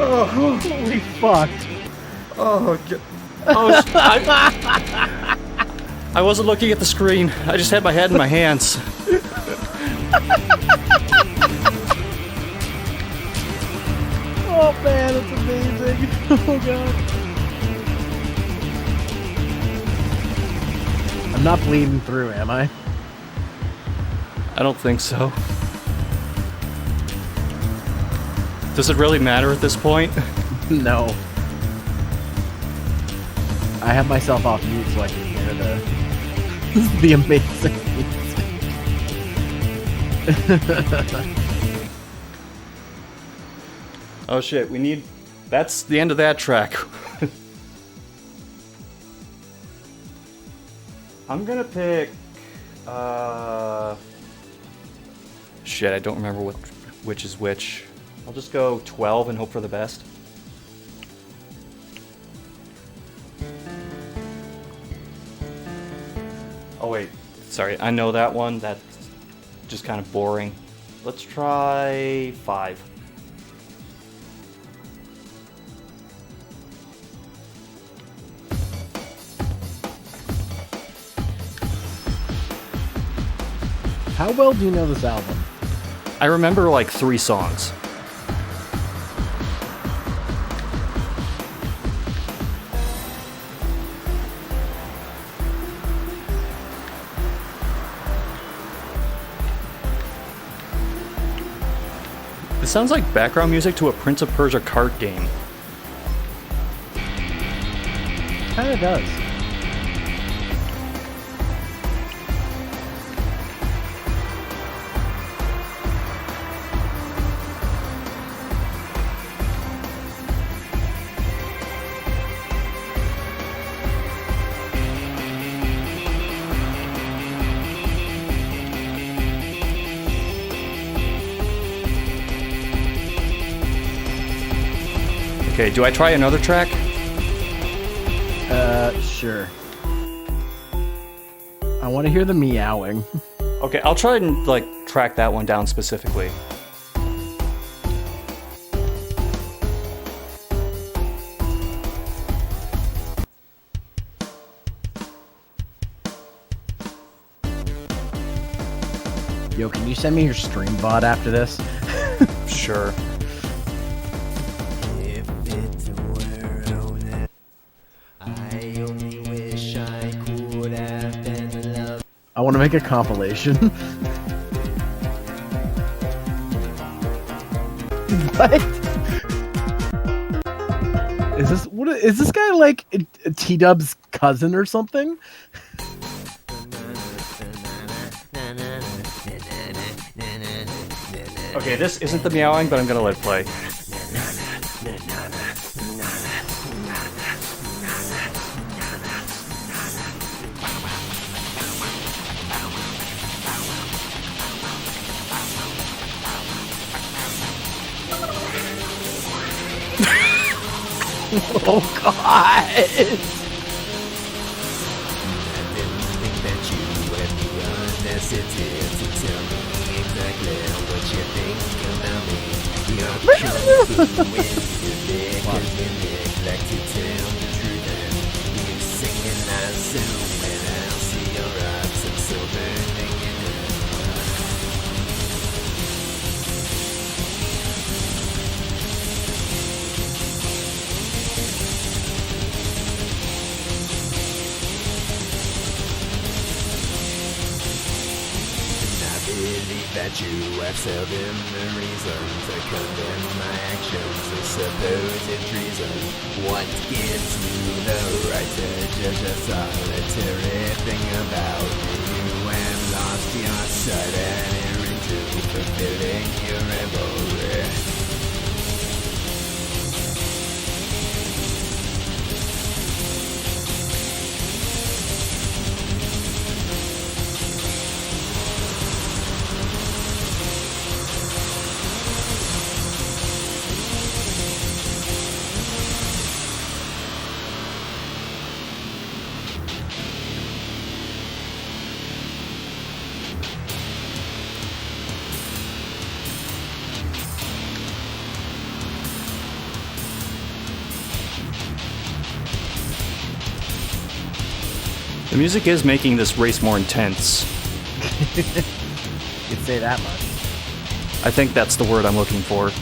Oh, holy fuck. Oh, I wasn't looking at the screen. I just had my head in my hands. Oh man, it's amazing. Oh god. I'm not bleeding through, am I? I don't think so. Does it really matter at this point? No. I have myself off mute so I can hear the amazing Oh shit, we need... That's the end of that track. I'm gonna pick... Shit, I don't remember which is which. I'll just go 12 and hope for the best. Oh wait, sorry, I know that one. That's just kind of boring. Let's try 5. How well do you know this album? I remember like 3 songs. It sounds like background music to a Prince of Persia card game. Kinda does. Okay, do I try another track? Sure. I want to hear the meowing. Okay, I'll try and like track that one down specifically. Yo, can you send me your stream bot after this? Sure. I want to make a compilation. What? Is this guy like T-Dub's cousin or something? Okay, this isn't the meowing, but I'm gonna let it play. Oh God! That you have seldom a reason to condemn my actions of supposed treason. What gives you the right to judge a solitary thing about me? You have lost your sight and you're into fulfilling your revelry. The music is making this race more intense. You'd say that much. I think that's the word I'm looking for.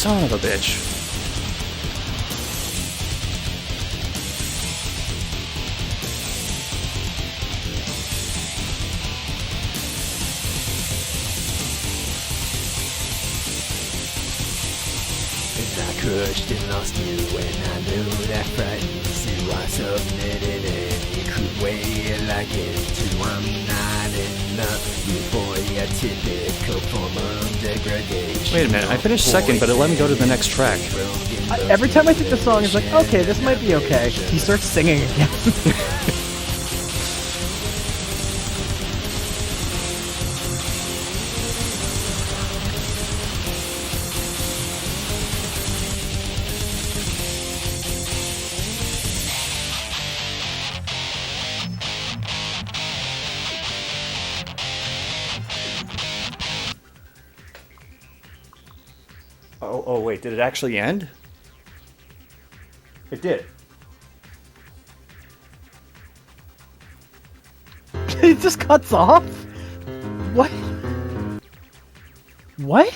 Son of a bitch. I crushed and lost you when I knew that frightens you. I submitted any crude way like it to. I'm not enough for your typical form of degradation. Wait a minute, I finished second, but it let me go to the next track. Every time I think the song is like, okay, this might be okay, he starts singing again. Oh, wait, did it actually end? It did. It just cuts off? What? What?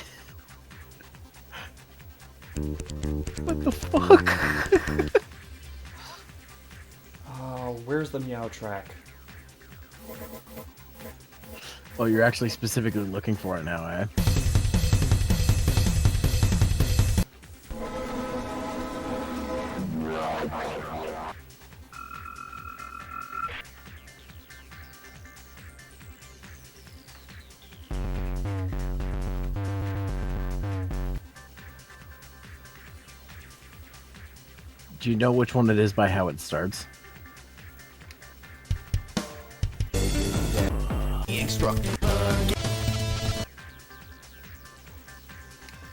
What the fuck? Oh, where's the meow track? Oh, you're actually specifically looking for it now, eh? Do you know which one it is by how it starts?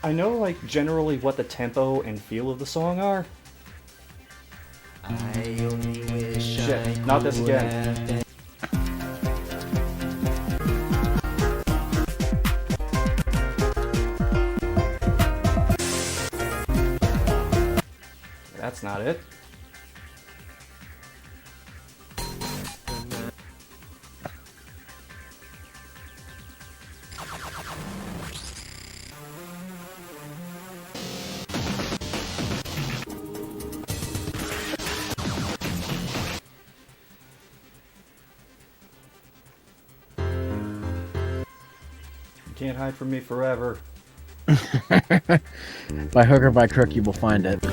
I know, like, generally what the tempo and feel of the song are. Shit, not this again. That's not it. You can't hide from me forever. By hook or by crook, you will find it.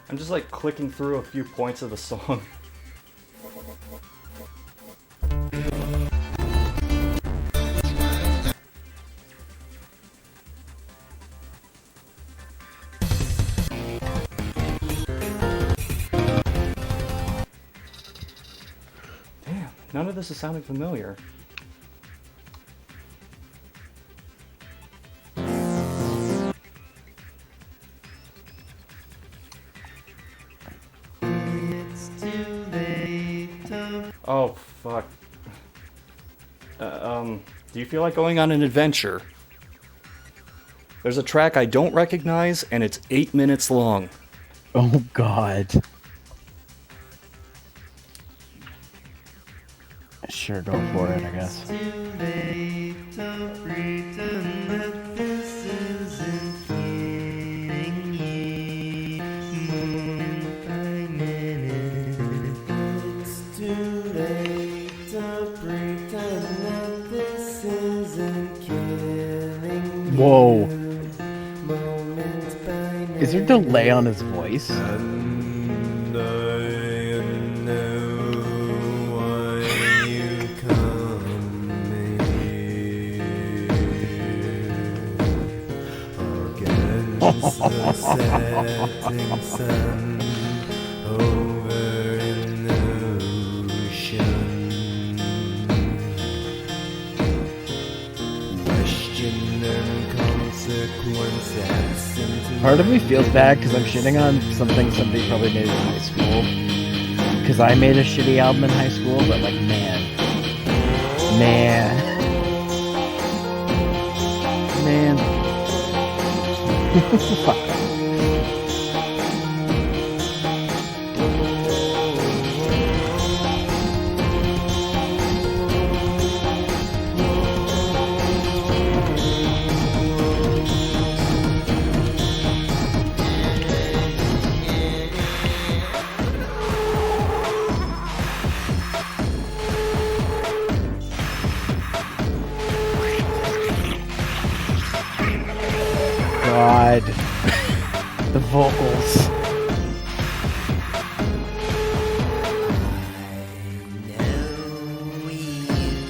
I'm just like clicking through a few points of the song. Damn, none of this is sounding familiar. Oh, fuck. Do you feel like going on an adventure? There's a track I don't recognize, and it's 8 minutes long. Oh, God. Sure, go for it, I guess. Whoa. Is there delay on his voice? Part of me feels bad because I'm shitting on something somebody probably made in high school. Because I made a shitty album in high school, but like, man. Fuck. God. The vocals.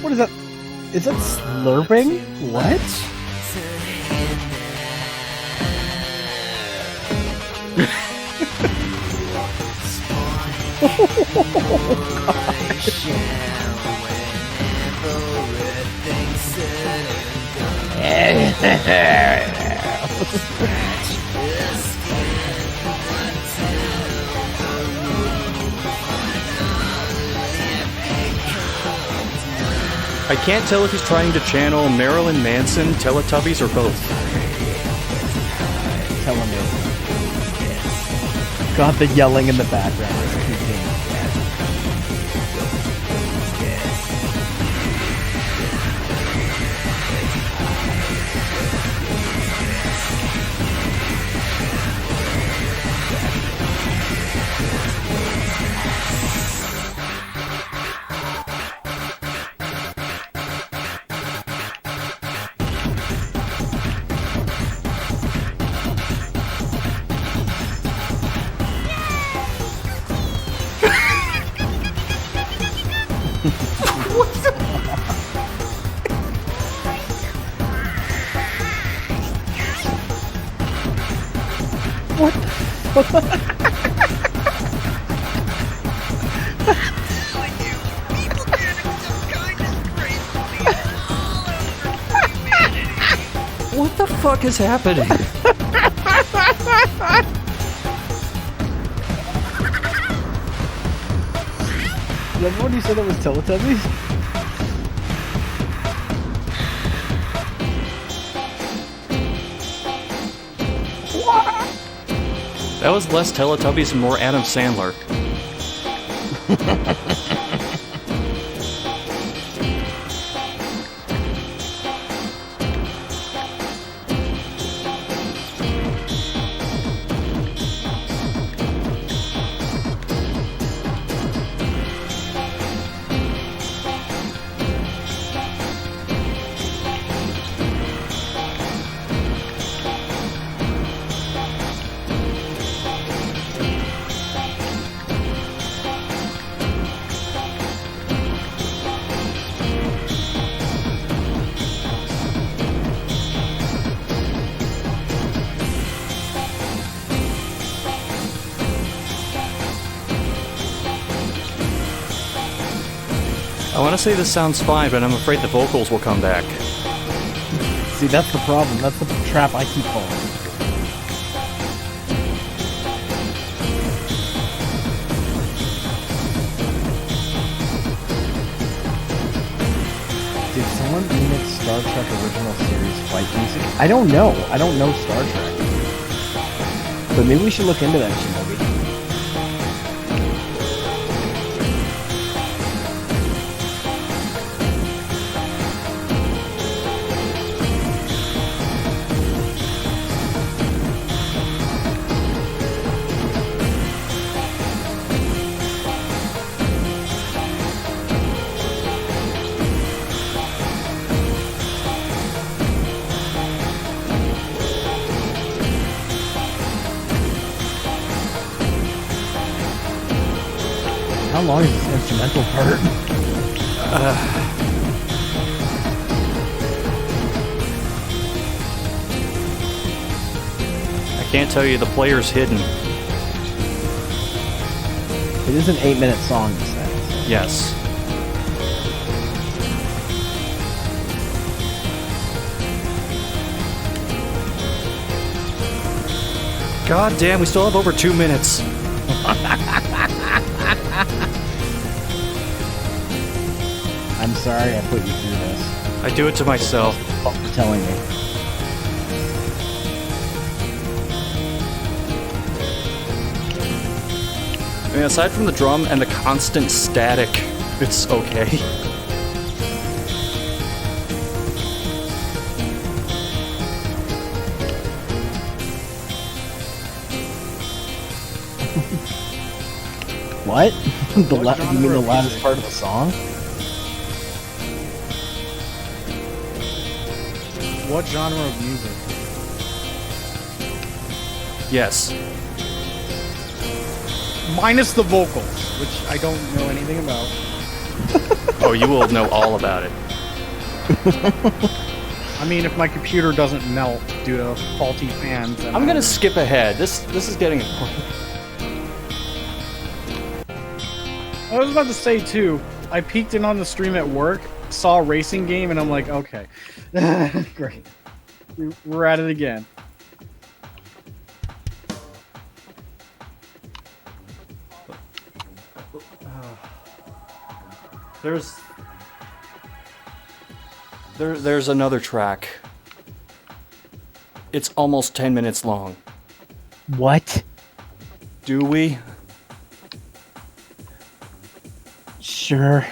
What is that? Is that slurping? What? I can't tell if he's trying to channel Marilyn Manson, Teletubbies, or both. Telling me. God, the yelling in the background is creeping. What the fuck is happening? Remember when you said it was Teletubbies? That was less Teletubbies and more Adam Sandler. I want to say this sounds fine, but I'm afraid the vocals will come back. See, that's the problem. That's the trap I keep falling. Did someone remix Star Trek original series fight music? I don't know. I don't know Star Trek. But maybe we should look into that, Shinobi. How long is this instrumental part? I can't tell you, the player's hidden. It is an 8-minute song, you said. Yes. God damn, we still have over 2 minutes. I'm sorry I put you through this. I do it to myself. Thank you for telling me. I mean, aside from the drum and the constant static, it's okay. What? You mean the loudest part of the song? What genre of music? Yes. Minus the vocals, which I don't know anything about. Oh, you will know all about it. I mean, if my computer doesn't melt due to faulty fans, then I'm gonna skip ahead. This is getting important. I was about to say too. I peeked in on the stream at work, saw a racing game, and I'm like, okay, great, we're at it again. There's another track. It's almost 10 minutes long. What? Do we? Sure.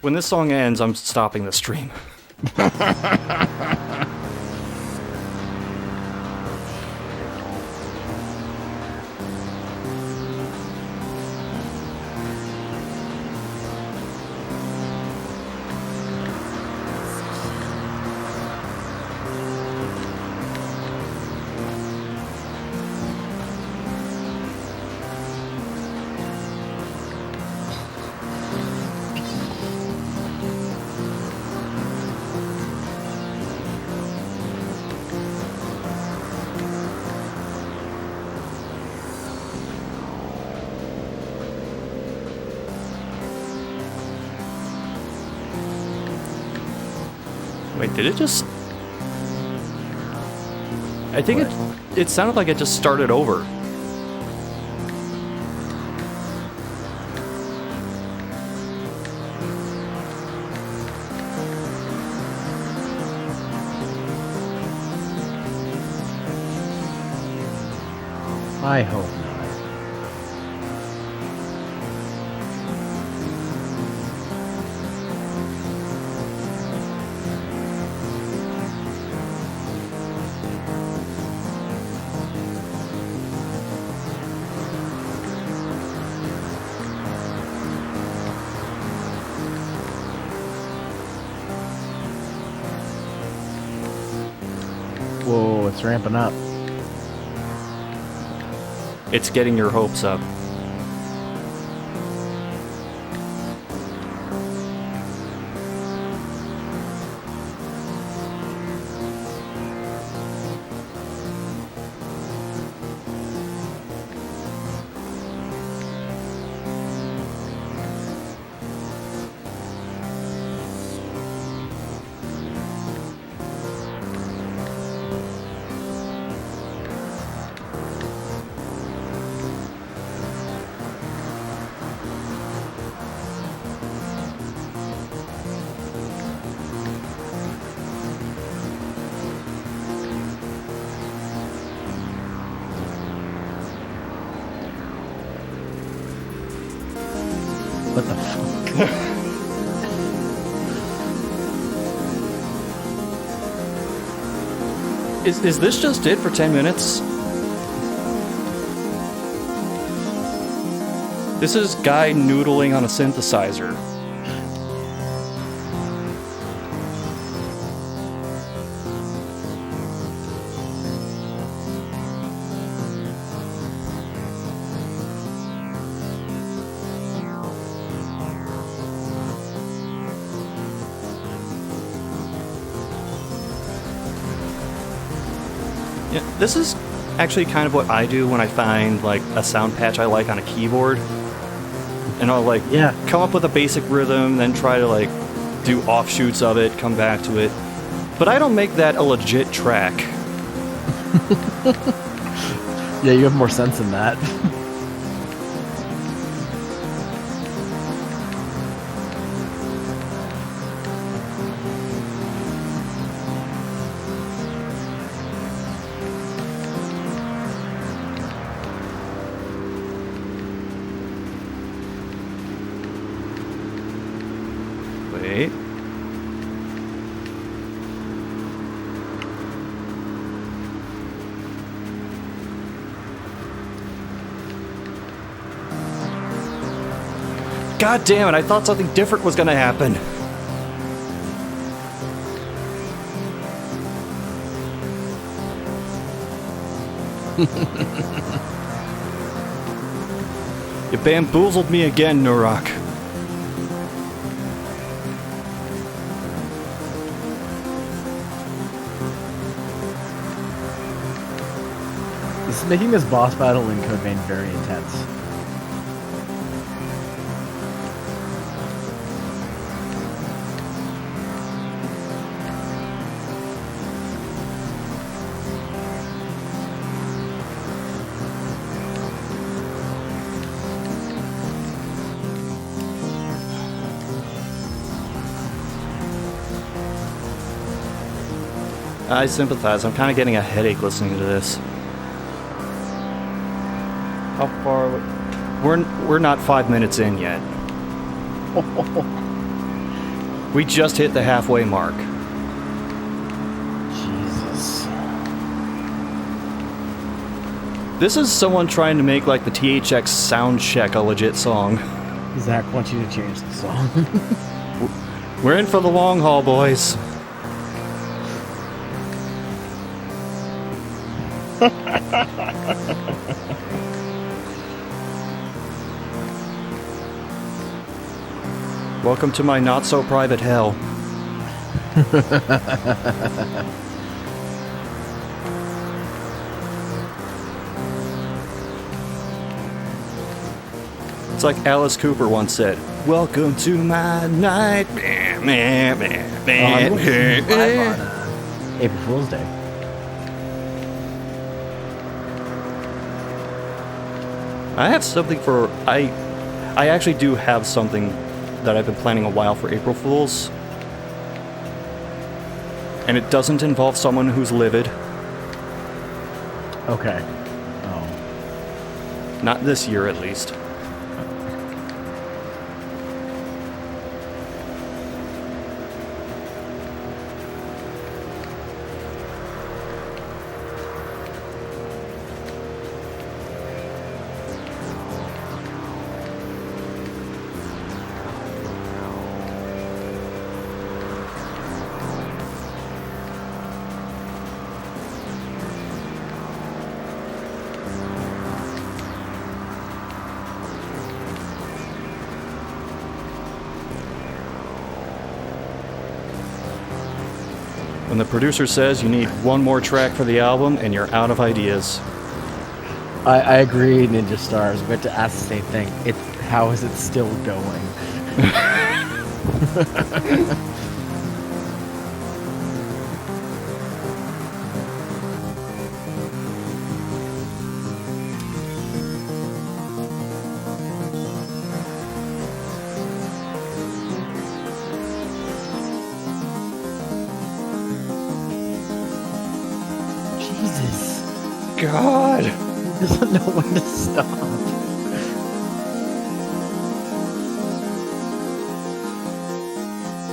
When this song ends, I'm stopping the stream. Wait, did it just... I think it sounded like it just started over. I hope not. Whoa, it's ramping up. It's getting your hopes up. What the fuck? Is this just it for 10 minutes? This is guy noodling on a synthesizer. Yeah, this is actually kind of what I do when I find like a sound patch I like on a keyboard. And I'll like come up with a basic rhythm, then try to like do offshoots of it, come back to it. But I don't make that a legit track. Yeah, you have more sense than that. Wait. God damn it, I thought something different was gonna happen. You bamboozled me again, Nurak. This is making this boss battle in Code Vein very intense. I sympathize. I'm kind of getting a headache listening to this. How far? We're not 5 minutes in yet. We just hit the halfway mark. Jesus. This is someone trying to make like the THX sound check a legit song. Zach wants you to change the song. We're in for the long haul, boys. Welcome to my not-so-private hell. It's like Alice Cooper once said, "Welcome to my nightmare." I'm going to see you live on April Fool's Day. I have something for... I actually do have something that I've been planning a while for April Fools. And it doesn't involve someone who's livid. Okay. Oh. Not this year, at least. When the producer says you need one more track for the album and you're out of ideas. I agree, Ninja Stars. We have to ask the same thing. How is it still going? Jesus. God! He doesn't know when to stop.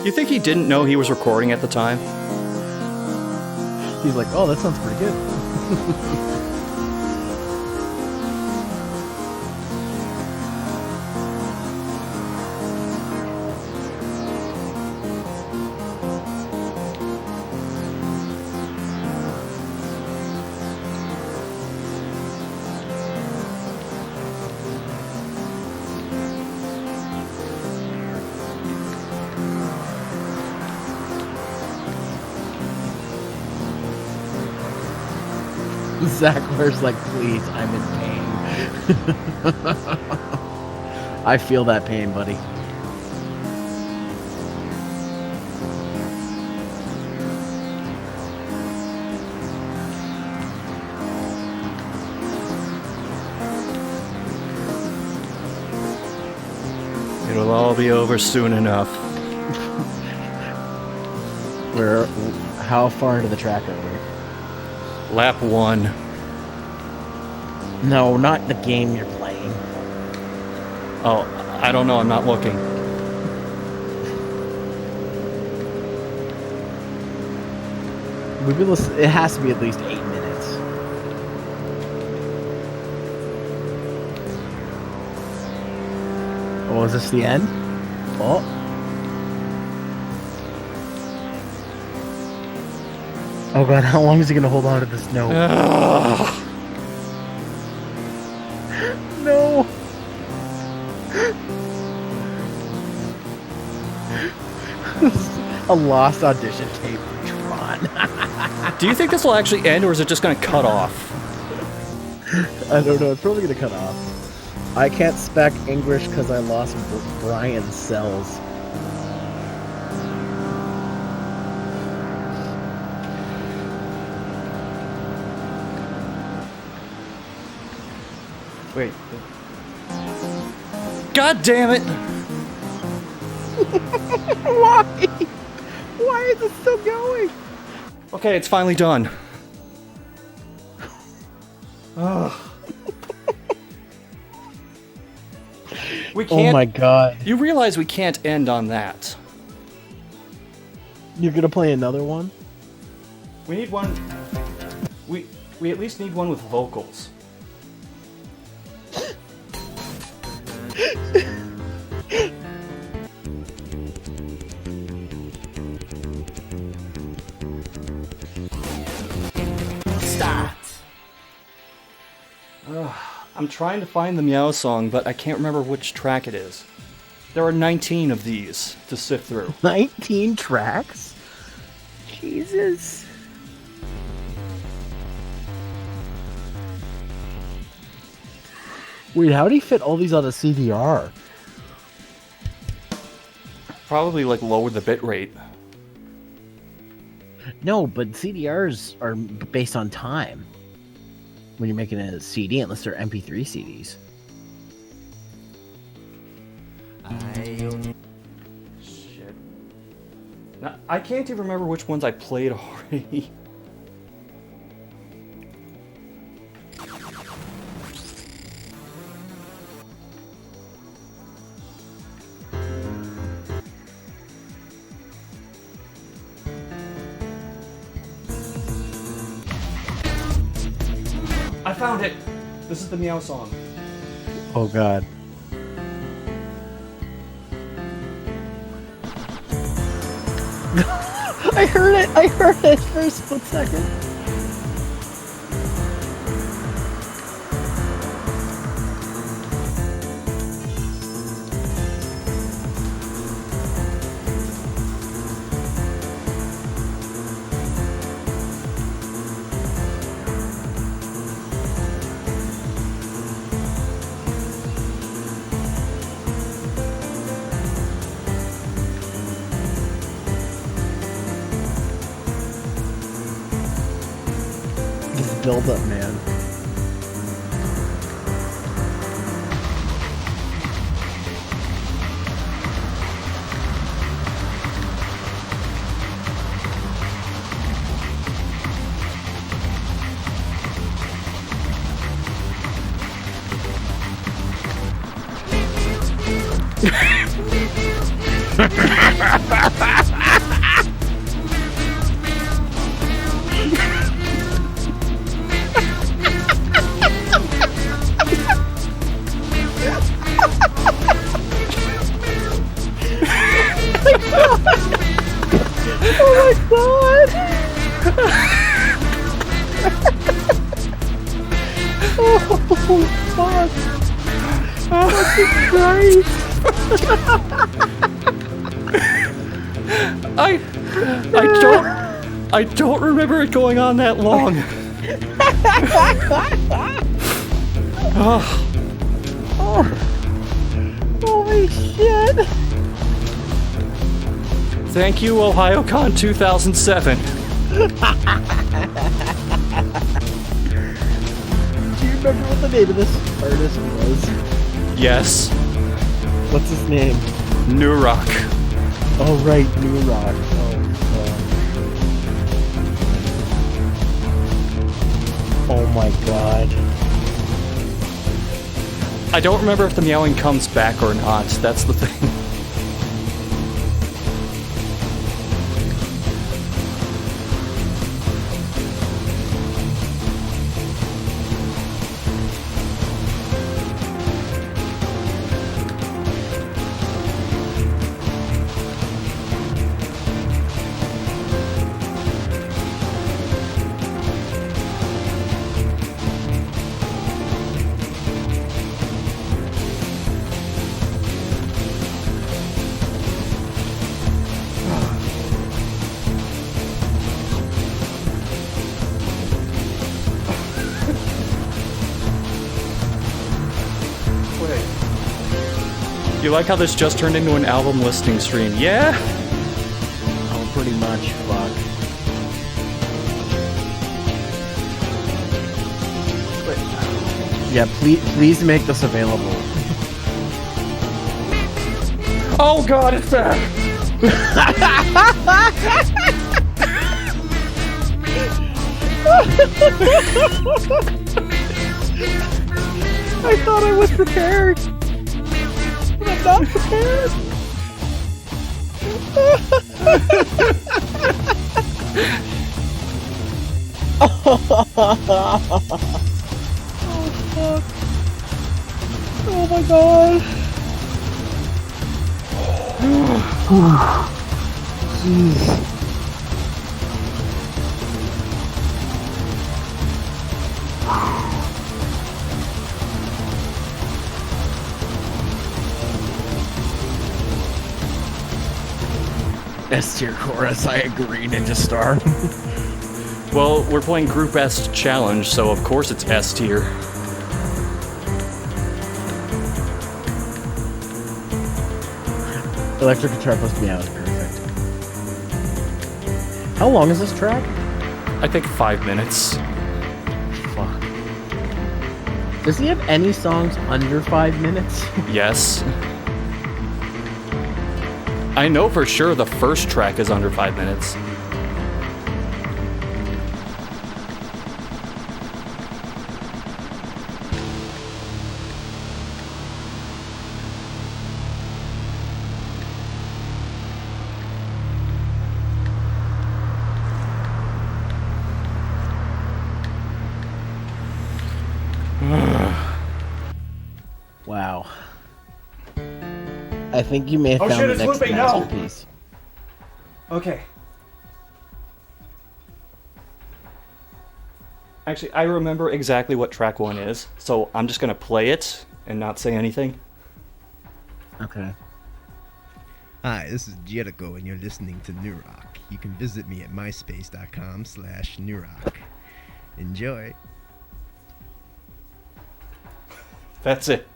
You think he didn't know he was recording at the time? He's like, oh, that sounds pretty good. Zach Where's like, please, I'm in pain. I feel that pain, buddy. It'll all be over soon enough. How far into the track are we? Lap 1. No, not the game you're playing. Oh, I don't know, I'm not looking. It has to be at least 8 minutes. Oh, is this the end? Oh. Oh god, how long is he gonna hold on to this note? No! A lost audition tape for Tron. Do you think this will actually end, or is it just going to cut off? I don't know, it's probably gonna cut off. I can't spec English because I lost Brian's cells. Wait. God damn it! Why? Why is it still going? Okay, it's finally done. Ugh. We can't. Oh my god. You realize we can't end on that. You're gonna play another one? We need one. We at least need one with vocals. Start. I'm trying to find the Meow song, but I can't remember which track it is. There are 19 of these to sift through. 19 tracks? Jesus. Wait, how do you fit all these on a CDR? Probably like lower the bit rate. No, but CDRs are based on time. When you're making a CD, unless they're MP3 CDs. Shit. Now, I can't even remember which ones I played already. found it! This is the meow song. Oh god. I heard it for a split second. Build up, man. I don't remember it going on that long. Holy shit! Thank you, OhioCon 2007. Do you remember what the name of this artist was? Yes. What's his name? New Rock. Oh right, New Rock. Oh my god. I don't remember if the meowing comes back or not. That's the thing. You like how this just turned into an album listening stream? Yeah? Oh, pretty much. Fuck. Yeah, please make this available. Oh god, it's back! I thought I was prepared. But I'm not prepared. Oh fuck. Oh my god. Jeez. S tier chorus, I agree, Ninja Star. Well, we're playing Group S Challenge, so of course it's S tier. Electric guitar plus piano is perfect. How long is this track? I think 5 minutes. Fuck. Does he have any songs under 5 minutes? Yes. I know for sure the first track is under 5 minutes. I think you may have Oh, found shit, the it's next looping, no! masterpiece. Okay. Actually, I remember exactly what track 1 is, so I'm just gonna play it and not say anything. Okay. Hi, this is Jericho, and you're listening to New Rock. You can visit me at myspace.com/newrock. Enjoy. That's it.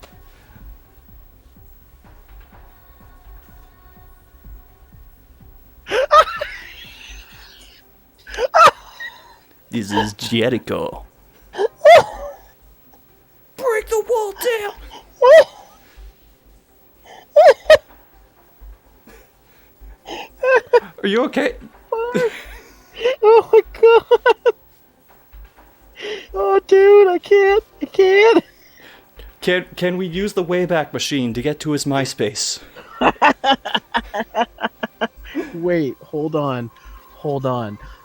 This is Jericho. Break the wall down! Are you okay? Oh my god! Oh, dude, I can't. Can we use the Wayback Machine to get to his MySpace? Wait, hold on.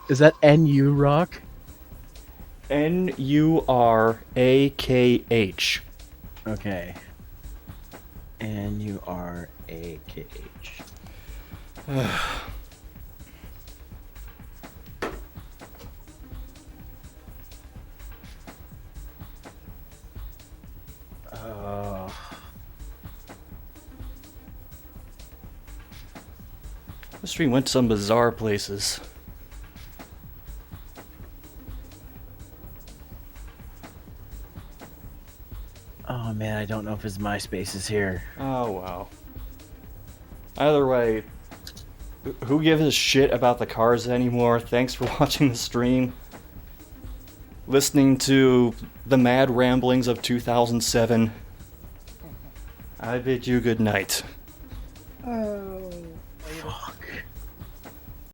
Is that NU Rock? Nurakh. Okay. NURAKH. The stream went to some bizarre places. Oh man, I don't know if his MySpace is here. Oh, wow. Either way, who gives a shit about the cars anymore? Thanks for watching the stream. Listening to the mad ramblings of 2007. I bid you good night.